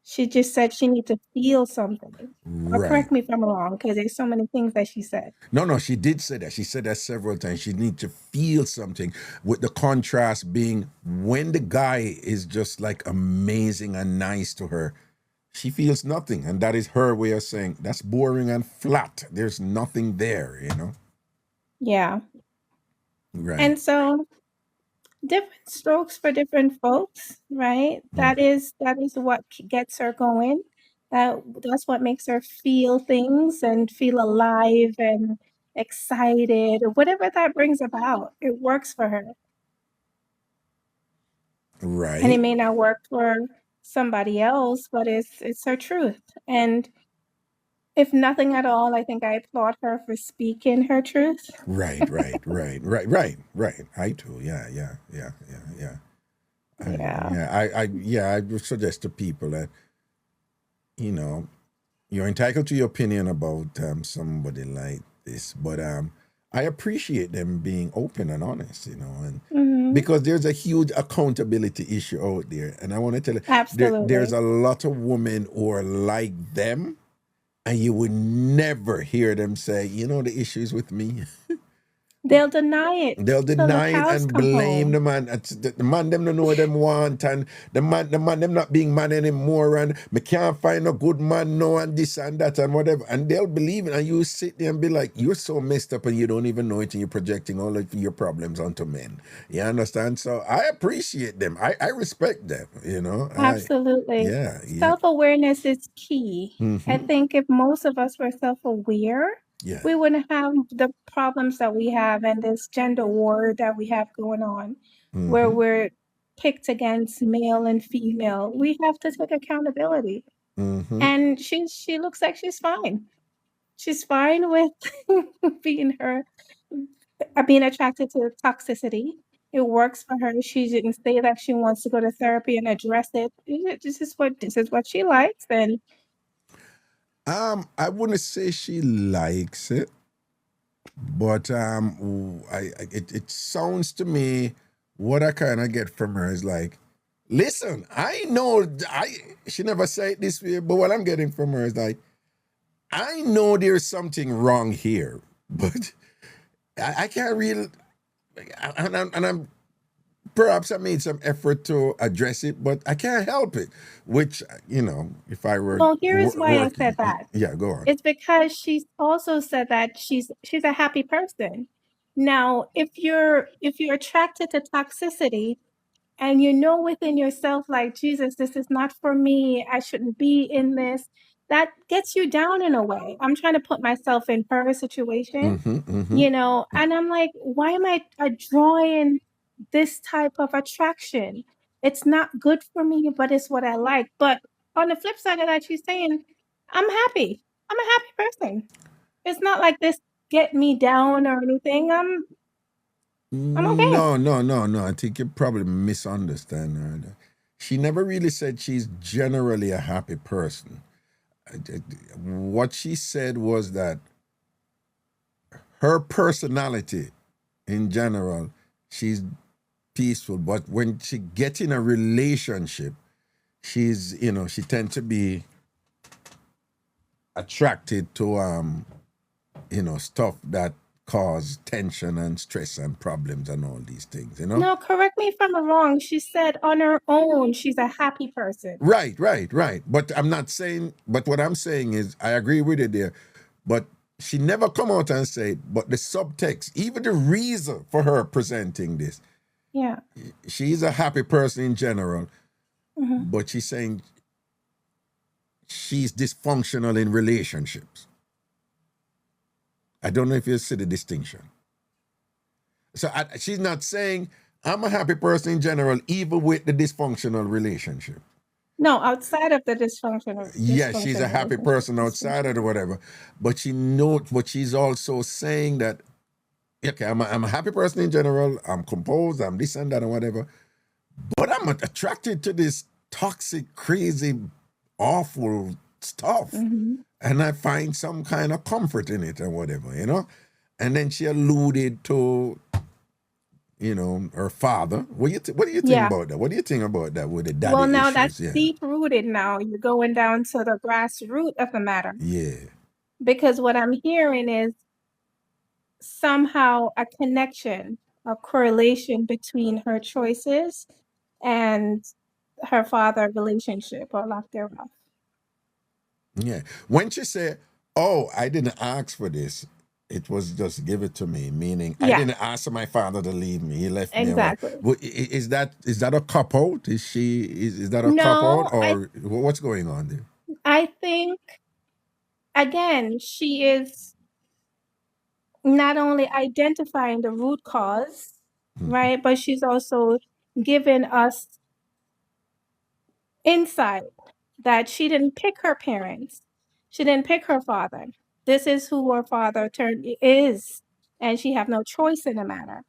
She just said she needs to feel something. Or Right. correct me if I'm wrong, because there's so many things that she said. No, she did say that. She said that several times. She needs to feel something, with the contrast being when the guy is just like amazing and nice to her, she feels nothing. And that is her way of saying that's boring and flat. There's nothing there, you know? Yeah. Right. And so different strokes for different folks, right? That is what gets her going. That's what makes her feel things and feel alive and excited, or whatever that brings about. It works for her. Right. And it may not work for somebody else, but it's her truth. And if nothing at all, I think I applaud her for speaking her truth. Right. I too. Yeah. I would suggest to people that, you know, you're entitled to your opinion about somebody like this, but I appreciate them being open and honest, you know, and because there's a huge accountability issue out there, and I want to tell you, Absolutely. there's a lot of women who are like them, and you would never hear them say, you know, the issue is with me. They'll deny it. They'll till the deny it cows and come blame home. the man. The man them don't know what them want, and the man them not being man anymore, and me can't find a good man no, and this and that and whatever. And they'll believe it, and you sit there and be like, you're so messed up and you don't even know it, and you're projecting all of your problems onto men. You understand? So I appreciate them. I respect them, you know. Absolutely. Yeah. Self-awareness is key. I think if most of us were self-aware, Yeah. we wouldn't have the problems that we have and this gender war that we have going on, where we're picked against male and female. We have to take accountability. And she looks like she's fine. She's fine with being attracted to toxicity. It works for her. She didn't say that she wants to go to therapy and address it. This is what she likes, and I wouldn't say she likes it, but it sounds to me, what I kind of get from her is like, listen, I know she never said it this way, but what I'm getting from her is like, I know there's something wrong here, but I can't really, and I'm perhaps I made some effort to address it, but I can't help it. Which, you know, if I were well, here is why I working, said that. yeah, go on. It's because she's also said that she's a happy person. Now, if you're attracted to toxicity and you know within yourself, like, Jesus, this is not for me, I shouldn't be in this, that gets you down in a way. I'm trying to put myself in her situation, you know, and I'm like, why am I drawing this type of attraction? It's not good for me, but it's what I like. But on the flip side of that, she's saying, I'm happy. I'm a happy person. It's not like this get me down or anything. I'm okay. No. I think you probably misunderstand her. She never really said she's generally a happy person. What she said was that her personality in general, she's peaceful, but when she gets in a relationship, she's, you know, she tends to be attracted to you know, stuff that cause tension and stress and problems and all these things, you know? No, correct me if I'm wrong. She said on her own, she's a happy person. Right. But I'm not saying, but what I'm saying is, I agree with you there, but she never come out and say, but the subtext, even the reason for her presenting this, Yeah. she's a happy person in general, but she's saying she's dysfunctional in relationships. I don't know if you see the distinction. So she's not saying I'm a happy person in general, even with the dysfunctional relationship. No, outside of the dysfunctional. Yeah, she's a happy person outside of the whatever, but she's also saying that, okay, I'm a happy person in general. I'm composed. I'm this and that and whatever, but I'm attracted to this toxic, crazy, awful stuff, and I find some kind of comfort in it and whatever, you know. And then she alluded to, you know, her father. What do you think about that? What do you think about that with the daddy Well, now issues? that's deep-rooted now. You're going down to the grassroots of the matter. Yeah. Because what I'm hearing is somehow a connection, a correlation between her choices and her father relationship or lack thereof. Yeah. When she said, oh, I didn't ask for this, it was just give it to me, meaning I Yeah. didn't ask my father to leave me. He left me. Exactly. Is that a cop out? Is that a cop No, out, or what's going on there? I think, again, she is not only identifying the root cause, right, but she's also given us insight that she didn't pick her parents. She didn't pick her father. This is who her father is, and she have no choice in the matter.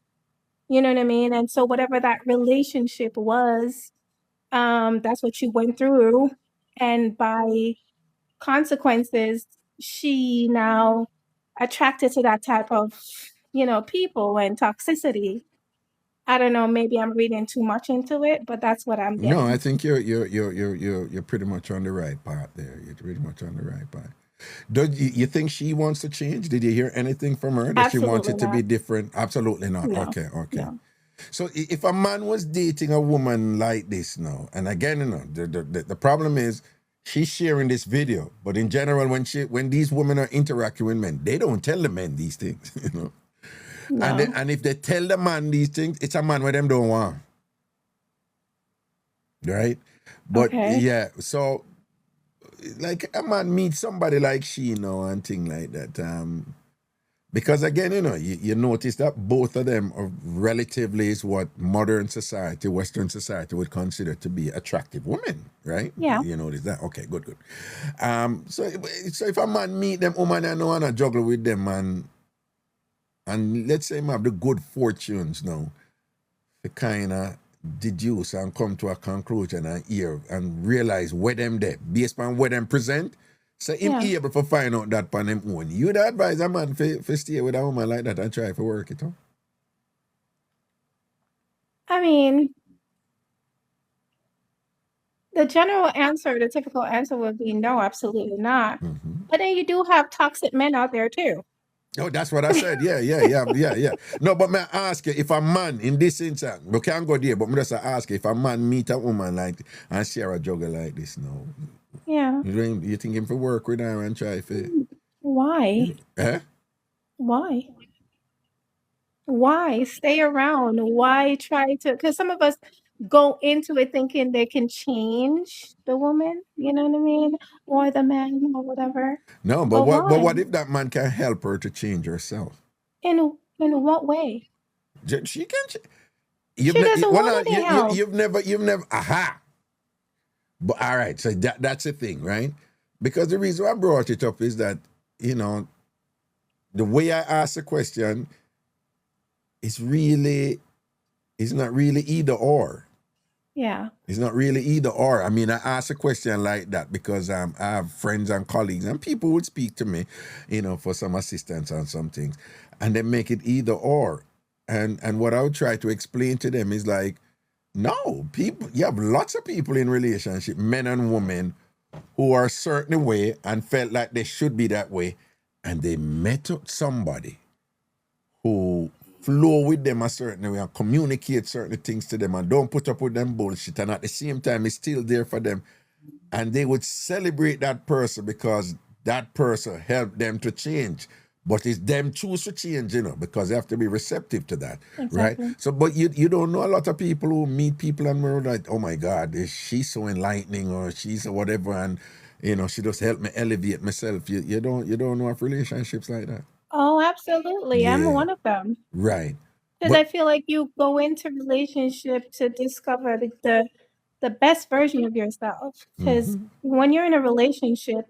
You know what I mean? And so whatever that relationship was, that's what she went through, and by consequences, she now attracted to that type of, people and toxicity. I don't know, maybe I'm reading too much into it, but that's what I'm No, I getting. think you're pretty much on the right path there. You're pretty much on the right path. Do you think she wants to change? Did you hear anything from her that she wants Absolutely it to be not. different? Absolutely not. No, Okay. no. So if a man was dating a woman like this now, and again, the problem is she's sharing this video, but in general, when these women are interacting with men, they don't tell the men these things, No. And if they tell the man these things, it's a man where them don't want, right? But Okay. yeah, so like a man meets somebody like she, and thing like that. Because again, you notice that both of them are relatively is what modern society, Western society would consider to be attractive women, right? Yeah. You notice that? Okay, good. So if a man meet them woman and want to juggle with them, and let's say him have the good fortunes now, to kind of deduce and come to a conclusion and hear and realize where them there, based on where them present. So him Yeah. able to find out that on him own. You'd advise a man for stay with a woman like that and try to work it out. I mean, the general answer, the typical answer would be no, absolutely not. But then you do have toxic men out there too. Oh, that's what I said. Yeah. No, but may I ask you, if a man in this instance, we can't go there, but me just ask you, if a man meet a woman like and share a juggle like this now, Yeah. you think him for work with her and try to Why? Why? Why stay around? Why try to? Because some of us go into it thinking they can change the woman, you know what I mean? Or the man or whatever. No, but But what why? if that man can help her to change herself? In what way? She can. She doesn't want any help. You've never. Aha. But all right, so that's the thing, right? Because the reason I brought it up is that the way I ask the question is not really either or. Yeah. It's not really either or. I mean, I ask a question like that because I have friends and colleagues and people would speak to me, for some assistance on some things, and they make it either or. And what I would try to explain to them is like, no, you have lots of people in relationship, men and women, who are a certain way and felt like they should be that way, and they met up somebody who flow with them a certain way and communicate certain things to them and don't put up with them bullshit, and at the same time it's still there for them, and they would celebrate that person because that person helped them to change. But it's them choose to change, because they have to be receptive to that, Exactly. right? So, but you don't know a lot of people who meet people and we're like, oh my God, she's so enlightening or she's whatever, and she just helped me elevate myself. You don't know of relationships like that. Oh, absolutely. I'm Yeah. one of them. Right. Because I feel like you go into relationship to discover the best version of yourself. Because when you're in a relationship,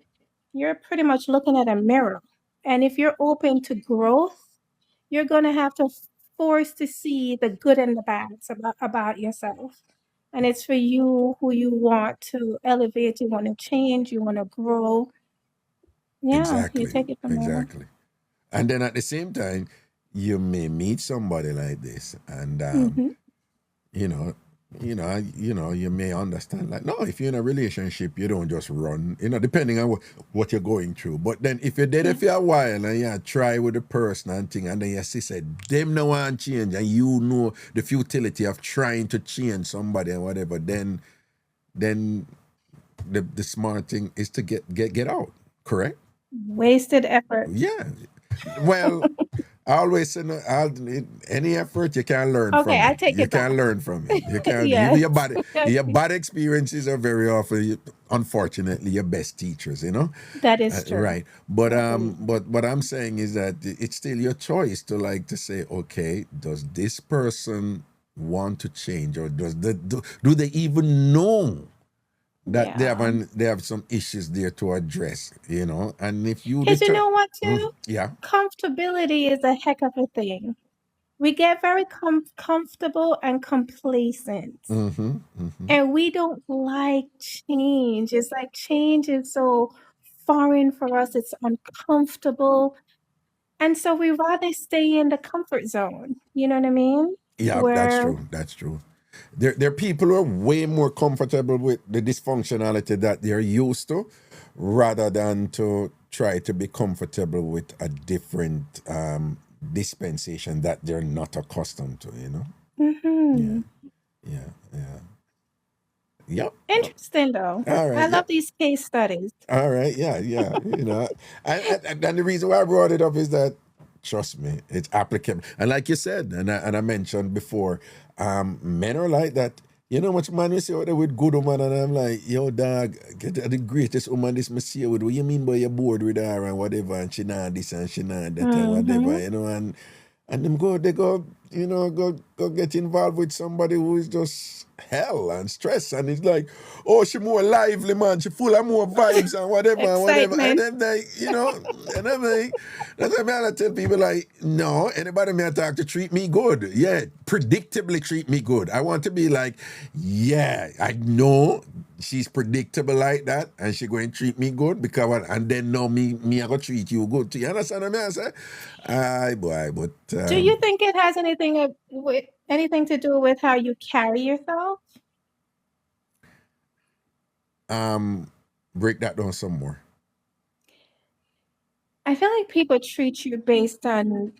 you're pretty much looking at a mirror. And if you're open to growth, you're going to have to force to see the good and the bad about yourself. And it's for you who you want to elevate, you want to change, you want to grow. Yeah, you take it from there. Exactly. And then at the same time, you may meet somebody like this, and you may understand, like, no, if you're in a relationship, you don't just run, depending on what you're going through. But then if you're there for a while and you try with the person and thing, and then you see said them no want change, and you know the futility of trying to change somebody and whatever, then the smart thing is to get out, correct? Wasted effort. Yeah. Well, I always say any effort you can learn Okay, from I it. take You it back. can learn from it. You can Yes. your bad experiences are very often, unfortunately, your best teachers. That is true. Right. But Agreed. but what I'm saying is that it's still your choice to say, okay, does this person want to change, or do they even know that Yeah. they have some issues there to address, and if you Because you know what, Mm, too? yeah. Comfortability is a heck of a thing. We get very comfortable and complacent. And we don't like change. It's like change is so foreign for us, it's uncomfortable. And so we rather stay in the comfort zone. You know what I mean? Yeah, that's Where, true. That's true. There are people who are way more comfortable with the dysfunctionality that they're used to, rather than to try to be comfortable with a different dispensation that they're not accustomed to. mhm. Yeah, yeah. Yep. Interesting though. All right. I love Yep. these case studies. All right. Yeah, yeah. And the reason why I brought it up is that, trust me, it's applicable. And like you said, and I mentioned before, men are like that. You know how much man you see out there with good woman, and I'm like, yo, dog, get the greatest woman this me see with. What you mean by you're bored with her and whatever, and she not this and she not that and whatever, and them they go, go get involved with somebody who is just hell and stress, and it's like, oh, she more lively, man, she full of more vibes and whatever and whatever, and Excitement. then they, and I'm like, that's why I tell people, like, no, anybody may talk to treat me good, yeah, predictably treat me good. I want to be like, yeah, I know she's predictable like that, and she going to treat me good because, and then know me I go treat you good too. You understand what I say? Aye, boy, but Do you think it has anything to do with how you carry yourself? break that down some more. I feel like people treat you based on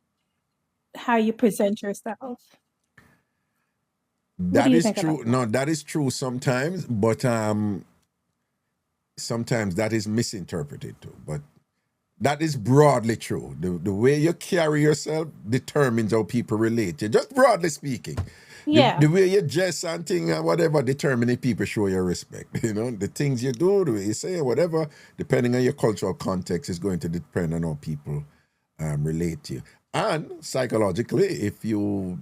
how you present yourself. What do That you is think true. about that? No, that is true sometimes, but sometimes that is misinterpreted too. But that is broadly true. The way you carry yourself determines how people relate to you. Just broadly speaking. Yeah. The way you dress and thing and whatever determine if people show you respect. The things you do, the way you say, whatever, depending on your cultural context, is going to depend on how people relate to you. And psychologically, if your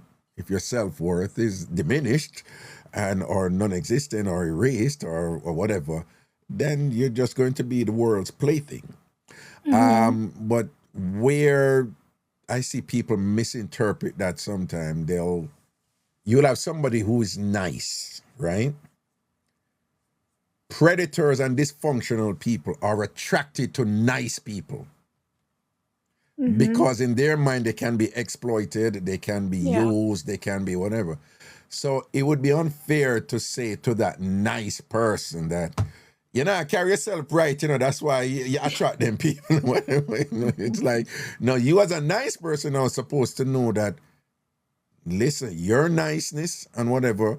self-worth is diminished and or non-existent or erased or whatever, then you're just going to be the world's plaything. But where I see people misinterpret that sometimes, you'll have somebody who is nice, right? Predators and dysfunctional people are attracted to nice people because in their mind they can be exploited, they can be used, they can be whatever. So it would be unfair to say to that nice person that, carry yourself right, that's why you attract them people. It's like, no, you as a nice person are supposed to know that, listen, your niceness and whatever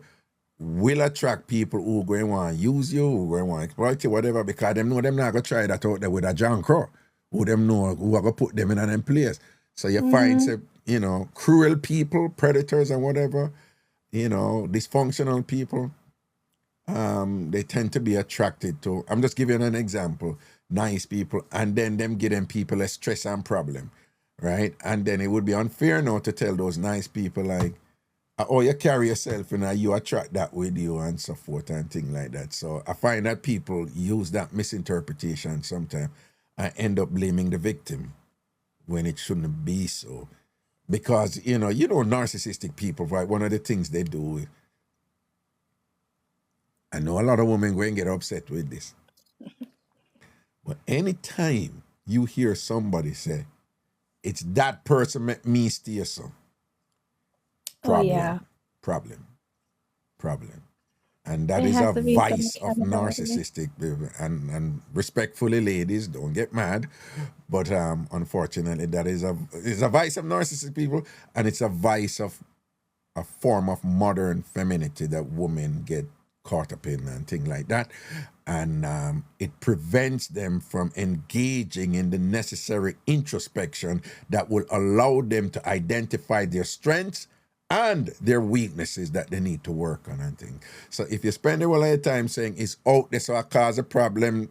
will attract people who going to want to use you, who going to want to exploit you, whatever, because them know them not going to try that out there with a John Crow, who them know who are going to put them in an place. So you find, say, cruel people, predators and whatever, dysfunctional people, they tend to be attracted to, I'm just giving an example, nice people, and then them give them people a stress and problem, right? And then it would be unfair now to tell those nice people like, oh, you carry yourself and you attract that with you and so forth and things like that. So I find that people use that misinterpretation sometimes and end up blaming the victim when it shouldn't be so. Because, narcissistic people, right, one of the things they do, I know a lot of women going to get upset with this. But anytime you hear somebody say, it's that person make me steer so, problem. And that There is has a to be some vice of accountability. narcissistic, and respectfully, ladies, don't get mad, but unfortunately, that is a vice of narcissistic people, and it's a vice of a form of modern femininity that women get caught up in and things like that. And it prevents them from engaging in the necessary introspection that will allow them to identify their strengths and their weaknesses that they need to work on and things. So if you spend a whole lot of time saying it's out there so I cause a problem,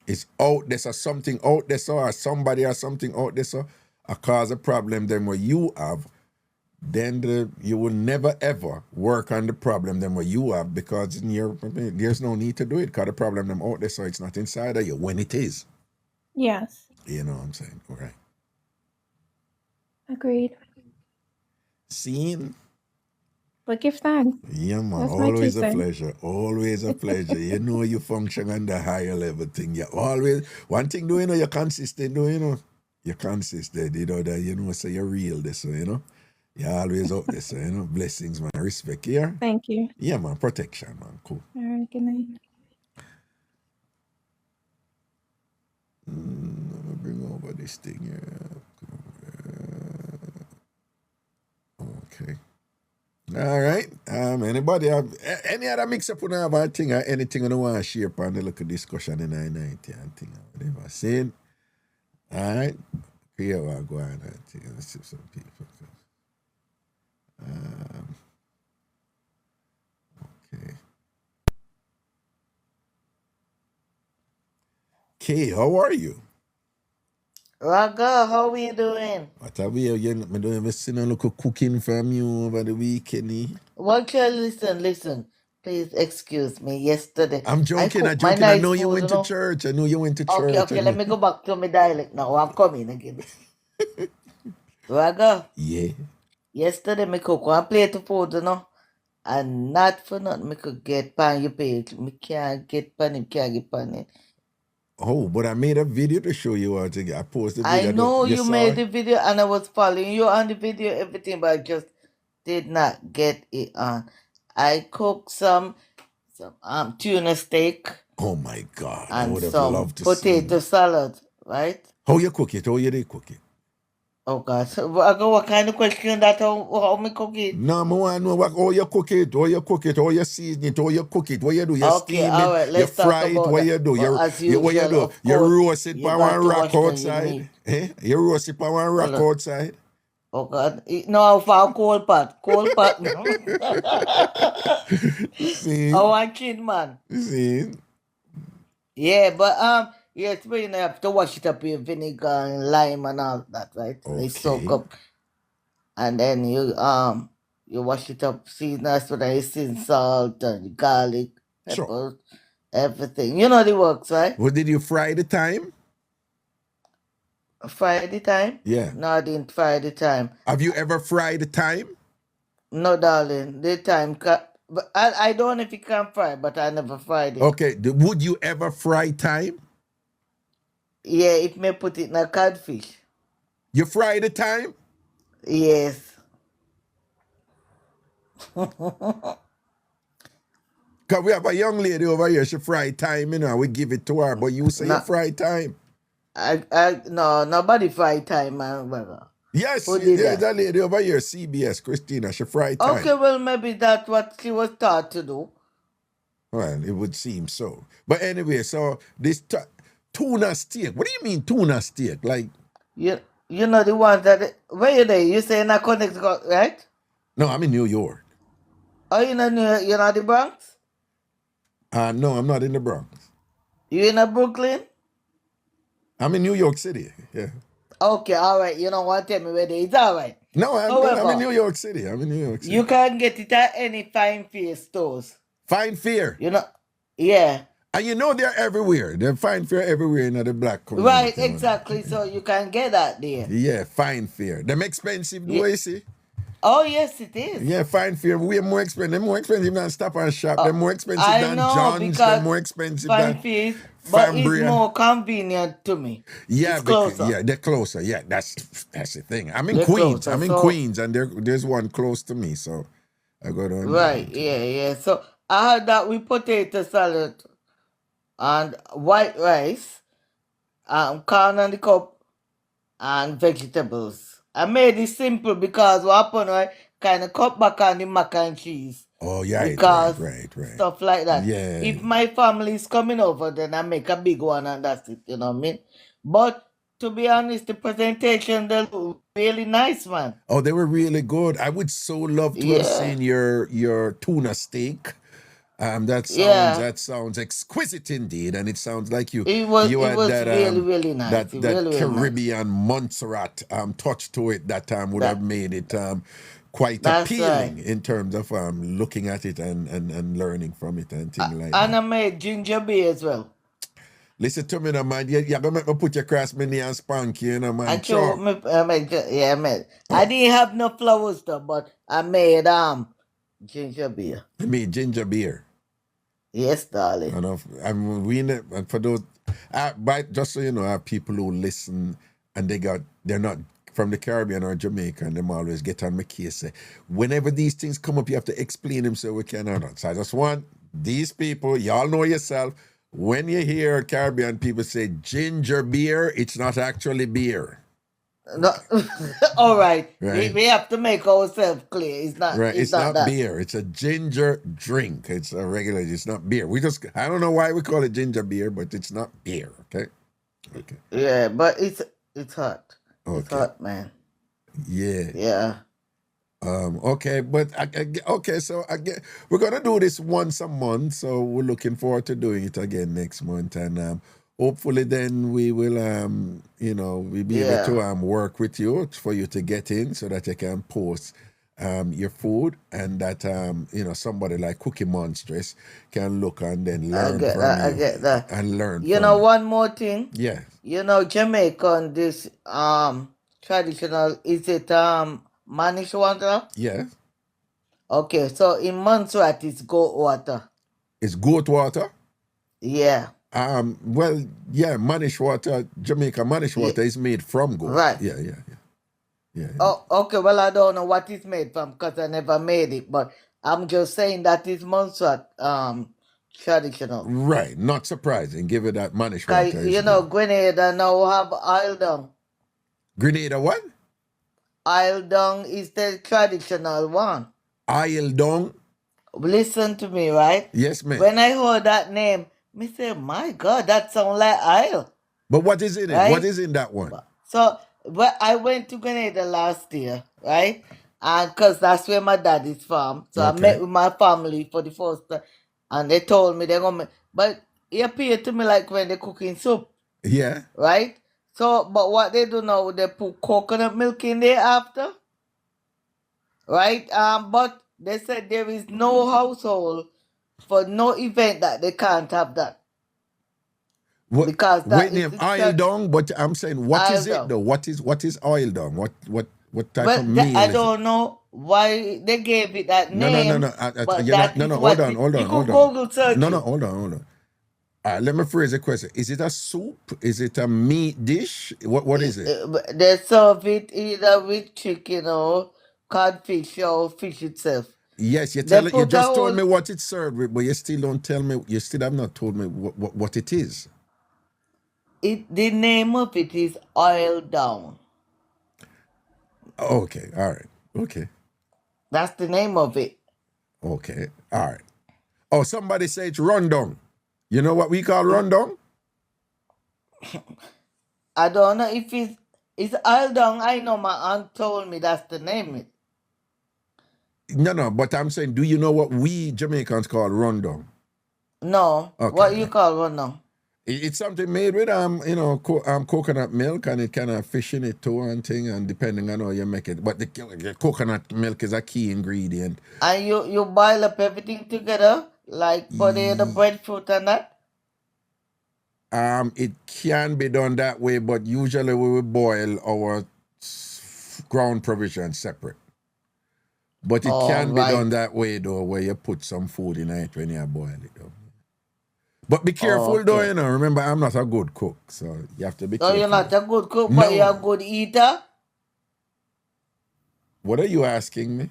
it's out there so something out there so or somebody or something out there so I cause a problem, then what you have, then you will never ever work on the problem than what you have, because there's no need to do it because the problem them out there, so it's not inside of you when it is. Yes. You know what I'm saying? All right. Agreed. Scene? But give thanks. Yeah, man. That's my Always two a cents. pleasure. Always a pleasure. You know you function on the higher level thing. You always, one thing do you know, you're consistent, do you know? You're consistent, you know, that you know, so you're real, this, so, you know? You're always up there, so, you know? Blessings, man. Respect here. Thank you. Yeah, man. Protection, man. Cool. All right, good night. I'm gonna bring over this thing here. Okay. All right. Anybody have any other mix up on our thing or anything you want to share upon the little discussion in the 90 and thing or whatever? Saying? All right. Here we go on and thing. Let's see some people. Okay. Kay, how are you? Raga, how we doing? What are we again? I don't ever seen a little cooking from you over the weekend. Eh? Well, listen. Please excuse me. Yesterday, I'm joking, I I'm cooked my joking. I nice know you food, went you to know. church. I know you went to church. Okay, let me go back to my dialect now. I'm coming again. Raga, Yeah. yesterday me cook one plate of food, you know. And not for nothing, me could get pan your page. Me can't get pan, can't get pan it. Oh, but I made a video to show you how to get. I posted the video. I know You you saw made it? the video and I was following you on the video, everything, but I just did not get it on. I cooked some tuna steak Oh my God. I and would have some loved to see potato it. salad, right? How you cook it? How you did cook it? Oh God, so what kind of question that how me cook it? No, I want to know how you cook it, how you cook it, how you season it, how you cook it, what you do, you Okay, steam all it, right, you let's talk fry it, about what that. you do, Well, as what you usual, do, of you course, roast it you by got one to rack wash down your outside, meat. eh? You roast it by one rack Hold on. outside. Oh God, no, for cold pot, no. See, Oh, I kid, man. see. Yeah, but yes, but you have to wash it up with vinegar and lime and all that, right? They soak Okay. up, and then you wash it up, season as with season salt and garlic, Sure. pepper, everything. You know the works, right? What did you fry the thyme? Fry the time? Yeah. No, I didn't fry the time. Have you ever fried the thyme? No, darling, the time. But I don't know if you can fry, but I never fried it. Okay. Would you ever fry thyme? Yeah, it may put it in a codfish. You fry the thyme? Yes. Because we have a young lady over here, she fry thyme, you know, we give it to her, but you say you fry thyme. No, nobody fry time, man, brother. Yes, Who did there's that? a lady over here, CBS, Christina, she fry thyme. Okay, well, maybe that's what she was taught to do. Well, it would seem so. But anyway, so this tuna steak, what do you mean tuna steak? Like, You know the ones that, where you there? You say in a Connecticut, right? no, I'm in New York. Oh, you're not the Bronx? No, I'm not in the Bronx. You in a Brooklyn? I'm in New York City, yeah. Okay, all right. You don't want to tell me where they is, all right. No, I'm However, in New York City. I'm in New York City. you can get it at any fine fair stores. Fine Fair. You know, yeah. And you know they're everywhere. They're Fine Fair everywhere in the black community. Right, exactly. So you can get that there. Yeah, Fine Fair. Them expensive, do Yeah. you see? Oh, yes, it is. Yeah, Fine Fair, way more expensive. They're more expensive than Stop and Shop. They're more expensive I than know, John's. because They're more expensive fine than fair, but it's Fambria. more convenient to me. Yeah, It's closer. yeah, they're closer. Yeah, that's the thing. I'm in They're Queens. closer, I'm in so- Queens, and there's one close to me, so I go down. Right, yeah. So I had that with potato salad and white rice, corn on the cup, and vegetables. I made it simple because what happened, right? Kind of cut back on the mac and cheese. Oh, yeah, because right. stuff like that. Yeah. If my family is coming over, then I make a big one and that's it, you know what I mean? But to be honest, the presentation, they look really nice, man. Oh, they were really good. I would so love to have Yeah. seen your tuna steak. That Yeah. sounds exquisite indeed, and it sounds like you It was had that really nice. that Really nice. Caribbean Montserrat touch to it that would have made it quite That's appealing right. in terms of looking at it and learning from it and things like And that. I made ginger beer as well. Listen to me now, man. You're gonna make me put your cross me knee and spank you, you know, man. I Sure. made. I didn't have no flowers though, but I made ginger beer. I made ginger beer. Yes, darling. And for those, but just so you know, I have people who listen and they're not from the Caribbean or Jamaica, and them always get on my case. Say, whenever these things come up, you have to explain them so we can or not. So I just want these people, y'all know yourself, when you hear Caribbean people say ginger beer, it's not actually beer. No, all right. Right. We have to make ourselves clear. It's not. Right, it's not that. beer. It's a ginger drink. It's a regular. It's not beer. I don't know why we call it ginger beer, but it's not beer. Okay. Yeah, but it's hot. Okay. It's hot, man. Yeah. Yeah. Okay, but so we're gonna do this once a month, so we're looking forward to doing it again next month, and hopefully then we will we'll be able to work with you for you to get in so that you can post your food, and that somebody like Cookie Monstrous can look and then learn from you. I get that. And learn. You know, one more thing. Yeah. You know, Jamaican, this traditional, is it manish water? Yeah. Okay, so in Montserrat it's goat water. It's goat water? Yeah. Well, yeah, manish water, Jamaica manish water is made from goat. Right. Yeah. Oh, okay. Well, I don't know what it's made from because I never made it, but I'm just saying that is Montserrat traditional. Right. Not surprising. Give it that manish water. You know, Grenada now have oil dung. Grenada what? Oil dung is the traditional one. Oil dung? Listen to me, right? Yes, ma'am. When I heard that name, me say, my God, that sounds like oil. But what is in it? Right? What is in that one? So, I went to Grenada last year, right? And because that's where my dad is from. So I met with my family for the first time. And they told me they're going to... But it appeared to me like when they're cooking soup. Yeah. Right? So, but what they do now, they put coconut milk in there after. Right? But they said there is no household for no event that they can't have that. What, because that is oil dung, but I'm saying what is it though? What is oil dung? What type of meal? I don't know why they gave it that name. No. Hold on. Hold on. Let me phrase the question. Is it a soup? Is it a meat dish? What is it? They serve it either with chicken or codfish or fish itself. Yes, you just told me what it's served with, but you still don't tell me. You still have not told me what it is. The name of it is oil down. Okay, all right. Okay. That's the name of it. Okay, all right. Oh, somebody say it's rundown. You know what we call rundown? I don't know if it's oil down. I know my aunt told me that's the name. No, but I'm saying, do you know what we Jamaicans call rundown? No. Okay. What you call rundown? It's something made with coconut milk, and it kind of fish in it too and thing, and depending on how you make it. But the coconut milk is a key ingredient. And you boil up everything together, like potato, breadfruit and that? It can be done that way, but usually we will boil our ground provisions separate. But it can be done that way though, where you put some food in it when you boil it though. But be careful though, you know. Remember, I'm not a good cook, so you have to be careful. No, you're not a good cook, but you're a good eater? What are you asking me?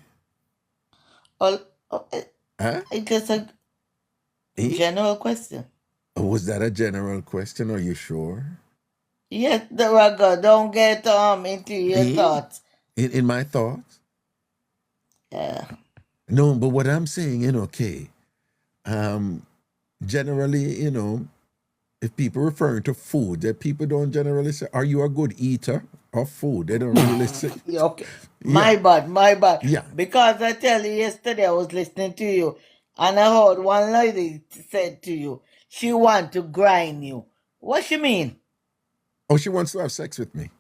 It's just a general question. Was that a general question? Are you sure? Yes, the Raga, don't get into your thoughts. In my thoughts? Yeah. No, but what I'm saying, okay, generally, if people referring to food, that people don't generally say, "Are you a good eater of food?" They don't really say. Okay. Yeah, My bad. yeah. Because I tell you, yesterday I was listening to you and I heard one lady said to you, she want to grind you. What she mean? Oh, she wants to have sex with me.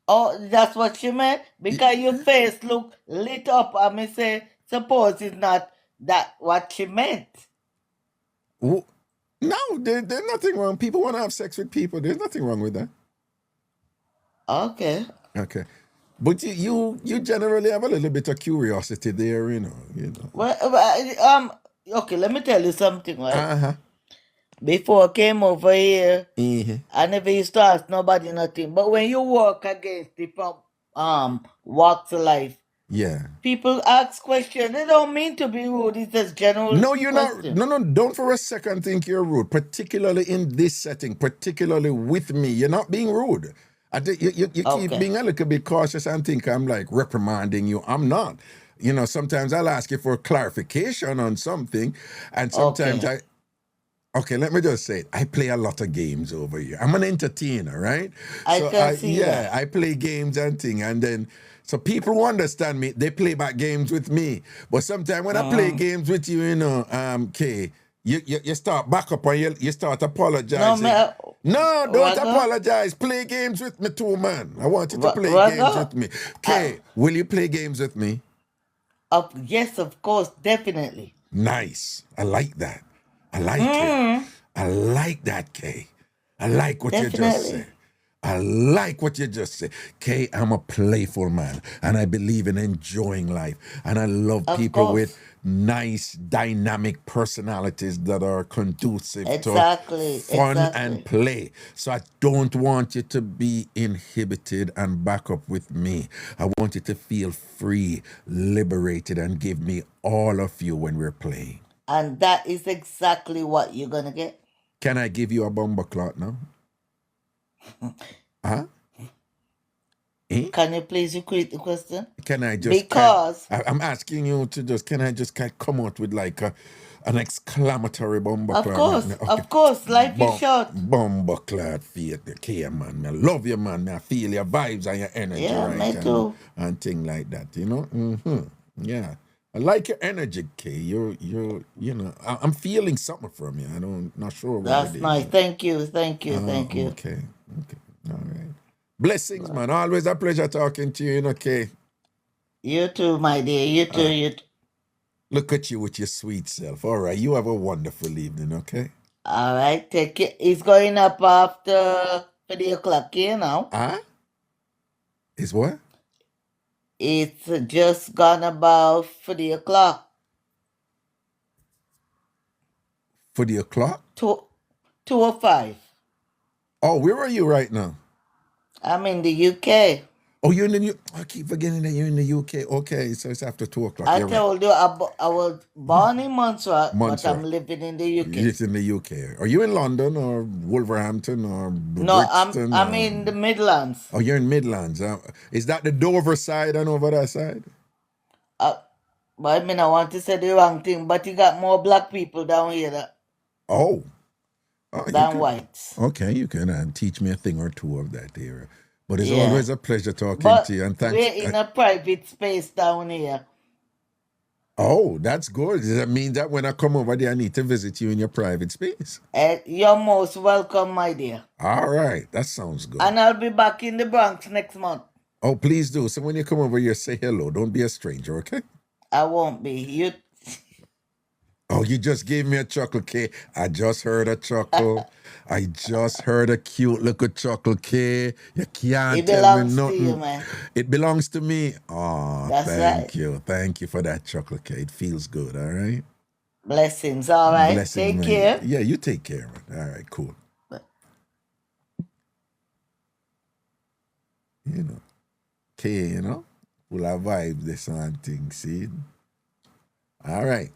Oh, that's what she meant? Because your face look lit up. I may say, suppose it's not that what she meant. No, there's nothing wrong. People want to have sex with people. There's nothing wrong with that. Okay. Okay. But you generally have a little bit of curiosity there, Well, okay, let me tell you something, right? Uh-huh. Before I came over here, Mhm. I never used to ask nobody nothing. But when you work against different walks of life, Yeah. people ask questions. They don't mean to be rude. It's just general No, you're not. question. No, don't for a second think you're rude, particularly in this setting, particularly with me. You're not being rude. I think you keep Okay. being a little bit cautious and think I'm like reprimanding you. I'm not. Sometimes I'll ask you for clarification on something, and sometimes Okay. Okay, let me just say it. I play a lot of games over here. I'm an entertainer, right? I So can see that. I play games and thing, and then so people who understand me, they play back games with me. But sometimes when I play games with you, Kay, you start back up and you start apologizing. No, don't Raga? apologize. Play games with me too, man. I want you to play games Raga? with me. Kay, will you play games with me? Yes, of course, definitely. Nice. I like that. I like it. I like that, Kay. I like what you just Definitely. said. I like what you just said. Kay, I'm a playful man and I believe in enjoying life. And I love Of people course. with nice, dynamic personalities that are conducive Exactly. to fun Exactly. and play. So I don't want you to be inhibited and back up with me. I want you to feel free, liberated, and give me all of you when we're playing. And that is exactly what you're going to get. Can I give you a bomber clot now? Huh? Can you please repeat the question? Can I just Because I'm asking you to can I just come out with like an exclamatory bomber of clot? course, Okay. of course, life is short. Bomber clot faith, okay, man. I love you, man. I feel your vibes and your energy, Yeah, right? me too. And thing like that, Yeah. I like your energy, Kay. I'm feeling something from you. Not sure what That's it is. nice. Thank you. Thank you. Thank you. Okay. All right. Blessings, man. Always a pleasure talking to you, Kay. You too, my dear. You too. You too. Look at you with your sweet self. All right. You have a wonderful evening, okay? All right. Take it. It's going up after 3 o'clock here now. Is what? It's just gone about 3 o'clock. 3 o'clock? 2:05. Oh, where are you right now? I'm in the UK. Oh, you're in the I keep forgetting that you're in the UK. Okay, so it's after 2 o'clock. I You're told you I was born in Montserrat, but Montserrat. I'm living in the UK. It's in the UK. Are you in London or Wolverhampton or No, Brixton? I'm in the Midlands. Oh, you're in Midlands. Is that the Dover side and over that side? But I mean, I want to say the wrong thing, but you got more black people down here Oh, than whites. Okay, you can teach me a thing or two of that area. But it's Yeah. always a pleasure talking But to you. And thanks. we're in a private space down here. Oh, that's good. Does that mean that when I come over there, I need to visit you in your private space? You're most welcome, my dear. All right, that sounds good. And I'll be back in the Bronx next month. Oh, please do. So when you come over here, say hello. Don't be a stranger, okay? I won't be. Oh, you just gave me a chuckle, Kay. I just heard a chuckle. I just heard a cute little chuckle, Kay. You can't It tell me belongs to nothing. you, man. It belongs to me. Oh, That's thank right. you. Thank you for that chuckle, Kay. It feels good, all right? Blessings, all right? Blessings, Take man. care. Yeah, you take care, man. All right, cool. Kay, full of vibes, this and thing, see? All right.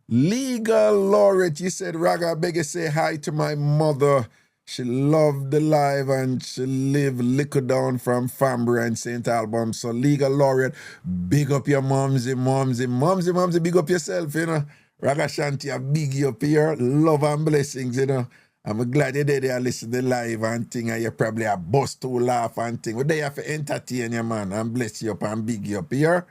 Legal Laureate, you said, Raga, I beg you say hi to my mother. She loved the live and she live liquor down from Fambra and St. Albans. So legal laureate, big up your momsy, big up yourself, you know. Ragashanti, I big you up here. Love and blessings, you know. I'm glad you're there listen to the live and thing and you probably a bust to laugh and thing. We're there for entertain you, man, and bless you up and big you up here.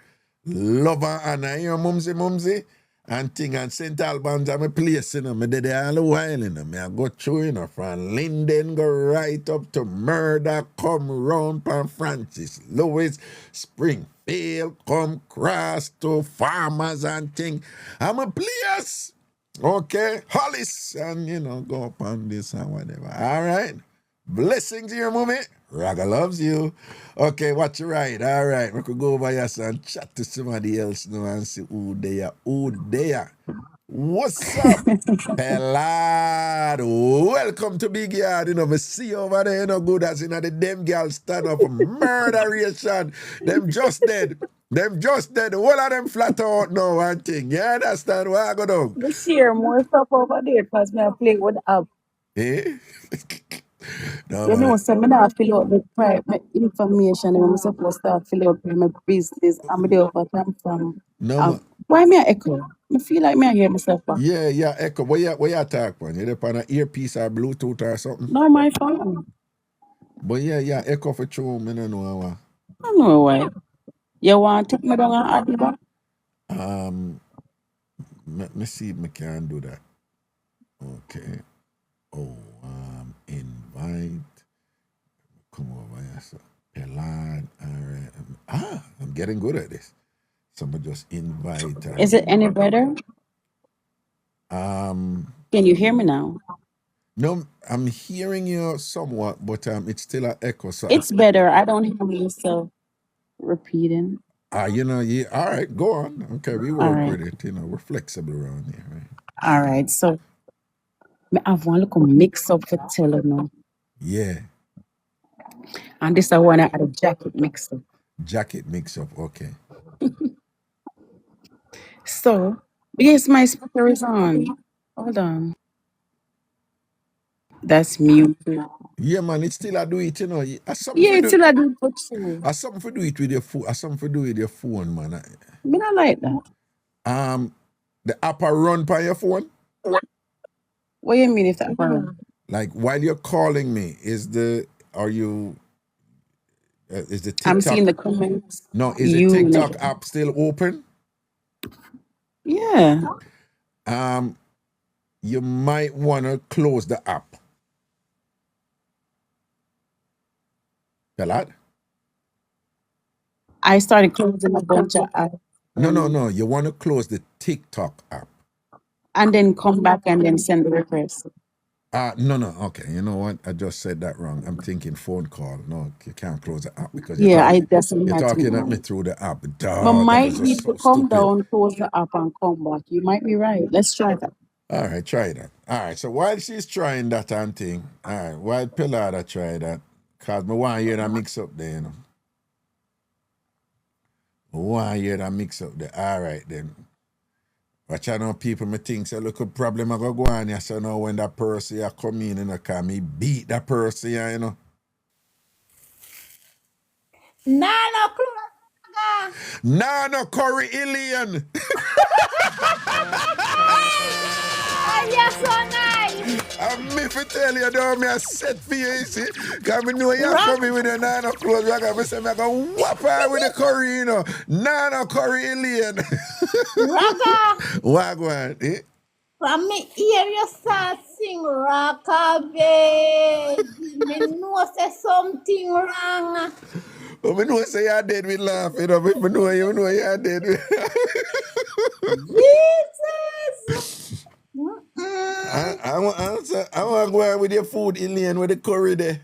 Love and honor you, mumsy. And thing and St. Albans are my place, you know. Me did there all the while, you know. Me I go through, you know, from Linden go right up to Murder, come round from Francis Lewis, Springfield, come cross to Farmers and thing. I'm a place. Okay, Hollis, and you know, go up on this and whatever. All right. Blessings here, mommy. Raga loves you. Okay, watch your right. All right. We could go over here and chat to somebody else now and see who they are. Who they are. What's up, Pelad? Welcome to Big Yard. You know, we see you over there, you know, good as you know, the them girls stand up for murderation. Them just dead. Them just dead. All of them flat out now, one thing. You understand where I go down? We share more stuff over there because me I play with the app. Eh? No, You know, man. so me not fill out the private information and I'm supposed to fill out my business. I'm there over TamFam. No, man. Why me a echo? I feel like me I hear myself back. Yeah, echo. Where you talk, man? You there on an earpiece or Bluetooth or something? No, my phone. But yeah, echo for true. Me no know why. I don't know why. You want to take me down and add me back? Me see if me can do that. Okay. Oh, invite. Come over here, so Pelad. All right. I'm getting good at this. Somebody just invite her. Is it any better? Can you hear me now? No, I'm hearing you somewhat, but it's still an echo. So it's better. I don't hear myself repeating. You know, yeah. All right, go on. Okay, we work with it. You know, we're flexible around here, right? All right, so I have one little mix up for telling you. Yeah. And this I want to add a jacket mix up. Jacket mix up, okay. So, yes, my speaker is on. Hold on. That's mute. Yeah, man, it's still I do it, you know. It's still I do it too. I something for do it with your phone. I something for do with your phone, man. I don't like that. The app I run by your phone. What do you mean if that run? Like while you're calling me, is the TikTok? I'm seeing the comments. No, is the TikTok app still open? Yeah. You might want to close the app. Pelad? I started closing a bunch of apps. No. You want to close the TikTok app. And then come back and then send the request. No. Okay, you know what? I just said that wrong. I'm thinking phone call. No, you can't close the app because you're talking at me through the app. But might need to come down, close the app, and come back. You might be right. Let's try that. All right, try that. All right, so while she's trying that and thing, all right, while Pilada try that, because I want to hear that mix up there, you know. I want to hear that mix up there. All right, then. Watch out now, people, me think, say, look, a problem I go on here, so now when that person I come in, you know, can me beat that person, you know. Nano Curry Alien. You're so nice. I'm me for tell you, though, me a set for you, you see. Because I know you're coming with your nano clothes. I got to say, I'm going to whop her with the curry, you know. Nano Curry Alien. Raga. Wagwan, eh? From me hear you start sing Rockabye. Me know say something wrong. But me know say you're dead with laugh, you know. Me know you're dead. Jesus. I want to go out with your food, Elaine, with the curry there.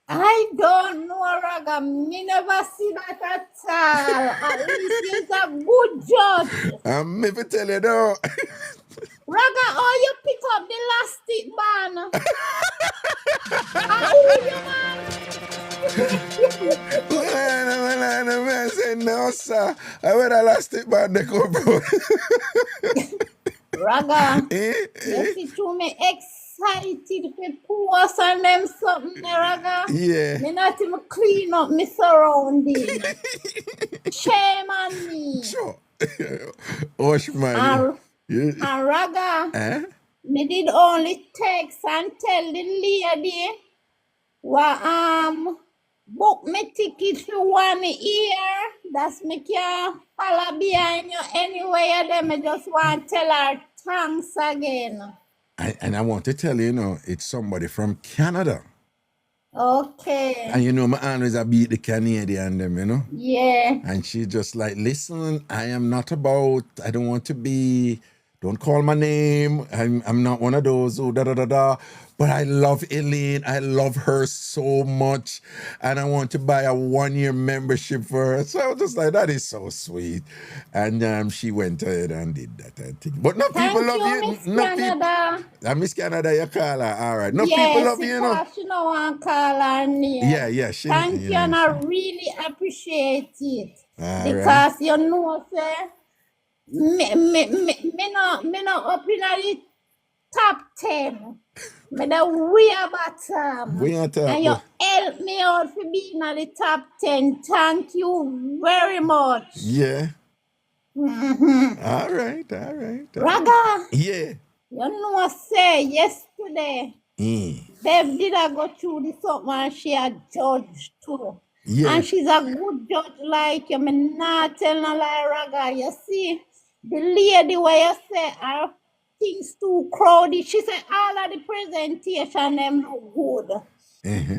I don't know, Raga. Me never see that at all. At least he's a good judge. I'm if I tell you though. Raga, oh, you pick up the elastic band. I said, no, sir. I wear elastic band they come from. Raga, you see to me excited for post and them something there, Raga. Yeah. Me not even clean up my surrounding. Shame on me. Sure. Osh man. And, Yeah. and Raga, Eh? me did only text and tell the lady what book me ticket for 1 year. That's me can follow behind you anyway. Then me just want to tell her thanks again. And I want to tell you, it's somebody from Canada. Okay. And my always I beat the Canadian them, Yeah. And she just like, listen, I don't want to be, don't call my name. I'm not one of those who da. But I love Elaine. I love her so much. And I want to buy a 1-year membership for her. So I was just like, that is so sweet. And she went ahead and did that, I think. But no Thank people love you, you. Miss No Canada. people. Miss Canada, you call her. All right. No Yes, people love you, because she don't want to call her name. Yeah. Thank you, and I really appreciate it. All Because you know, say, me not up in the top 10. Me the way bottom. We are top. And you help me out for being at the top 10. Thank you very much. Yeah. Mhm. All right. Raga, Yeah. you know, say yesterday, Bev did I go through the something and she had judged too. Yeah. And she's a good judge like you. Me not tell no lie, Raga. You see, the lady where you say her things too crowded. She said all of the presentation them look good.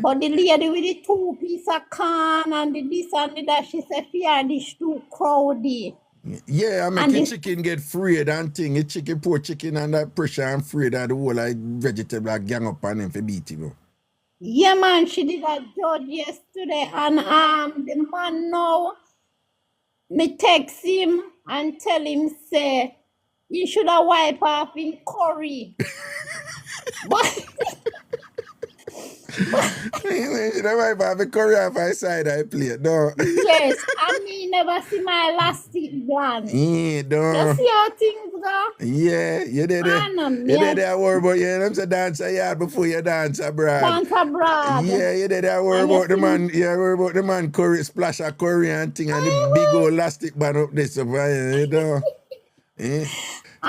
But the lady with the 2 piece of corn and the this and the that, she said fear dish too crowded. Yeah, I make And the this- chicken get frayed and thing. The chicken, poor chicken and that pressure and frayed and the whole like vegetable like gang up on them for beat it. Yeah, man, she did a judge yesterday, and the man now, me text him and tell him say you should have wipe off in curry. But You should have have a curry off my side I plate. No. yes, I mean never see my elastic band. Yeah, no. You see how things go? Yeah, you did it. You did that worry about you them dance a yard before you dance abroad. Dance abroad. Yeah, you did that worry And you about the see- man. Yeah, worry about the man curry splash a curry and thing and the big old elastic band up this up, Yeah.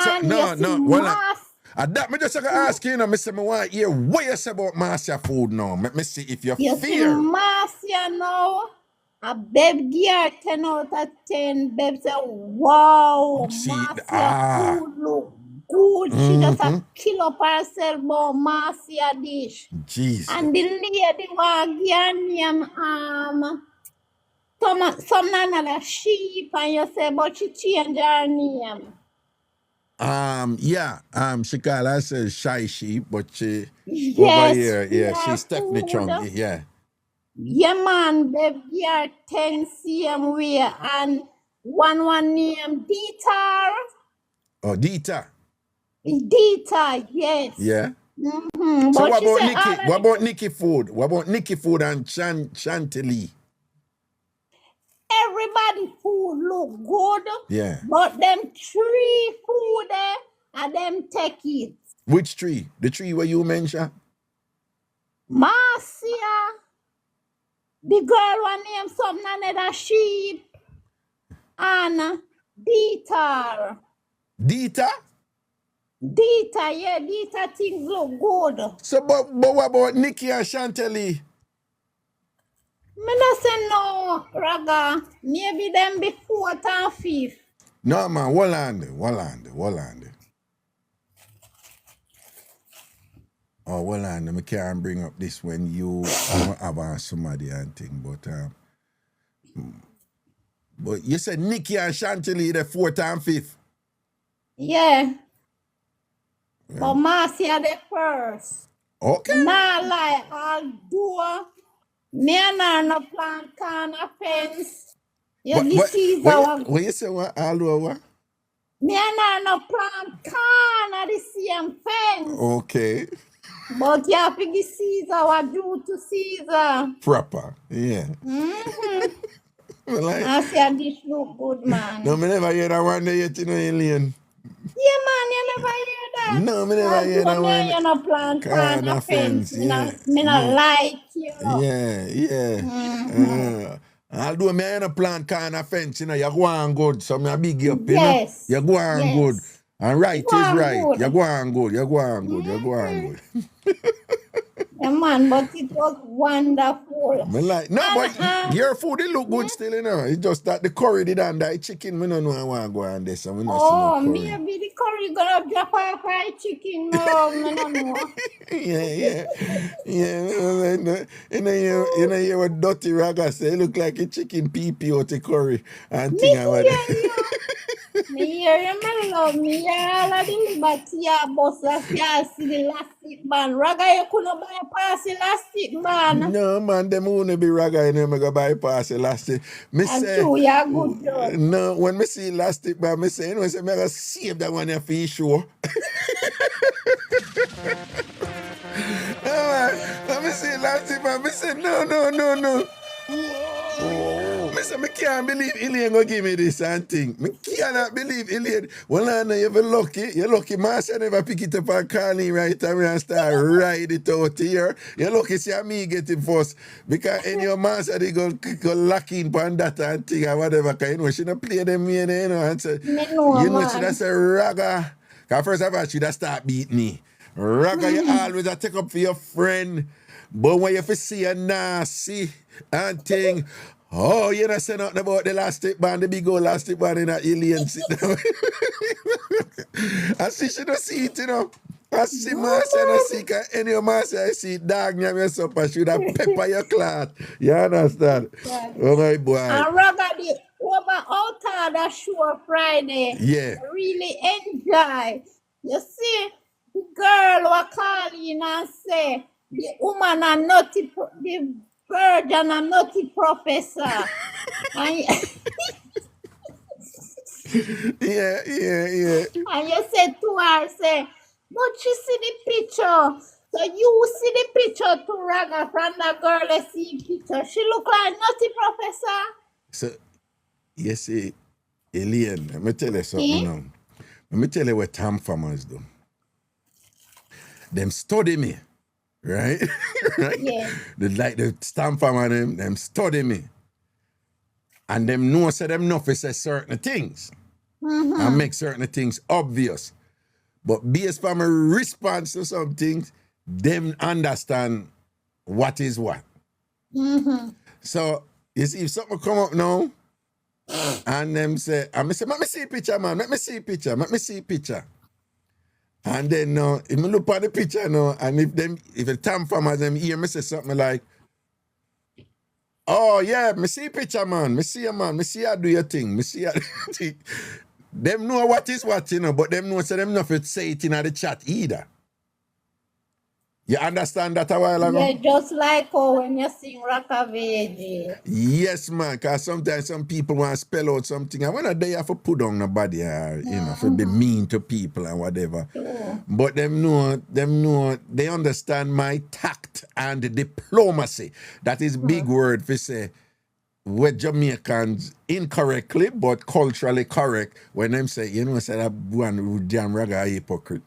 So, And no, you see well, mass. that me just gonna ask you, me say me want to hear what you say about Marcia food now. Let me see if you You see fear. Marcia now, a babe give her 10 out of 10. Babe say, wow, See, Marcia food look good. She just a kill up herself about Marcia dish. Jesus. And the lady want give her name, some another sheep, and you say, but she change her name. She call herself Shy Sheep, but she over Yes, here, yeah, fear she's Stephanie food. Chung, yeah. Yeah, man, babe, give her 10 cm way, and one name, Dieter. Oh, Dita, Dieter, yes. yeah. Mm-hmm. So But what she about said Nikki? all of What about Nikki food? What about Nikki food and Chantilly? everybody food look good, Yeah. but them 3 food there, and them take it. Which tree? The tree where you mentioned? Marcia, the girl one name something another sheep, and Dieter. Dita? Dieter, yeah, Dieter things look good. So, but what about Nikki and Chantilly? Me not say no, Raga. Maybe them be 4th and 5th. No, man, Wallande. Oh, Wallande, I can't bring up this when you have somebody and thing, but you said Nikki and Chantilly the 4th and 5th. Yeah. But Marcia the first. Okay. Nah, like, I'll do. Me and her no plant corn fence. You deceive our. What you say? What? What? Me and her no plant corn at the same fence. Okay. But you have to give Caesar what due to Caesar. Proper. Yeah. Like, I say this look good, man. no, me never hear that one day yet, Elaine. Yeah, man, you never hear that. No, me never hear that Although me, one. you know, plant Can pan offense. offense, yeah. Me not Yeah. like you. Yeah, yeah. Mhm. Although me ain't a plant kind of fence, you know, you're going good. So me a big you up, you know. Yes. You're going good. Yes. And right You is going right. good. You're going good. You're going good. You're going good. Yeah, man, but it was wonderful. Me like, no, but And your food, it look good still, you know. It's just that the curry did and that chicken, we don't know I want to go on this, and we not see no oh, curry. maybe the curry gonna drop off fried chicken. No, me no know. Yeah. You know, you what dirty raga say, it look like a chicken pee out the curry and Me thing about hear you. Me hear you, my love. Me hear all of the liberty ya bus last year. See the elastic band. Raga, you couldn't bypass elastic band. No, man, them won't be raga, you know, me go bypass elastic. Me And say, true, you're good judge. no, when me see elastic, man, me say, you know, say, me go save that one here for you, sure. No, man, when me see elastic, man, me say, no. Me say, me can't believe Elaine go give me this and thing. Me cannot believe Elaine. Well, I know you're lucky. You're lucky, Master never pick it up and call me right time and start ride it out here. You're lucky see me get it first. Because any your master they go lock in on that and thing or whatever. Because you know, she don't play them here, you know, and say, Me know, you know, man. she that's a raga. Because first of all, she that start beat me. Raga, you always a take up for your friend. But when you see a nasty and thing, oh, you know, say nothing about the elastic band, the big old elastic band in that alien sit down. I see she don't see it, you know. I see Marcia and I see, because any of Marcia I see dog near your supper, she would have pepper your cloth. You understand? Yeah. Oh, my boy. And Raga, the over outside that show Friday. Yeah. I really enjoy. You see, the girl was calling and say, the woman a nutty, the virgin a nutty professor. and, Yeah. and you said to her, say, but she see the picture. So you see the picture to Raga from the girl that see picture. She look like nutty professor. So, you see, Alien, let me tell you something now. Let me tell you what TamFamers do. Them study me, right? Right? Yeah. Like the TamFamer, them study me. And them know say them know for say certain things. And make certain things obvious. But based on my response to some things, them understand what is what. So, you see, if something come up now, and them say, let me see a picture, man. Let me see a picture. And then if me look at the picture now, and if the TamFamers them hear me say something like, oh yeah, me see a picture, man. Me see you do your thing. Me see you do your thing. Them know what is what, you know, but them know say them not fit say it in the chat either. You understand that a while ago? Yeah, just like when you sing Raka VJ. Yes, man, because sometimes some people want to spell out something, and when they have to put on nobody, you know, for be mean to people and whatever. But them know, they understand my tact and diplomacy. That is big word for say, we're Jamaicans incorrectly, but culturally correct, when them say, you know, say that one damn raga a hypocrite.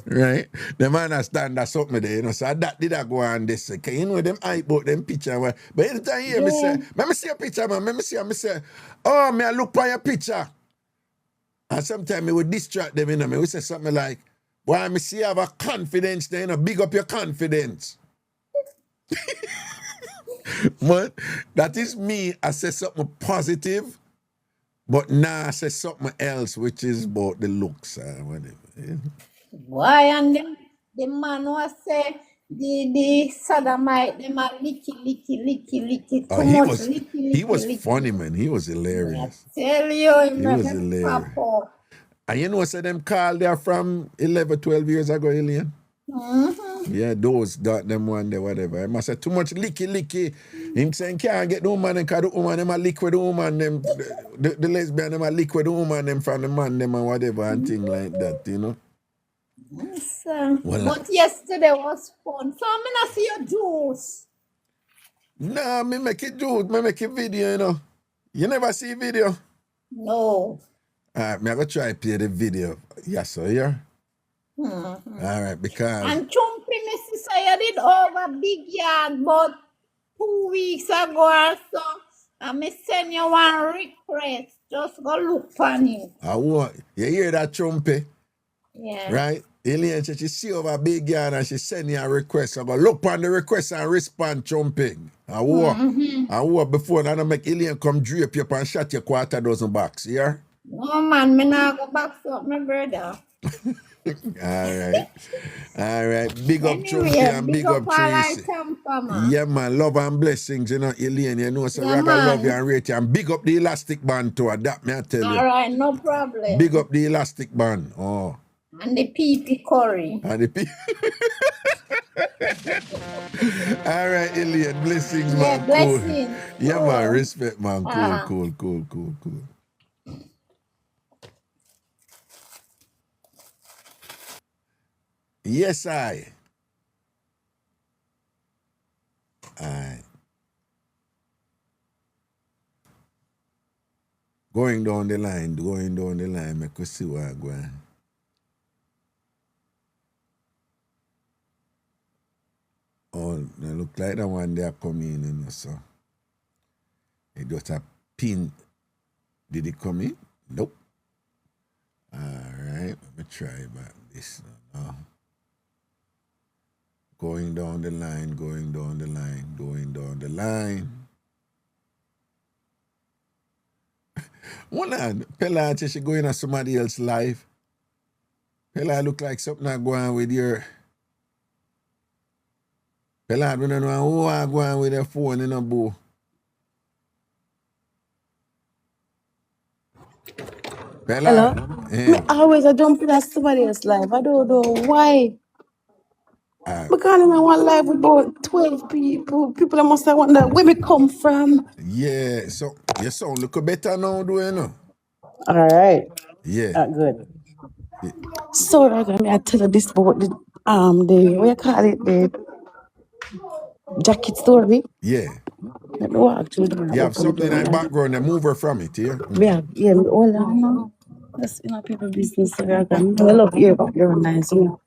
Right? Them understand that something there, you know. So that did I go on this. Cause you know them hype about them picture. But every time you hear me say, let me see a picture, man. Let me say, oh, me I look for your picture. And sometimes me would distract them, you know. Me would say something like, boy, me see you have a confidence there, you know, big up your confidence. But that is me, I say something positive, but now I say something else, which is about the looks or whatever. Yeah. Why and the man was say the sodomite them a licky Oh, too he much was licky. funny, man. He was hilarious. Tell you, He was hilarious. And you know, say them call there from 11, 12 years ago, Alien. Yeah, those got them one day, whatever. I must say too much licky. Him saying can't get the woman because the woman them a lick with the woman them, the lesbian them a lick with the woman them from the man them and whatever and thing like that, you know. Yes, Well, but yesterday was fun. So I'm gonna see your juice. Nah, me make it juice, me make it video, you know. You never see video? No. Me I go try play the video. Yes, sir, yeah. All right, because And Chumpy, me sister, you did over big yard about 2 weeks ago or so. And me send you one request. Just go look on it. I want you hear that trumpet, Yeah. right? Elaine said she see over big yard and she send you a request. I go look on the request and respond trumping. I walk before that I make Elaine come drape you up and shot you 250 bucks, yeah? No man, me not go back up my brother. All right. All right. Big up Trumpy Anyway, and big up all our Tracy. TamFam, man. Yeah, man. Love and blessings, you know, Elaine. You know, so Yeah, Raga love you man. and rate you. And big up the elastic band too. That me I tell you. All right, no problem. Big up the elastic band. Oh. And the PP curry. And the All right, Elaine. Blessings, Yeah, man. blessings. Cool. Yeah, man. Cool. Respect, man. Ah. Cool. Yes, I. Aye. Going down the line, make us see what go on. Oh, they look like the one they are coming in, so. It just a pin. Did it come in? Nope. All right, let me try back this now. Going down the line. One on, Pella said she going on somebody else's life. Pella look like something I go on with your. Pella, we don't know who I go on with their phone in a boo. Pella. Hello? Yeah. Me always I jump in somebody else's life. I don't know why. Because I'm in one life with about 12 people. People that must have wonder where we come from. Yeah, so you sound look better now, do you know? All right. Yeah. Good. So I tell you this about the what you call it, the jacket story. Yeah. Let me walk through the You have something in the background and move her from it, yeah? Yeah, all I know. That's people business. So I love your background nice, you know.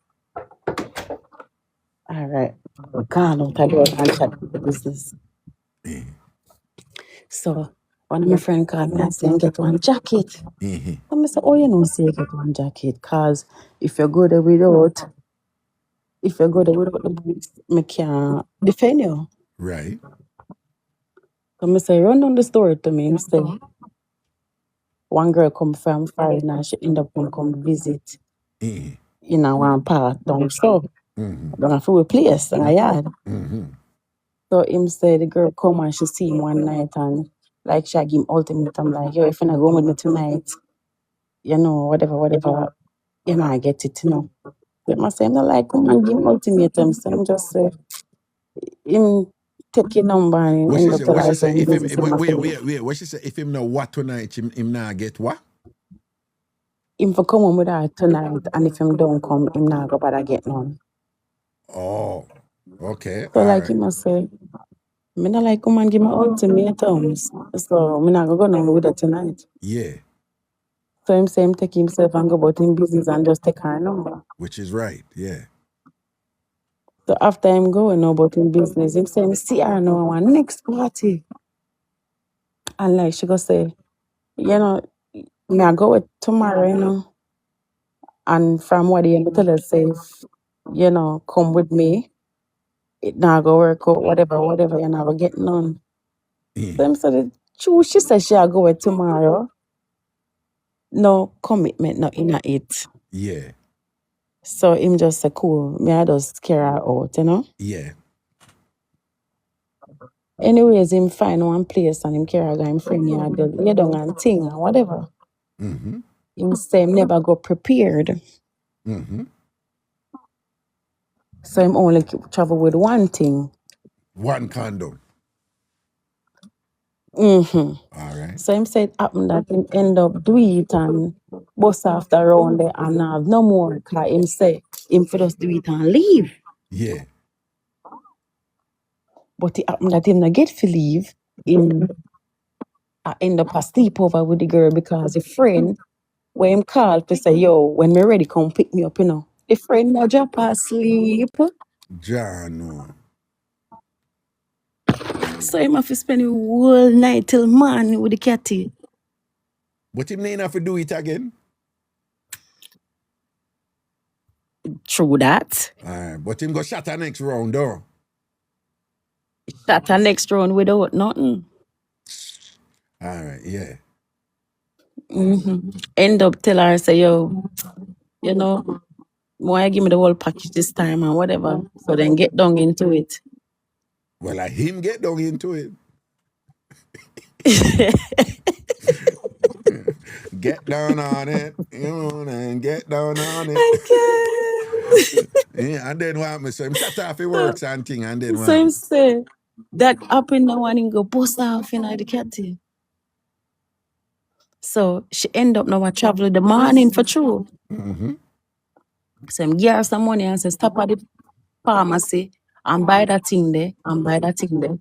All right. We can't out of door and chat with the business. So one of my friends called me and said, get one jacket. And I said, oh, you know, say get one jacket. Because if you go there without the boots, I can't defend you. Right. So I say, run down the store to me. I say, one girl come from foreign and she end up come visit in a one part down so. Down a full place in a yard. So him say the girl come and she see him one night and like she give him ultimatum like, yo, if you not go with me tonight, you know, whatever, you know, I get it, you know. But I say, I'm not like, come and give him ultimatum. So I'm just say, him take your number and What end she up say? What she like say? If him, business. wait. What she say? If him know what tonight, him not get what? Him for come home with her tonight and if him don't come, him not go bother get none. Oh, okay. So all like right. him must say, me not like come and give me ultimatums. So me not go nowhere with her tonight. Yeah. So him say him take himself and go about him business and just take her number. Which is right, yeah. So after him going about him business, him say him see her now one next party. And like she go say, you know, me I go with tomorrow, you know. And from what he tell her say, if, you know, come with me, it not go work out, whatever, you never get none. So him said, true, she said she'll go with tomorrow. No commitment, not in it. Yeah. So him just say, cool, me I just scare her out, you know? Yeah. Anyways, him find one place and him carry him friend yard, lay down and thing and whatever. Him say him never go prepared. So him only travel with one thing. One condom. All right. So him said happen that him end up do it and bust after around there and have no more. Cause him say him for just do it and leave. Yeah. But it happened that him not get to leave. Him I end up a sleepover with the girl because a friend where him call to say, yo, when me ready, come pick me up, you know. The friend now drop asleep. John, no. So him have to spend the whole night till morning with the catty. But him ain't have to do it again. True that. Alright, but him go shatter next round, though. That next round without nothing. Alright, yeah. End up tell her, say, yo, you know, why give me the whole package this time and whatever. So then get down into it. Well, like him get down into it. Get down on it, you know, and get down on it. Yeah, and then what happens? So him shut off his works and thing, and then what So him happens? say, that happened now and him go bust off in the catty. So she end up now a travel the morning for true. So him give her some money and say, stop at the pharmacy and buy that thing there and buy that thing there.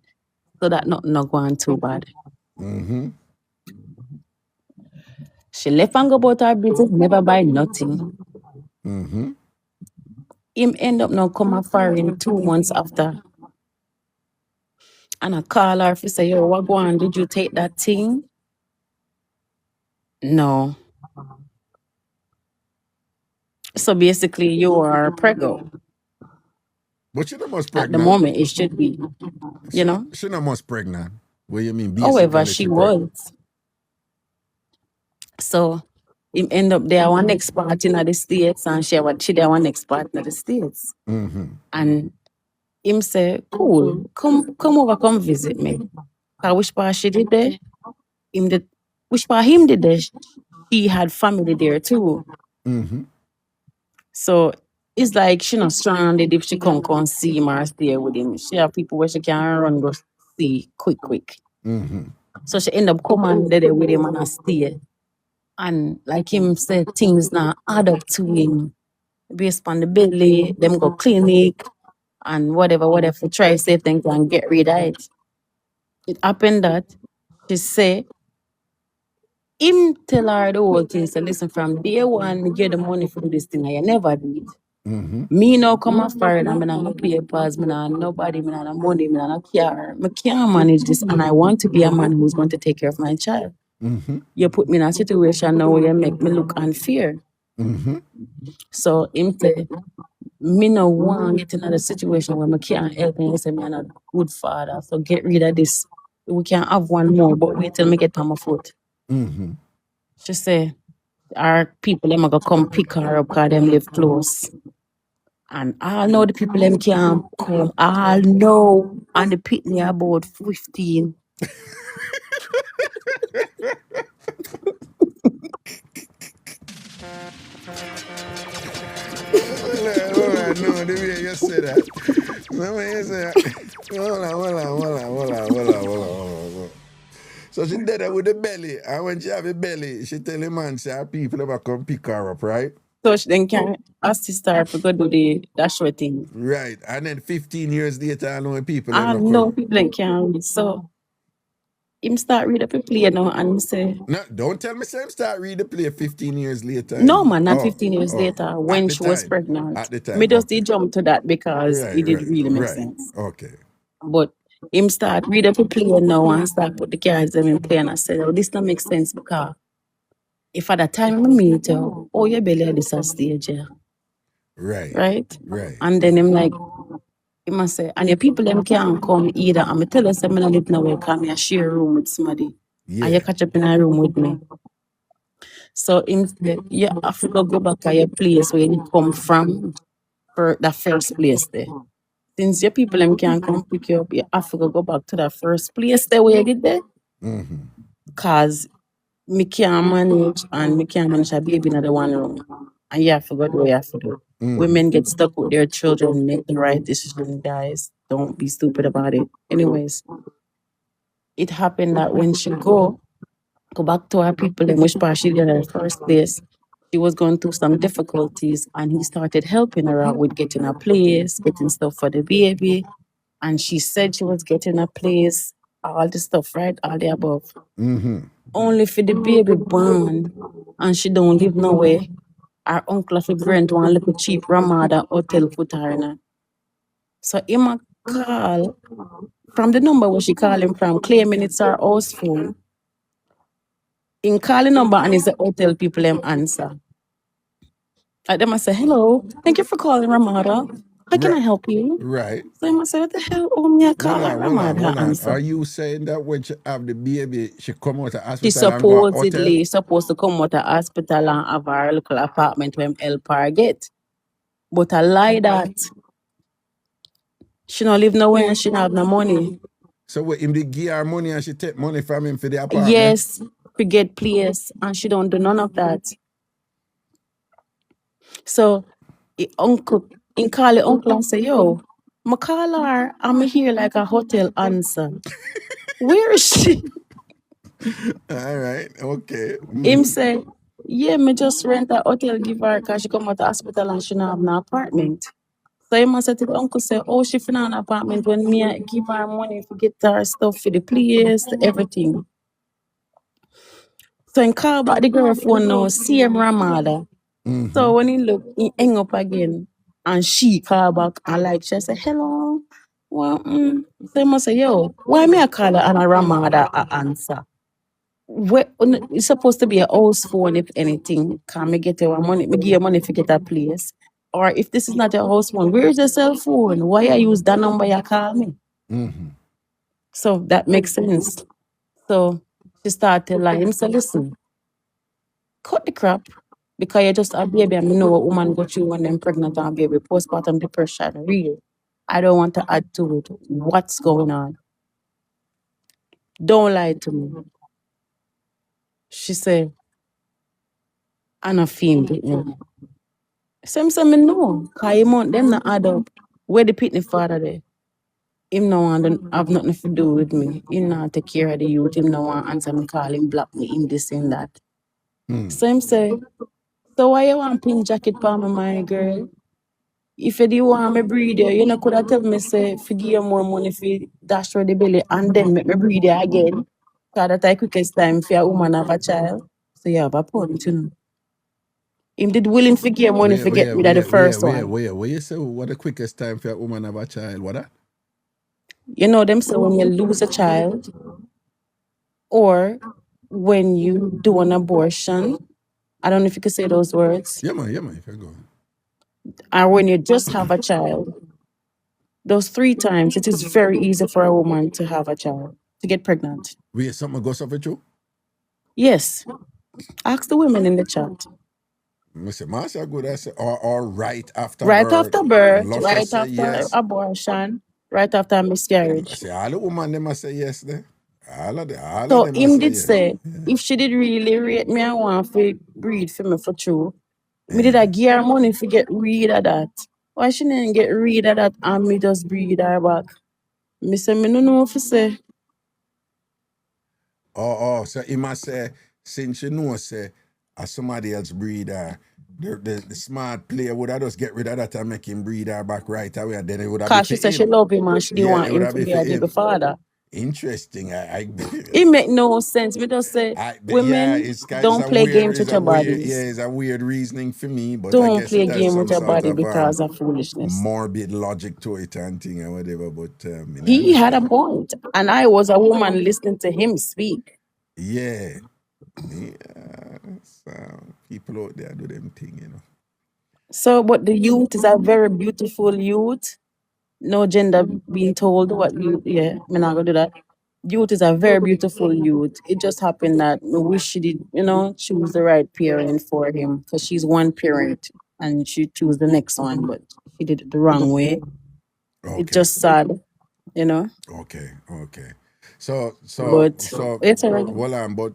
So that nothing not going too bad. She left and go about her business, never buy nothing. Him end up now come a foreign 2 months after. And I call her to say, yo, what go on? Did you take that thing? No. So basically you are preggo. But she not much At pregnant. the moment it should be. You know? She not much pregnant. What you mean? Basically, However, she was. So him end up there one next part in the States and she there one next part in the States. And him say, cool, come over, come visit me. I wish part she did there. Which part him did there, he had family there too. So it's like she not stranded if she come see him or stay with him. She have people where she can run go see quick. So she end up coming there with him and I stay. And like him said, things now add up to him. Based on the belly, them go clinic and whatever, try see if they can get rid of it. It happened that she say, him tell her the whole thing, so listen, from day one, me get the money for this thing, I never do it. Me now come after it, and me not papers, me not nobody, me not money, me not care. Me can't manage this, and I want to be a man who's going to take care of my child. You put me in a situation now where you make me look unfair. So him say, me no want to get in a situation where me can't help me. He say, me not a good father, so get rid of this. We can have one more, but wait till me get on my foot. She say, our people them go come pick her up because them live close. And I know the people them can't come. I know. And the pick me about 15. No, the way you say that. The way you say that. Hold on. So she did that with the belly. And when she have a belly, she tell the man, say her people ever come pick her up, right? So she then can assist her to go do that short thing. Right. And then 15 years later, I know people I know people then can't read. So him start read up a play now and say, no, don't tell me him start read the play 15 years later. No man, not 15 years later when she was pregnant. At the time. Me just did jump to that because it did really make sense. Okay. But him start read up a play now and start put the cards them in play and I said, oh, this don't make sense because if at that time I meet you, oh, your belly at this stage, yeah. Right. And then him like, he must say, and your people them can't come either. And I tell us I'm not live nowhere because I share a room with somebody. And you catch up in a room with me. So him say, you have to go back to your place where you come from for that first place there. Since your people them can't come pick you up, you have to go back to that first place there where you did there. Because me can't manage and me can't manage a baby in the one room. And you have to go do what you have to do. Women get stuck with their children, make the right decision, guys. Don't be stupid about it. Anyways, it happened that when she go back to her people in which part she did in the first place, she was going through some difficulties and he started helping her out with getting a place, getting stuff for the baby. And she said she was getting a place, all the stuff, right? All the above. only for the baby born, and she don't live nowhere. Her uncle have to rent one little cheap Ramada hotel put her in her. So him a call from the number where she call him from, claiming it's her house phone. In calling number and it's the hotel people them answer. Like them I say, hello, thank you for calling Ramada. How can I help you? Right. So him I say, what the hell? Oh, me a call Hold on, Ramada hold on. answer. Are you saying that when she have the baby, she come out of She hospital and go to hotel? supposedly supposed to come out of hospital and have her little apartment when help her get. But I lie that. She don't live nowhere and she don't have no money. So what, him they give her money and she take money from him for the apartment? Yes, to get place, and she don't do none of that. So uncle in call the uncle and say, yo, I call her, I'm here like a hotel answer. Where is she? All right, okay. Him say, yeah, me just rent a hotel give her because she come out the hospital and she don't have no apartment. So he must say to the uncle say, oh, she finna an apartment when me I give her money to get her stuff for the place, everything. So he call back the girl phone now, same Ramada. So when he look, he hang up again. And she call back and like she say, hello. Well, So he must say, yo, why me I call her and a Ramada a answer? It's supposed to be a house phone if anything. Can me get your money? Me give you money to get a place. Or if this is not your house phone, where is your cell phone? Why I use that number you call me? So that makes sense. So she started like him say, listen, cut the crap because you just a baby and me know what woman go through when they're pregnant and baby, postpartum depression, real. I don't want to add to it. What's going on? Don't lie to me. She said, I'm not feeling it. Some say me no, because him want them not add up. Where the pitney father there? Him no want have nothing to do with me. Him not take care of the youth. Him no want answer me call him block me, him this and that. So him say, so why you want pink jacket for me, my girl? If you do want me breed you know could have tell me say if you give you more money for dash through the belly and then make me breed you again. Because that's the quickest time for a woman have a child. So you have a point, you know. Him did willing to give money to get rid of the first one. Where you say what the quickest time for a woman have a child? What that? You know them say when you lose a child or when you do an abortion. I don't know if you could say those words. Yeah man, if you go. Or when you just have a child. Those 3 times, it is very easy for a woman to have a child, to get pregnant. Wait, something goes off with you? Yes. Ask the women in the chat. I say, Masha good, I say, or right after Right birth. after birth, Luscious right say after yes. abortion, right after I miscarriage. say, all the women, they must say yes there. All of So them him must did yes. say, if she did really rate me, I want to breed for me for true. Me did I give her money to get rid of that. Why she didn't get rid of that and me just breed her back? Me say, me no know what to say. So he must say, since you know, say, as somebody else breed her, the smart player would have just get rid of that and make him breed her back right away, and then it would have Because she been said she love him and she didn't want it would him have to been be for a baby him. father. Interesting. It make no sense. Me just say, women don't play games with your bodies. It's a weird reasoning for me, but I Don't guess play it a has game some with your sort body of because of foolishness. morbid logic to it and thing or whatever. But He had a point, and I was a woman listening to him speak. Yeah. So people out there do them thing, you know. So, but the youth is a very beautiful youth. No gender being told what you, yeah, I'm not gonna do that. Youth is a very beautiful youth. It just happened that I wish she did, choose the right parent for him because she's one parent and she chose the next one, but she did it the wrong way. Okay. It's just sad, Okay. So But it's alright. hold on, but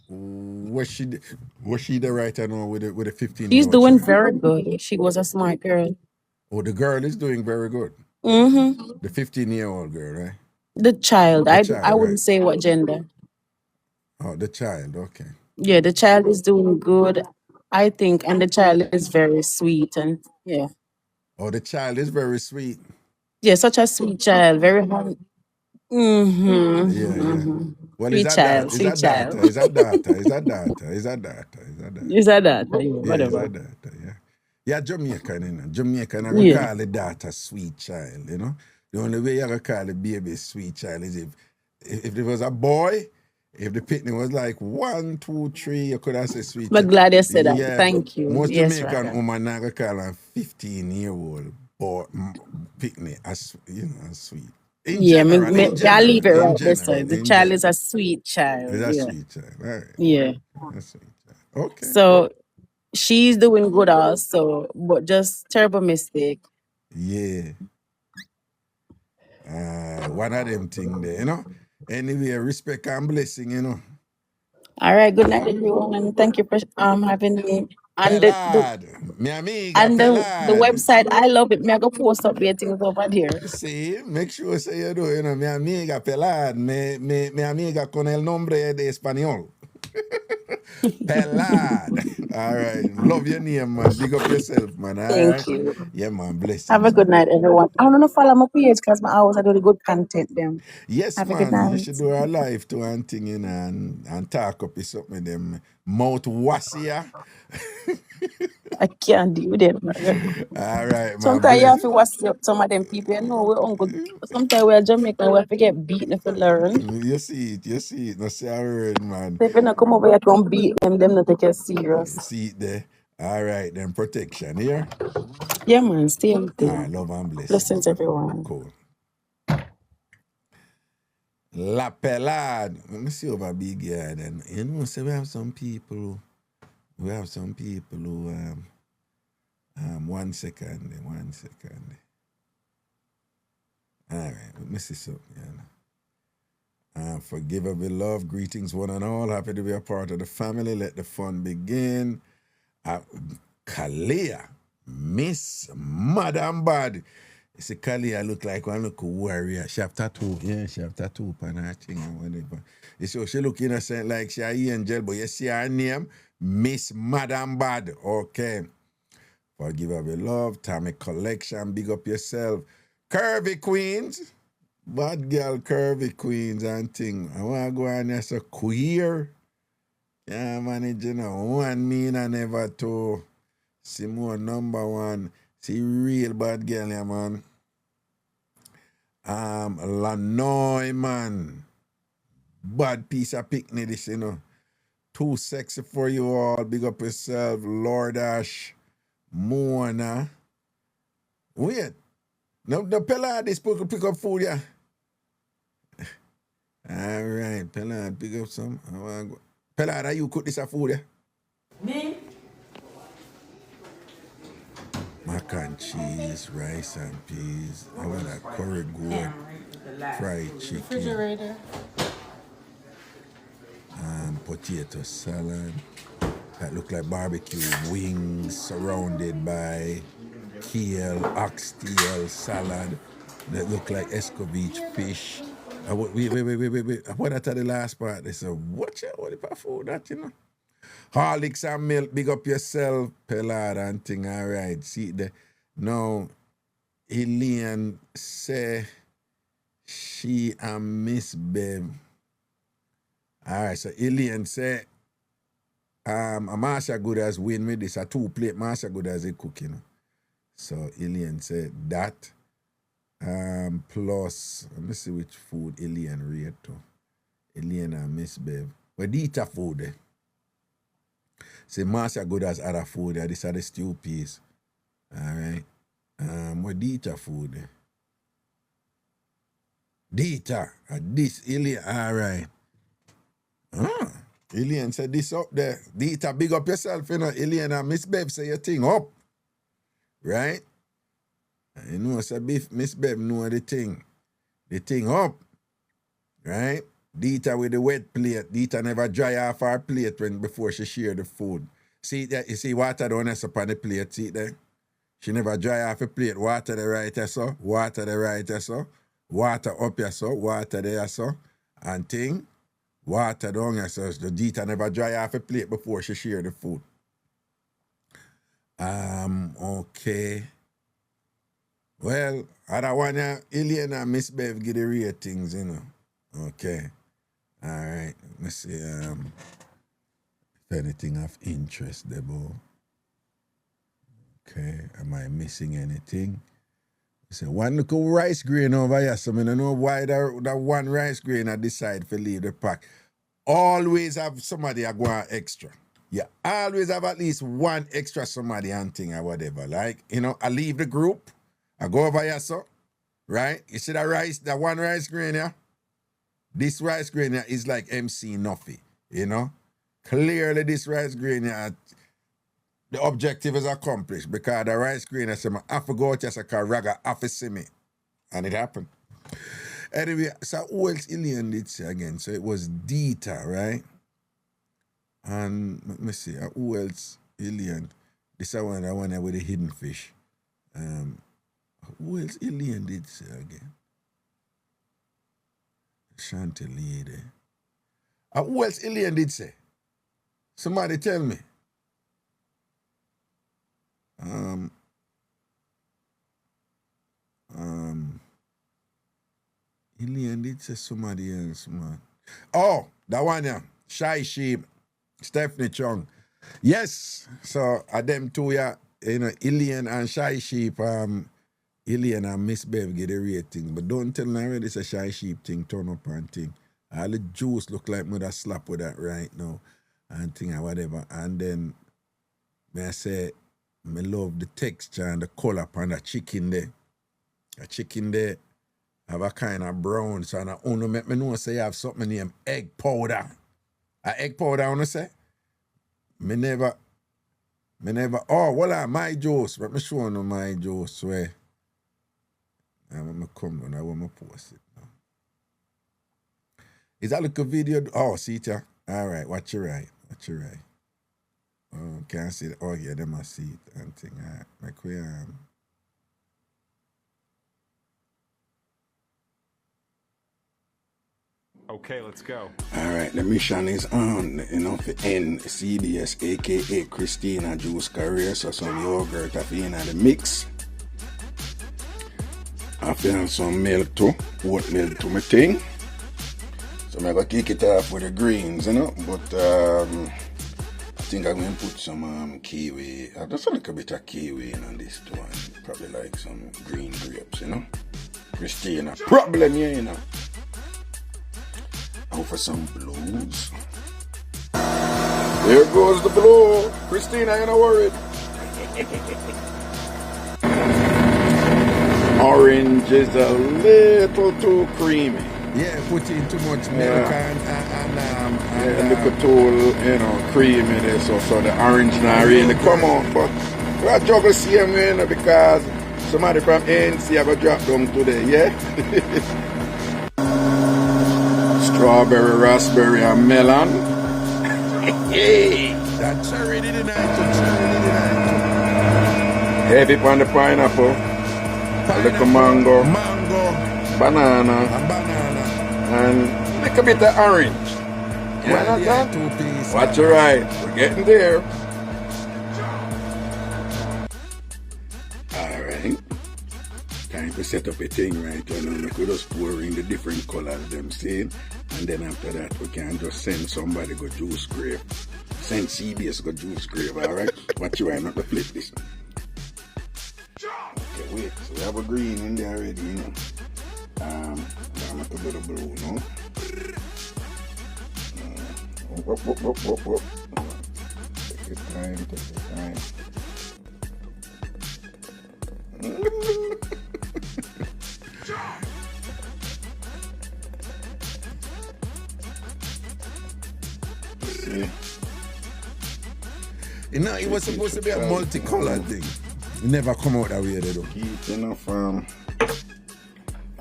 was she the right now with a 15-year-old? She's doing very good. She was a smart girl. Oh, the girl is doing very good. Mm-hmm. The 15-year-old girl, right? The child. I wouldn't right? say what gender. Oh, the child. Okay. Yeah, the child is doing good, I think, and the child is very sweet and yeah. Oh, the child is very sweet. Yeah, such a sweet child, very Mm-hmm. Yeah, yeah. Mm-hmm. Well, Sweet child, is a sweet daughter, child. is a daughter, is a daughter, is a daughter, is a daughter. Is that that? Yeah, is a Whatever. daughter, yeah. Yeah, Jamaican, you know. Jamaican, I Yeah. call the daughter sweet child, you know. The only way you can call the baby sweet child is if it was a boy, if the picnic was like 1, 2, 3, you could have said sweet But child. glad you said that. Yeah, Thank you. most Yes, Jamaican Raga. woman now gonna call a 15-year-old boy picnic as you know, as sweet. In Yeah, general, I'll leave it in right there. So general, the in child is general. a sweet child. It's a Yeah. sweet child. All right. Yeah. A sweet child. Okay. So she's doing good also, but just terrible mistake. Yeah. One of them thing there, you know. Anyway, respect and blessing, you know. All right, good night, everyone, and thank you for having me. And Pelad, mi amiga, and the Pelad. website, I love it. Me I go post up your things over there. Sí, make sure say you do, you know, mi amiga Pelad, mi amiga con el nombre de español. Pelad. All right. Love your name, man. Big up yourself, man. All Thank right. you. Yeah, man. Blessings. Have a good night, everyone. I don't know follow my page because my hours I do the good content them. Yes, Have a good man. You night. should do a live to and thing, you know, and talk up with something with them. Mouth wasia. I can't deal with them. All right, man. Sometimes you have to watch some of them people. You know, we're uncle. Sometimes we're Jamaican, we have to get beaten if we learn. You see it. No say a word, man. So if you not come over here, come beat them not take you serious. See it there. All right, then protection here. Yeah, man, stay All healthy. right, love and blessings. Blessings, everyone. Cool. La Pelade. Let me see over big yard. And you know, so we have some people who 1 second. All right, let me see something. Forgivable love, greetings one and all. Happy to be a part of the family. Let the fun begin. Kalia, Miss Madam Bad. You see, Kalia look like one look warrior. She have tattoo. Yeah, she have tattoo on her thing and whatever. You see, she look innocent like she a angel, but you see her name, Miss Madam Bad. Okay. Forgivable love, Tommy Collection, big up yourself. Curvy Queens. Bad girl, curvy queens and thing. I want to go on as a queer. Yeah, manage, you know. One mean and never two. See more number one. See real bad girl, yeah, man. Lanoy, man. Bad piece of picnic, this, you know. Too sexy for you all. Big up yourself. Lord Ash. Mona. Wait. No, the Pelad is supposed to pick up food, yeah. All right, Pelad, pick up some. Pelad, are you cook this food, yeah? Me? Mac and cheese, rice and peas. I want a curry goat, fried chicken, Refrigerator. potato salad. That look like barbecue wings surrounded by kale, oxtail salad. That look like escovitch fish. Wait. What after the last part? They said, what the food that, you know? Horlicks and milk, big up yourself, Pelad and thing, all right. See the now, Elaine say she and Miss Bev. All right, so Elaine say a Marsha Goodas win me this, a 2-plate Marsha Goodas a cook, you know. So Elaine said that. Plus, let me see which food Elaine rate to. Elaine and Miss Bev. But they eat a food there. Say Marsha Goodas other food there. This are the stew piece. All right. What they eat a food there? Dita. This Elaine. All right. Elaine said this up there. Dita, big up yourself, you know. Elaine and Miss Bev say your thing up. Right? You know, so Miss Bev know the thing. The thing up. Right? Dita with the wet plate. Dita never dry off her plate before she share the food. See that? You see water don't mess up on the plate. See there? She never dry off a plate. Water the right so. Water the right so. Water up here so. Water there so. And thing. Water down here so. The Dita never dry off a plate before she share the food. Okay. Well, I don't want Ilian and Miss Bev give the ratings, you know. Okay. All right. Let me see if anything of interest there, boy. Okay. Am I missing anything? So one little rice grain over here. So I don't know why that one rice grain I decide to leave the pack. Always have somebody I go on extra. Yeah, always have at least one extra somebody and thing or whatever. Like, you know, I leave the group, I go over here, so, right? You see that rice, that one rice grain here? This rice grain here is like MC Nuffy, you know? Clearly this rice grain here, the objective is accomplished because the rice grain here, I have to go out here, so Raga have to see me. And it happened. Anyway, so who else Ilian did say again? So it was Dita, right? And let me see, who else Ilian? This is one with the hidden fish. Who else Ilian did say again? Shanty lady. Who else Ilian did say? Somebody tell me. Ilian did say somebody else, man. Oh, that one, yeah. Shy Sheep, Stephanie Chung. Yes, so them two, yeah, you know, Ilian and Shy Sheep, Ilian and Miss Bev get a rating, but don't tell me already it's a Shy Sheep thing, turn up and thing. All the juice look like me that slap with that right now, and thing or whatever. And then, may I say, I love the texture and the color upon that chicken there. The chicken there have a kind of brown, so I only make me know say you have something named egg powder. A egg powder, I want to say? Me never, oh, well, my juice. Let me show you my juice where. I'm going to come on, I want to post it now. Is that like a video? Oh, see it, yeah? All right, watch your right. Oh, can't see it. Oh, yeah, them I see it and thing. All right, make we, Okay, let's go. All right, the mission is on, you know, for NCDS, a.k.a. Christina Juice Career, so some yogurt I feel in the mix. I feel some milk too, oat milk to my thing. So I'm going to kick it off with the greens, you know, but I think I'm going to put some kiwi, just a little bit of kiwi in on this too, and probably like some green grapes, you know. Christina, problem here, you know. Go for some blues. There goes the blue. Christina, you're not worried. Orange is a little too creamy. Yeah, put in too much milk and look too, you know, creamy there, so the orange not really come out. But we'll juggle same way, you know, because somebody from ANC have a drop down today, yeah? Strawberry, raspberry, and melon. Hey, that cherry did it. Heavy on the pineapple. A little mango. Banana. And make a bit of orange. Yeah, 2 pieces. Watch your right. We're getting there. Alright. Time to set up a thing right now. We could just pour in the different colors them seeing. And then after that, we can just send somebody go juice grape. Send CBS go juice grape, alright? Watch your eye, not to flip this. Okay, wait. So we have a green in there already, you know. I'm going to put a blue, no? Whoop. Take your time. See? You know, it was supposed to be a multicolored thing. It never come out that way, though. Keep enough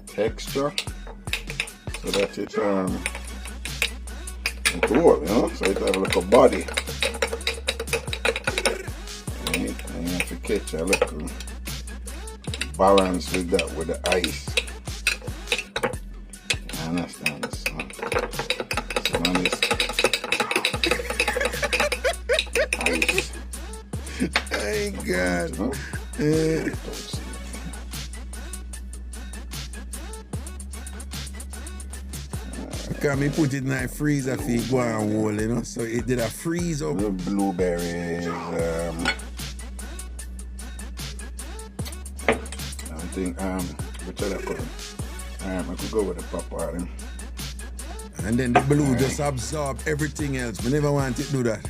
texture so that it grow, you know, so it have like a body. Right? And you have to catch a little balance with that, with the ice. You understand this one? This one is ice. Thank God. Because me put it in a freezer for it go and hold, you know. So it did a freeze up. The blueberries, I think, which other color? I could go with the papa then. And then the blue just absorb everything else. We never want it to do that.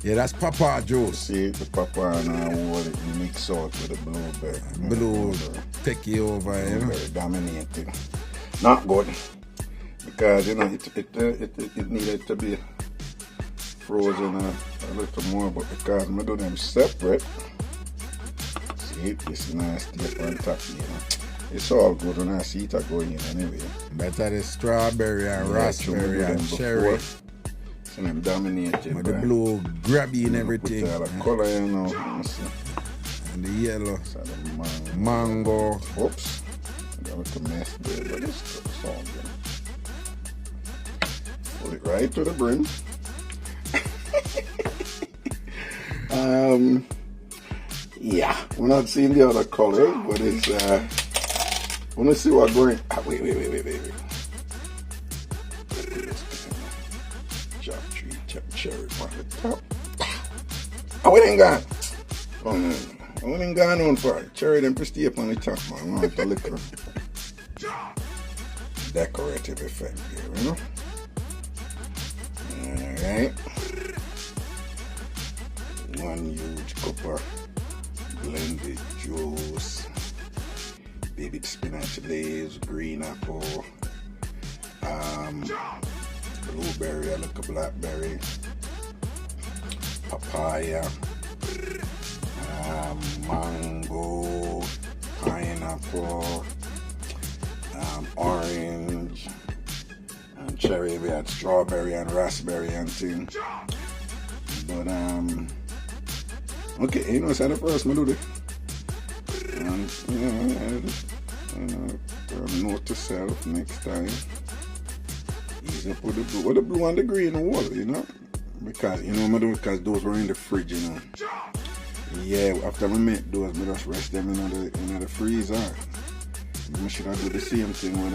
Yeah, that's papa juice. See the papa and I want it mix out with the blueberry. Blue take you over, you know. Very dominating. Not good. Because you know it needed to be frozen a little more, but because I do them separate, see this nice tape on top, you know. It's all good when I see it going in anyway. Better the strawberry and raspberry and cherry. So them dominated. With the blue grabby and everything. Put the color, you know. And the yellow. So the mango. Oops. Got a mess there, but it's all good. Pull it right to the brim. Yeah, we're not seeing the other color, but it's I want to see what's going. Wait. Chop cherry on the top. Oh, it ain't gone. Oh no, it ain't gone on for it. Cherry them stay up on the top, man. I want the liquor. Decorative effect here, you know. Alright. One huge cup of blended juice, baby spinach leaves, green apple, blueberry, a little blackberry, papaya, mango, pineapple, orange, and cherry. We had strawberry and raspberry and things. But okay, you know, so the first I do this. And note to self next time. Easy put the blue. Well, the blue and the green in the water, you know? Because, you know, because those were in the fridge, you know. Yeah, after I make those, I just rest them in the freezer. I should do the same thing with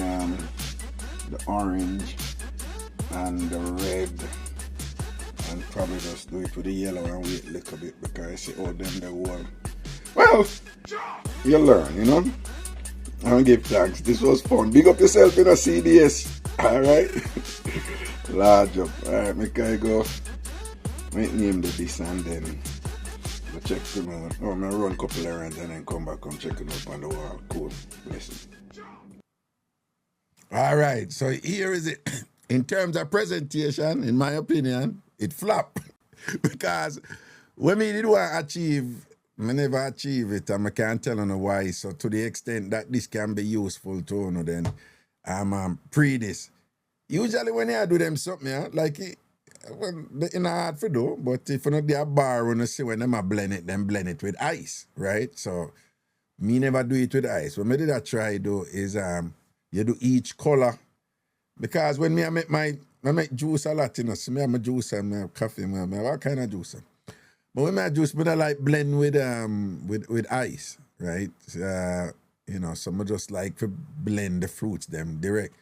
the orange and the red. And probably just do it with the yellow and wait a little bit because I see all them the whole. Well, you learn, you know. And give thanks. This was fun. Big up yourself in a CDS. Alright? Large up. Alright, make I go. Make name the this and then go check them out. Oh, I'm gonna run a couple errands and then come back, come check it up on the wall. Cool. Blessing. Alright, so here is it. In terms of presentation, in my opinion, it flopped. Because when me did want to achieve, I never achieve it, and I can't tell you why. So to the extent that this can be useful to you, then I'm pre this. Usually when I do them something, yeah, like well, it's not hard to do, but if you not do a bar, when you see when them blend it with ice, right? So me never do it with ice. What I did I try do is you do each color. Because when I make juice a lot, you know, so I have a juice and I have coffee, I have all kind of juice. But when I juice, I like blend with ice, right? You know, so I just like to blend the fruits them direct.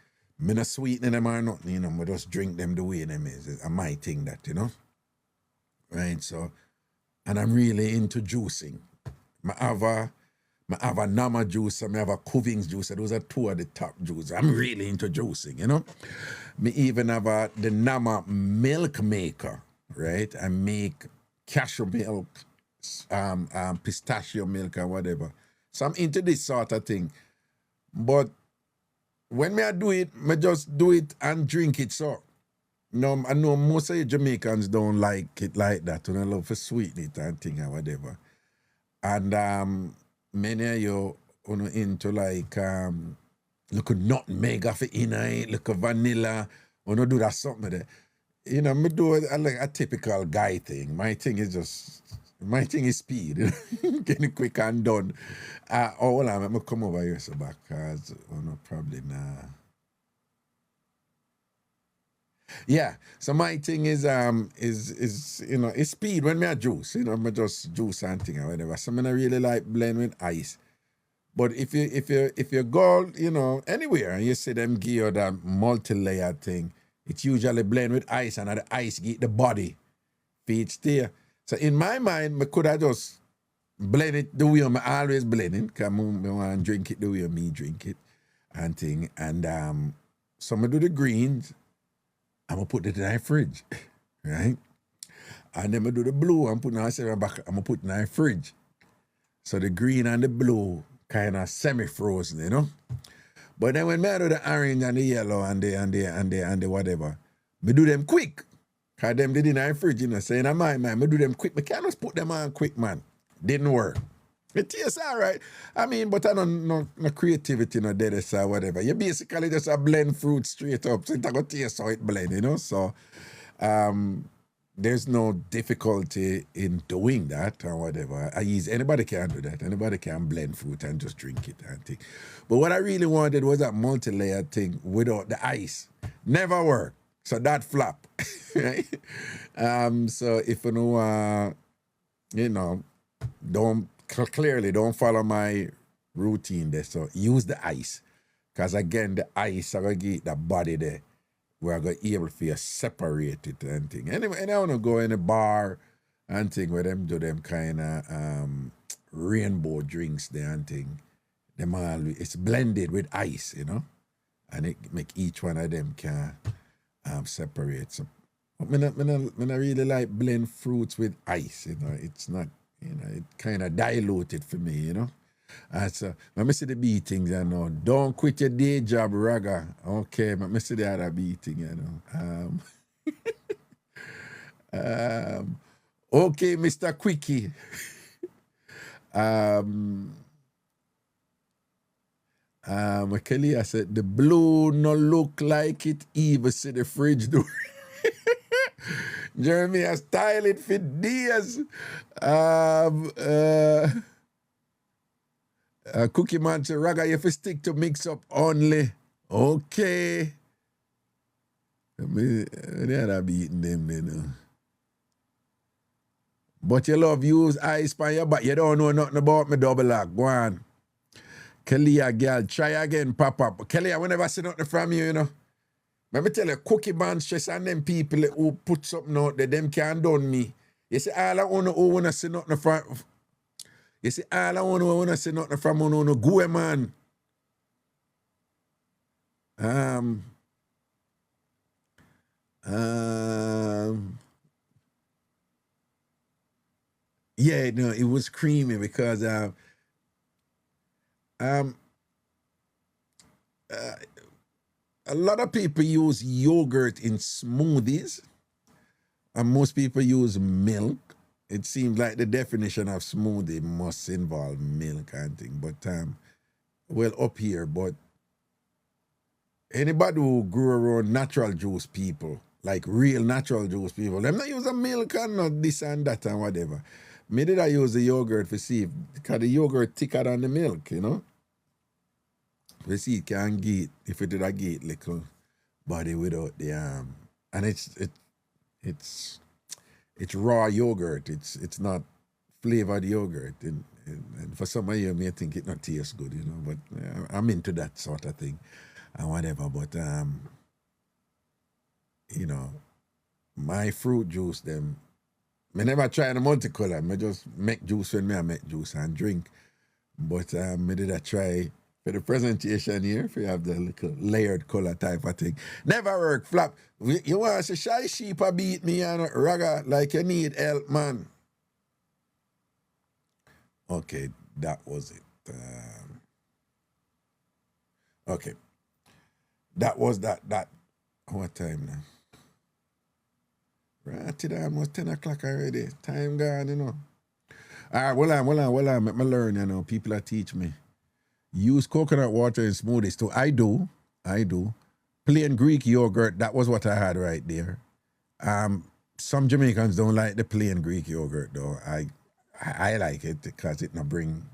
I not sweeten them or nothing, you know, I just drink them the way them is. It's my thing that, you know. Right, so, and I'm really into juicing. I have a Nama juice and I have a Covings juice. Those are two of the top juices. I'm really into juicing, you know. Me even have the Nama milk maker, right? I make cashew milk, pistachio milk and whatever. So I'm into this sort of thing. But when I do it, I just do it and drink it so. No, I know most of you Jamaicans don't like it like that. And I love to sweeten it and thing or whatever. And many of you into like look at nutmeg off it in it, look at vanilla, do that something there. You know, me do like a typical guy thing. My thing is speed. Getting quick and done. Hold on, I'm gonna come over here so back because probably nah. Yeah. So my thing is it's speed when me a juice. Me just juice and thing or whatever. So me not really like blend with ice. But if you go, anywhere and you see them give you that multi-layer thing, it's usually blend with ice and the ice get the body feed stay. So in my mind, me could have just blend it the way I always blend it, because I want to drink it the way me drink it and thing. And so I do the greens, I'm going to put it in the fridge, right? And then I do the blue, I'm going to put it in the fridge. So the green and the blue kind of semi-frozen, But then when I do the orange and the yellow and the whatever, me do them quick. Because them did in the fridge, So in my mind, me do them quick. I can't just put them on quick, man. Didn't work. It tastes all right. I mean, but I don't no creativity, no dead or whatever. You basically just a blend fruit straight up. So it's going to taste how it blend, So there's no difficulty in doing that or whatever. Anybody can do that. Anybody can blend fruit and just drink it and thing. But what I really wanted was that multi-layer thing without the ice. Never worked. So that flop. Right? So if you know, don't follow my routine there. So use the ice. Because again, the ice are going to get the body there. We're going to be able to separate it and thing. Anyway, and I want to go in a bar and thing where them do them kind of rainbow drinks there and thing. It's blended with ice, and it make each one of them can separate. So I not really like blend fruits with ice, It's not, it kind of diluted for me, So let me see the B things, Don't quit your day job, Raga. Okay, let me see the other B thing, Okay, Mr. Quickie. Kelly, I said the blue no look like it even see the fridge door. Jeremy has styled it for days. Cookie Man say, Raga, you have to stick to Mixup only. Okay. They are beating them. But you love use ice by your back. You don't know nothing about me double lock. Go on. Kelly, girl, try again, pop up. Kelly, I will never see nothing from you, Let me tell you, Cookie Man stress and them people who put something out there, them can't done me. You see, all I want to see nothing from... You see, all I want to see nothing from no go, man. Yeah, no, it was creamy because a lot of people use yogurt in smoothies, and most people use milk. It seems like the definition of smoothie must involve milk and thing, but well, up here, but anybody who grew around natural juice people, like real natural juice people, them not use a milk and not this and that and whatever. Me did I use the yogurt to see because the yogurt thicker than the milk, We see it can get, if it did a get little body without the and it's raw yogurt. It's not flavored yogurt. And for some of you may think it not tastes good, but I'm into that sort of thing and whatever. But my fruit juice them. I never try the multicolor. I just make juice when I make juice and drink. But I did a try for the presentation here, if you have the little layered color type of thing. Never work, flop. You want to say, shy sheep a beat me and Raga like you need help, man. Okay, that was it. Okay. That was that. What time now? Right, it's almost 10 o'clock already. Time gone, All right, well on. Let me learn, People that teach me. Use coconut water in smoothies too. I do. Plain Greek yogurt, that was what I had right there. Some Jamaicans don't like the plain Greek yogurt, though. I like it because it not bring,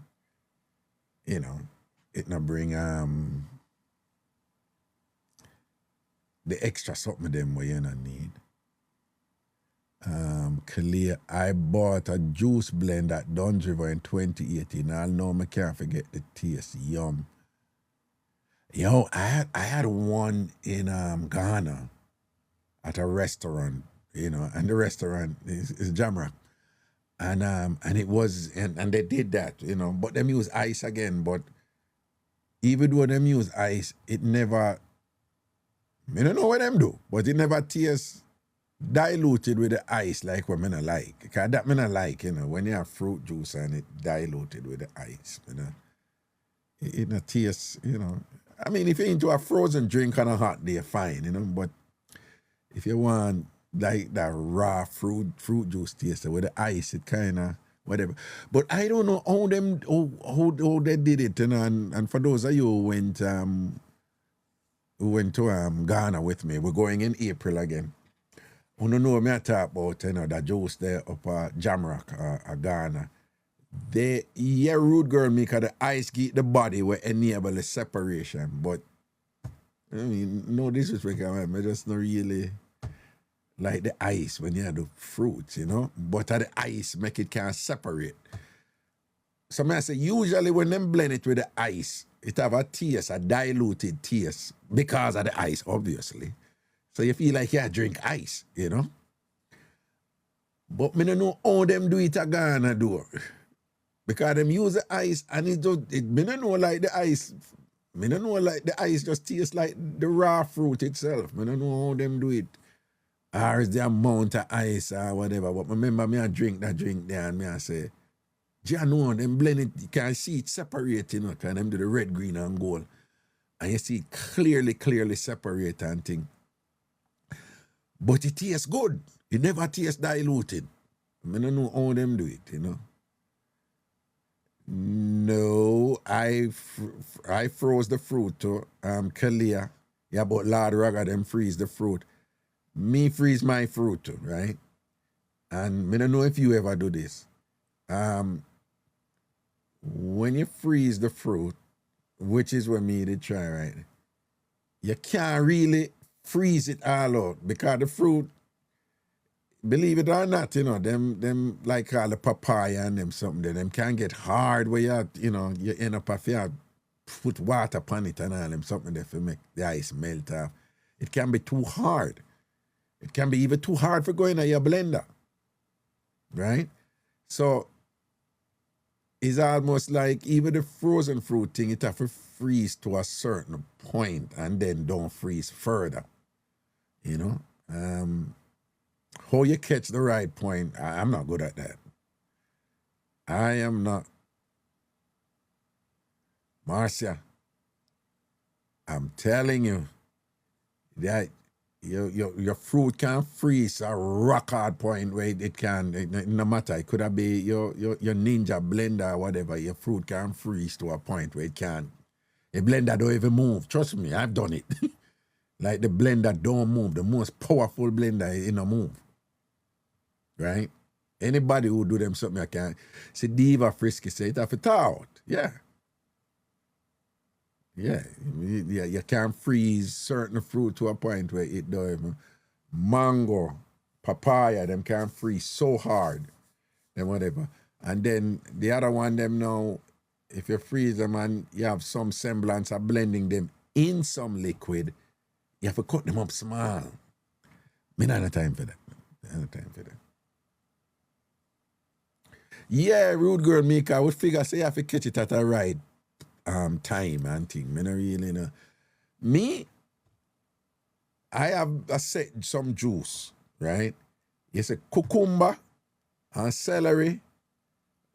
the extra something them where you don't need. Clear, I bought a juice blend at Dunge River in 2018. I know I can't forget the taste. Yum. Yo, I had one in Ghana at a restaurant, you know, and the restaurant is Jamrock. And it was, and they did that, you know, but them use ice again. But even though them use ice, it never, I don't know what them do, but it never tastes diluted with the ice like what I not like. Because that I not like, you know, when you have fruit juice and it diluted with the ice, you know. It not tastes, you know. I mean, if you're into a frozen drink on a hot day, fine, you know, but if you want like that raw fruit juice taste with the ice, it kind of whatever. But I don't know how them how they did it, you know. And for those of you who went to Ghana with me, we're going in April again. You know me I talk about, you know, that juice there up at Jamrock, Ghana. Rude girl make the ice get the body will enable the separation. But I mean, no disrespect, I just not really like the ice when you have the fruits, you know. But the ice make it can't separate. So I say usually when them blend it with the ice, it have a taste, a diluted taste because of the ice, obviously. So you feel like you drink ice, you know. But me don't know how them do it at Ghana do. Because them use the ice and me don't know like the ice. Me don't know like the ice just tastes like the raw fruit itself. Me don't know how them do it. Or is the amount of ice or whatever. But remember me I drink that drink there and me I say, you know, them blend it, you can see it separate, you know, because them do the red, green and gold. And you see it clearly separate and thing. But it tastes good. It never tastes diluted. I don't know how them do it, you know. No, I froze the fruit to Cayliss. Yeah, but Lord Raga them freeze the fruit. Me freeze my fruit too, right? And I don't know if you ever do this. When you freeze the fruit, which is what me did try, right? You can't really freeze it all out because the fruit, believe it or not, you know, them like all the papaya and them something, them can get hard where you know, you end up if you put water upon it and all them something that for make the ice melt off. It can be too hard. It can be even too hard for going in your blender. Right? So it's almost like even the frozen fruit thing, it have to freeze to a certain point and then don't freeze further. You know? How you catch the right point, I'm not good at that. I am not. Marcia, I'm telling you that your fruit can freeze a rock hard point where it can, no matter, it could have be your ninja blender or whatever, your fruit can freeze to a point where it can. The blender don't even move. Trust me, I've done it. Like the blender don't move. The most powerful blender, it don't move. Right? Anybody who do them something I can see Diva Frisky say it have to thaw out. Yeah. Yeah. You can freeze certain fruit to a point where it don't even. Mango, papaya, them can freeze so hard. Then whatever. And then the other one, them now, if you freeze them and you have some semblance of blending them in some liquid, you have to cut them up small. Me not have time for that. Yeah, rude girl maker, I would figure say you have to catch it at a right time and thing. Me not really know. Me, I have some juice, right? It's a cucumber and celery.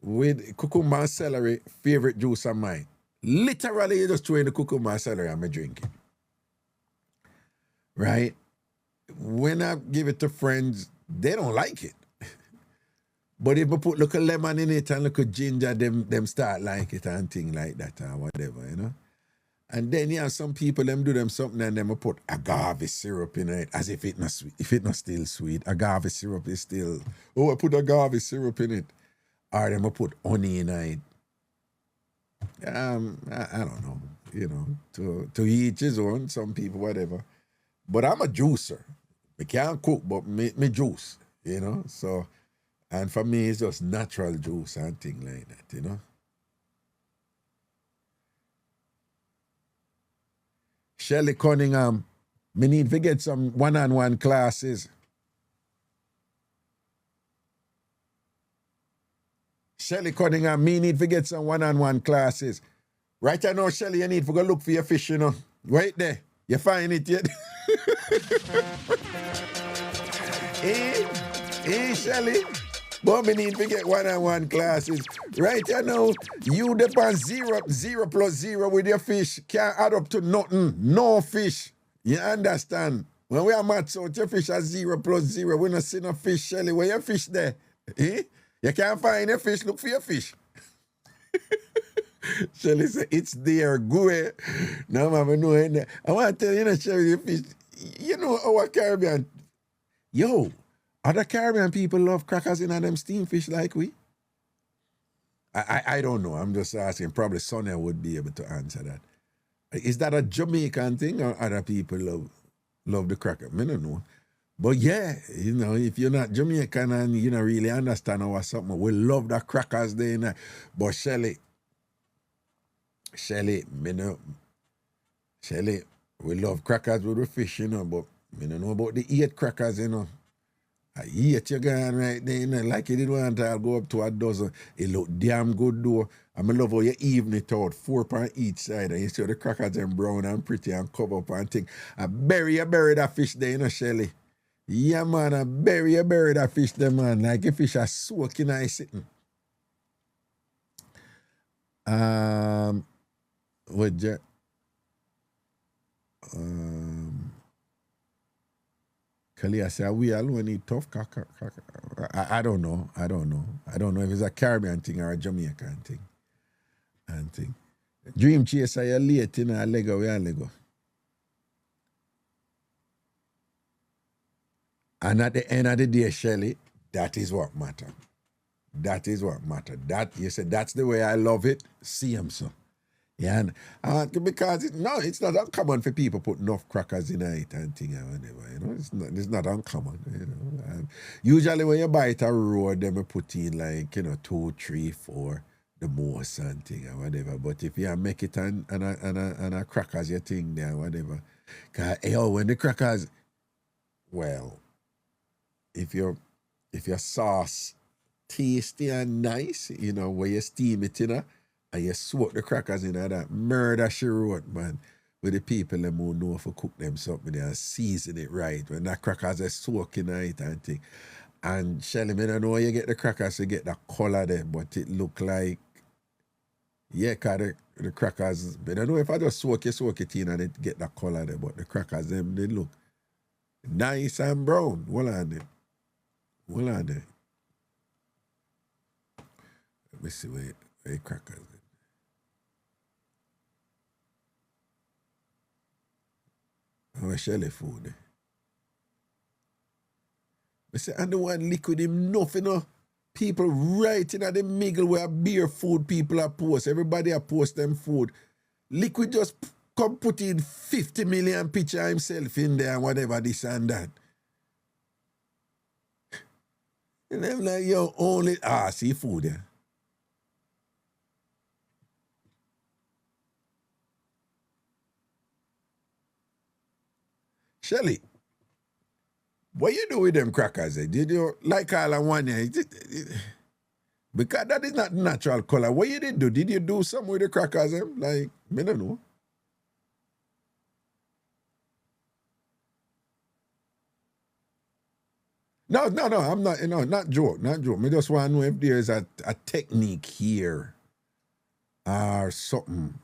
With cucumber and celery, favorite juice of mine. Literally, you just throw in the cucumber and celery and I drink it. Right? When I give it to friends, they don't like it. But if I put little lemon in it and little ginger, them start like it and thing like that or whatever, you know? And then you have some people, them do them something and them put agave syrup in it as if it not sweet. If it not still sweet, agave syrup is still, I put agave syrup in it. Or them put honey in it. I don't know, you know, to each his own, some people, whatever. But I'm a juicer. I can't cook, but me juice, you know? So, and for me, it's just natural juice and things like that, you know? Shelley Cunningham, me need to get some one-on-one classes. Shelley Cunningham, me need to get some one-on-one classes. Right now, Shelley, you need to go look for your fish, you know. Right there. You find it yet? Hey, Shelley. But me need to get one-on-one classes. Right now, you depend zero plus zero with your fish. Can't add up to nothing. No fish. You understand? When we are maths out, your fish are 0 plus 0. We not see no fish, Shelley. Where your fish there? You can't find your fish, look for your fish. Shelley said, it's there, go ahead. No, mama, no, I want to tell you, you know, Shelley, your fish, you know, our Caribbean, yo, other Caribbean people love crackers in them steamed fish like we? I don't know, I'm just asking. Probably Sonia would be able to answer that. Is that a Jamaican thing or other people love the cracker? I don't know. But yeah, you know, if you're not Jamaican and you don't really understand or something, we love the crackers there. You know? But Shelley, we love crackers with the fish, you know, but I don't know about the 8 crackers, you know. I eat you gone right there, you know, like you did one time, I'll go up to a dozen. It look damn good though. I love how you even it out, 4 on each side, and you see the crackers and brown and pretty and cover up and thing. I bury that fish there, you know, Shelley. Yeah, man, I bury that fish there, man. Like a fish are soaking and sitting. What you? Kalia said, we alone need tough caca. I don't know. I don't know if it's a Caribbean thing or a Jamaican thing. Dream chaser, you're late, you know, Lego, we are Lego. And at the end of the day, Shelley, that is what matters. That is what matters. That, you said, that's the way I love it. See him, so. Yeah, and, because it's not uncommon for people put enough crackers in it and thing and whatever, you know. It's not uncommon, you know. Usually when you buy it a road, they may put in like, you know, 2, 3, 4, the most and thing and whatever. But if you make it and a crackers your thing there, whatever. Cause when the crackers, well, if your sauce tasty and nice, you know, where you steam it, you know, and you soak the crackers in that murder she wrote, man, with the people them who know if you cook them something and season it right. When that crackers are soaking it and thing. And Shelley, I don't know how you get the crackers to get the color there, but it look like, yeah, cause the crackers, I don't know if I just soak it in and it get the color there, but the crackers, them, they look nice and brown. Hold on there. Let me see where crackers are. How Shelley food? I say, and the one liquid him nothing, you know. People writing at the middle where beer food people are post. Everybody are post them food. Liquid just come put in 50 million picture himself in there and whatever this and that. And I'm like, yo, only seafood, yeah. Shelley, what you do with them crackers? Did you like all of one? Because that is not natural color. What you did do? Did you do something with the crackers? Like, I don't know. No, I'm not, not joke. I just want to know if there's a technique here or something.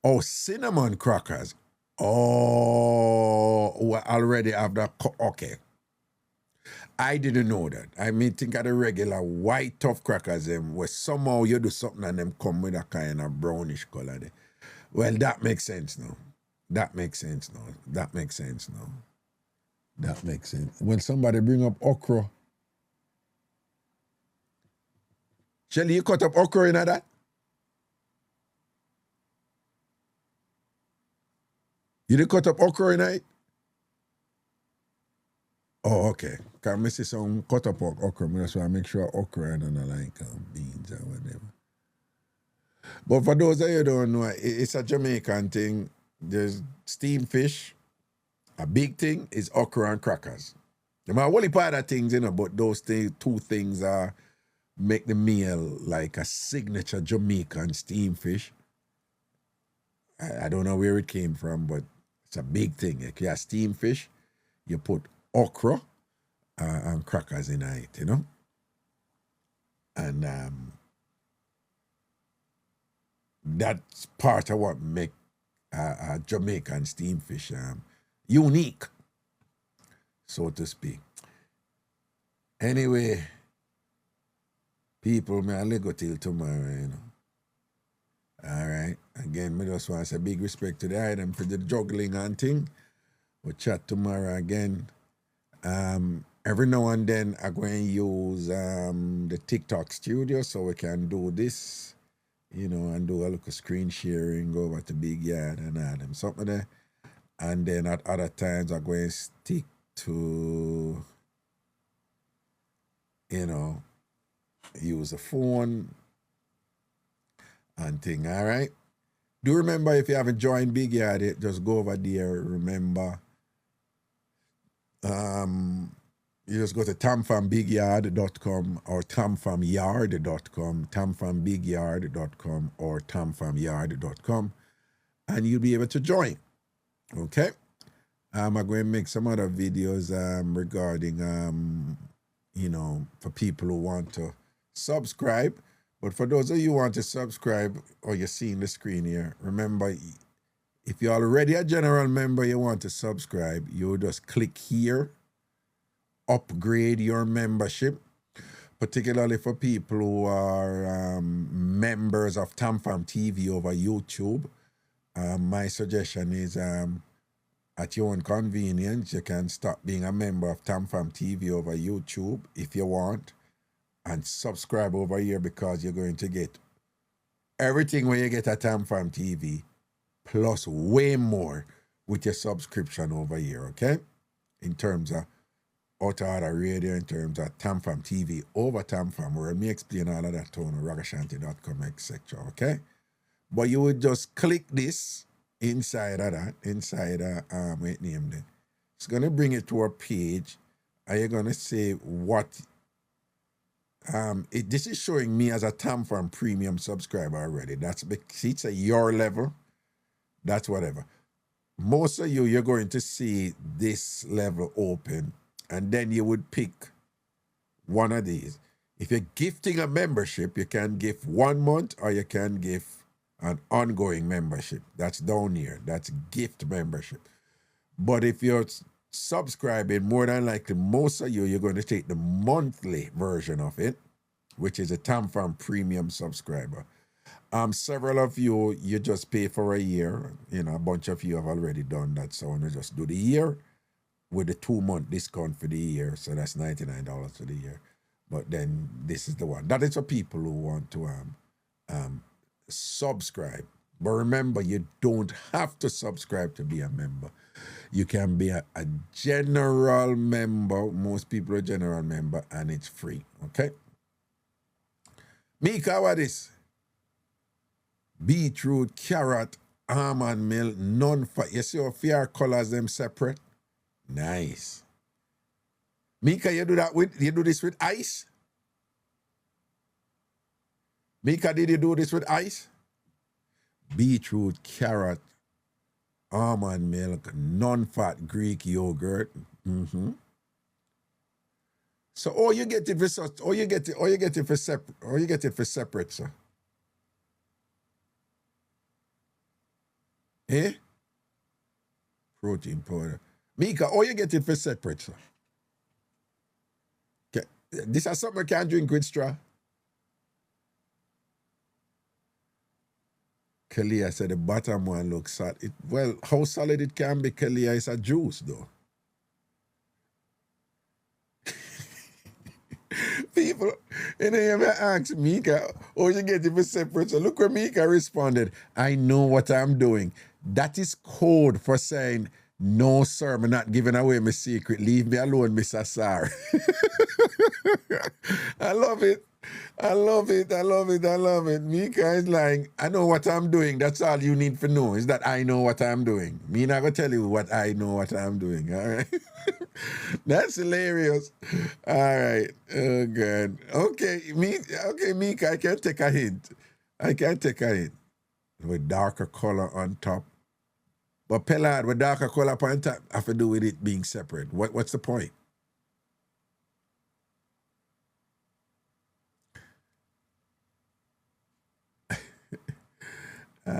Oh, cinnamon crackers. Oh, we already have that. Okay. I didn't know that. I think of the regular white tough crackers, where somehow you do something and them come with a kind of brownish color there. Well, that makes sense now. That makes sense. When somebody bring up okra. Shelley, you cut up okra in that? You did cut up okra night? Oh, okay. Can I see some cut up okra? That's why I make sure okra and then I like beans or whatever. But for those of you who don't know, it's a Jamaican thing. There's steamed fish. A big thing is okra and crackers. I'm only part of things, but those two things are make the meal like a signature Jamaican steamed fish. I don't know where it came from, but it's a big thing. If you have steamed fish, you put okra and crackers in it, And that's part of what make a Jamaican steamed fish unique, so to speak. Anyway, people, I'll go till tomorrow, All right. Again, I just want to say big respect to the item for the juggling and thing. We'll chat tomorrow again. Every now and then I'm going to use the TikTok studio so we can do this, and do a little screen sharing, go over to Big Yard and all them something there. And then at other times I'm going to stick to, use a phone and thing, all right? Do remember, if you haven't joined Big Yard, just go over there. Remember, you just go to tamfambigyard.com or tamfamyard.com, tamfambigyard.com or tamfamyard.com, and you'll be able to join, okay? I'm going to make some other videos regarding, for people who want to subscribe. But for those of you who want to subscribe, or you're seeing the screen here, remember, if you're already a general member, you want to subscribe, you just click here, upgrade your membership, particularly for people who are members of TamFam TV over YouTube. My suggestion is, at your own convenience, you can stop being a member of TamFam TV over YouTube if you want, and subscribe over here, because you're going to get everything when you get a TamFam TV, plus way more with your subscription over here, okay? In terms of Auto-Order Radio, in terms of TamFam TV over TamFam, where me explain all of that on Ragashanti.com, etc., okay? But you would just click this inside of that, wait, name there. It's going to bring it to a page, and you're going to say what... this is showing me as a TamFam premium subscriber already. See, it's at your level. That's whatever. Most of you're going to see this level open, and then you would pick one of these. If you're gifting a membership, you can gift 1 month, or you can gift an ongoing membership. That's down here. That's gift membership. But if you're subscribing, more than likely, most of you're going to take the monthly version of it, which is a TamFam premium subscriber. Several of you just pay for a year. A bunch of you have already done that. So you just do the year with the 2-month discount for the year. So that's $99 for the year. But then this is the one. That is for people who want to subscribe. But remember, you don't have to subscribe to be a member. You can be a general member. Most people are general member, and it's free, okay? Mika, what is? Beetroot, carrot, almond milk, non-fat. You see how fair colors them separate? Nice. Mika, you do this with ice? Mika, did you do this with ice? Beetroot, carrot, almond milk, non-fat Greek yogurt. Mm-hmm. So, you get it for separate, sir. Eh? Protein powder. Mika, you get it for separate, sir. Okay. This is something I can't drink with straw. Kalia said the bottom one looks solid. Well, how solid it can be, Kalia, is a juice, though. People, you ask Mika, you get it for separate. So look where Mika responded. I know what I'm doing. That is code for saying, no, sir, I'm not giving away my secret. Leave me alone, Mr. Sar. I love it. I love it. I love it. I love it. Mika is like, I know what I'm doing. That's all you need to know is that I know what I'm doing. Me not going to tell you what I know what I'm doing. All right. That's hilarious. All right. Oh, God. Okay, Mika, I can take a hint. I can take a hint. With darker color on top. But Pelad, with darker color on top, have to do with it being separate. What's the point? No.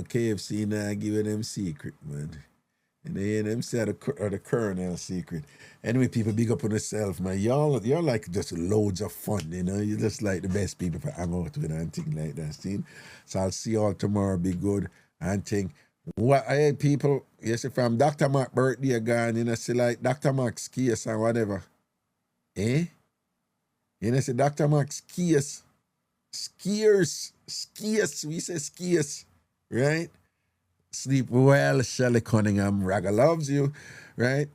KFC not giving them secret, man. And they hear them say the Colonel secret. Anyway, people, big up on yourself, man. You're like just loads of fun, you know. You're just like the best people to hang out with and things like that, see? So I'll see you all tomorrow. Be good and think. What I heard people, you see, from Dr. Mark's birthday gone, you know, see like Dr. Mark's case and whatever. Eh? You know, see Dr. Mark's case. Skiers. We say skiers, right? Sleep well, Shelley Cunningham. Raga loves you, right?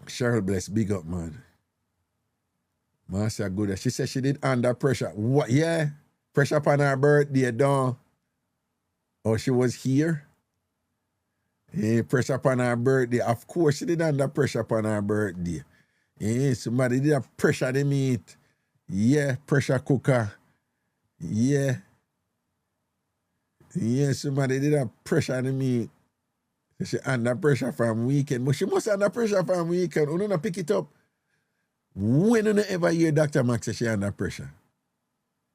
Cheryl Bless, big up, man. Marcia good. She said she did under pressure. What? Yeah, pressure upon her birthday, dawn. Oh, she was here. Yeah, pressure upon her birthday. Of course, she did under pressure upon her birthday. Yeah, somebody did a pressure the meat. Yeah, pressure cooker. Yeah. Yeah, somebody did a pressure the meat. She under pressure from weekend. But she must under pressure from weekend. You don't pick it up. When you ever hear Dr. Max say she under pressure?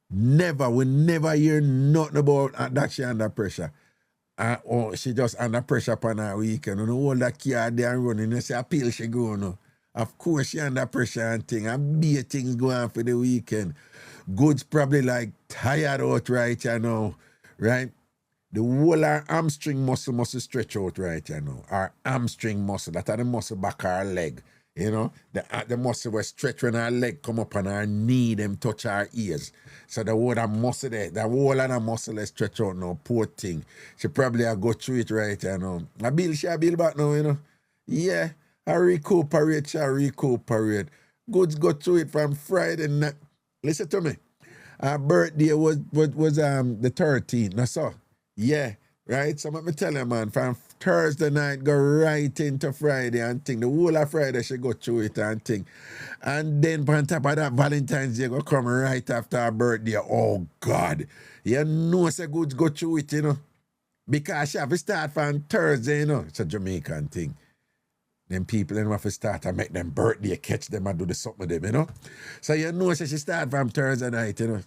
Never. We never hear nothing about that she under pressure. Or she just under pressure upon her weekend. You know, all that car there and running. You say, a pill she go no. Of course she under pressure and thing. And be things go on for the weekend. Goods probably like tired out right you know. Right? The whole our hamstring muscle must stretch out right you know. Our hamstring muscle, that are the muscle back our leg. You know, the muscle will stretch when our leg come up and our knee, them touch our ears. So the whole that muscle there, the whole of the muscle is stretch out now, poor thing. She probably a go through it right you know. She build back now, you know. Yeah, I recuperate. Goods go through it from Friday night. Listen to me. Our birthday was the 13th. Now so, yeah, right? So let me tell you, man, from Thursday night go right into Friday and thing. The whole of Friday she go through it and thing. And then on top of that, Valentine's Day go come right after her birthday. Oh God. You know say goods go through it, you know. Because she have to start from Thursday, you know. It's a Jamaican thing. Them people have to start and make them birthday, catch them and do the something with them, you know. So you know say she start from Thursday night, you know.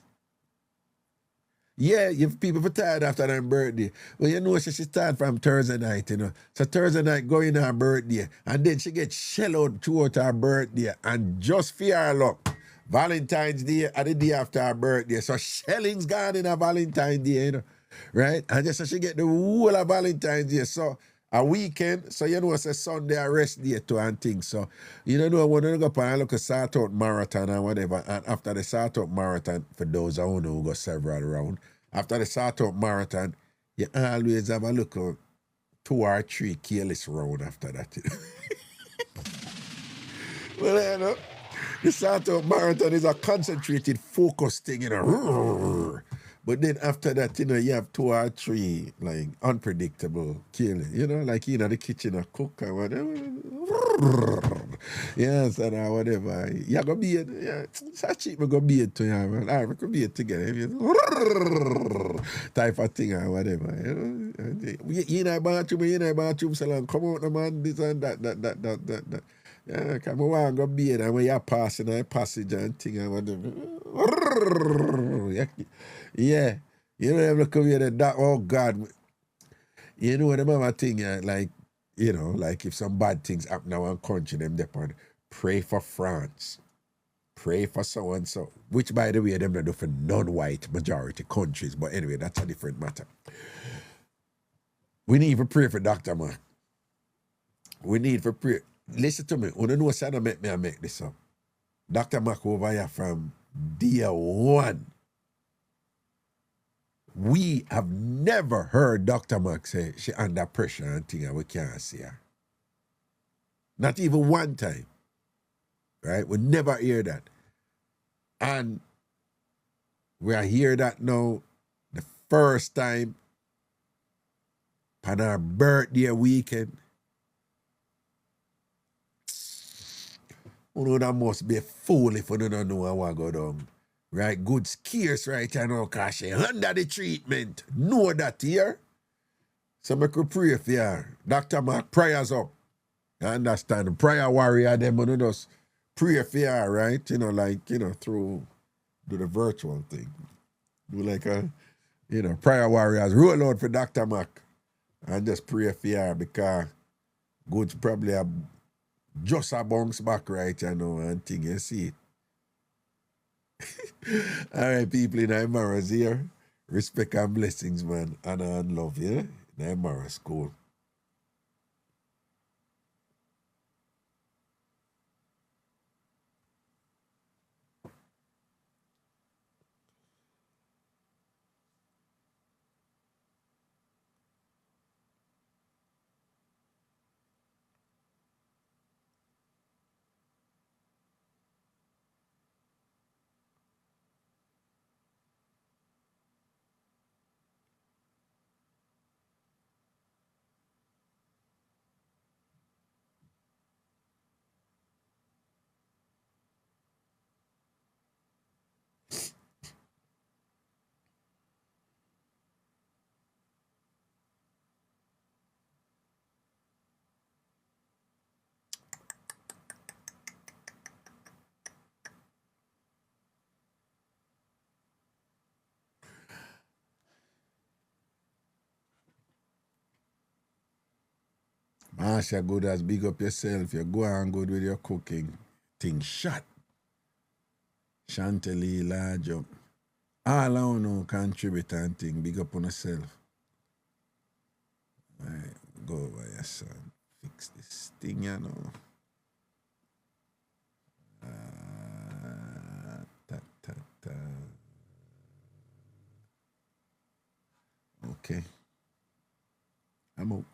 Yeah, you people for tired after their birthday. Well, you know she start from Thursday night, you know. So Thursday night going her birthday. And then she get shell out throughout her birthday. And just for her luck, Valentine's Day are the day after her birthday. So shelling's gone in her Valentine's Day, you know. Right? And just so she get the whole of Valentine's Day. So a weekend, so you know it's a Sunday a rest day too and things. So you know when you go up and look at sort out marathon and whatever, and after the sort out marathon, for those who know who go several round, after the sort out marathon, you always have a look at 2 or 3 Cayliss round after that. You know? Well, you know, the sort out marathon is a concentrated, focused thing, you know. But then after that, you know, you have 2 or 3, like, unpredictable killing. You know, like, you know, the kitchen a cook or whatever. Yes, and whatever. You go be it. Yeah, it's a cheap, we go be it to you, man. All right, we could be it together. Type of thing or whatever, you know. You in a bathroom, so long, come out, man, this and that. Yeah, come on, go be it. And when you're passing a passage and thing and whatever. Yeah. You know, look over here, that, oh God. You know, the mama thing, like, you know, like if some bad things happen now in country, them depend. Pray for France. Pray for so and so. Which, by the way, them not do for non-white majority countries. But anyway, that's a different matter. We need to pray for Dr. Mark. We need to pray. Listen to me. You don't know, so I make this up. Dr. Mark over here from day 1 We have never heard Dr. Mac say she under pressure and thing and we can't see her. Not even one time. Right? We never hear that. And we are hear that now the first time on our birthday weekend. You know that must be a fool if you don't know what go down. Right? Good scarce right now because she under the treatment. Know that here. So I could pray for her. Dr. Mark, prayers up. You understand? The prayer warrior, them you know, just pray for her, right? You know, like, you know, through do the virtual thing. Do like a, you know, prayer warriors. Roll out for Dr. Mark and just pray for her because Good's probably just a bounce back right you know and thing, you see it. All right, people in Imara's here. Respect and blessings, man. Honor and love, yeah? In Imara's school. Marsha good as big up yourself. You go on good with your cooking. Thing shot. Chantilly large up. All I know contribute and thing. Big up on yourself. All right, go over your son. Fix this thing, you know. Ta. Okay. I'm out.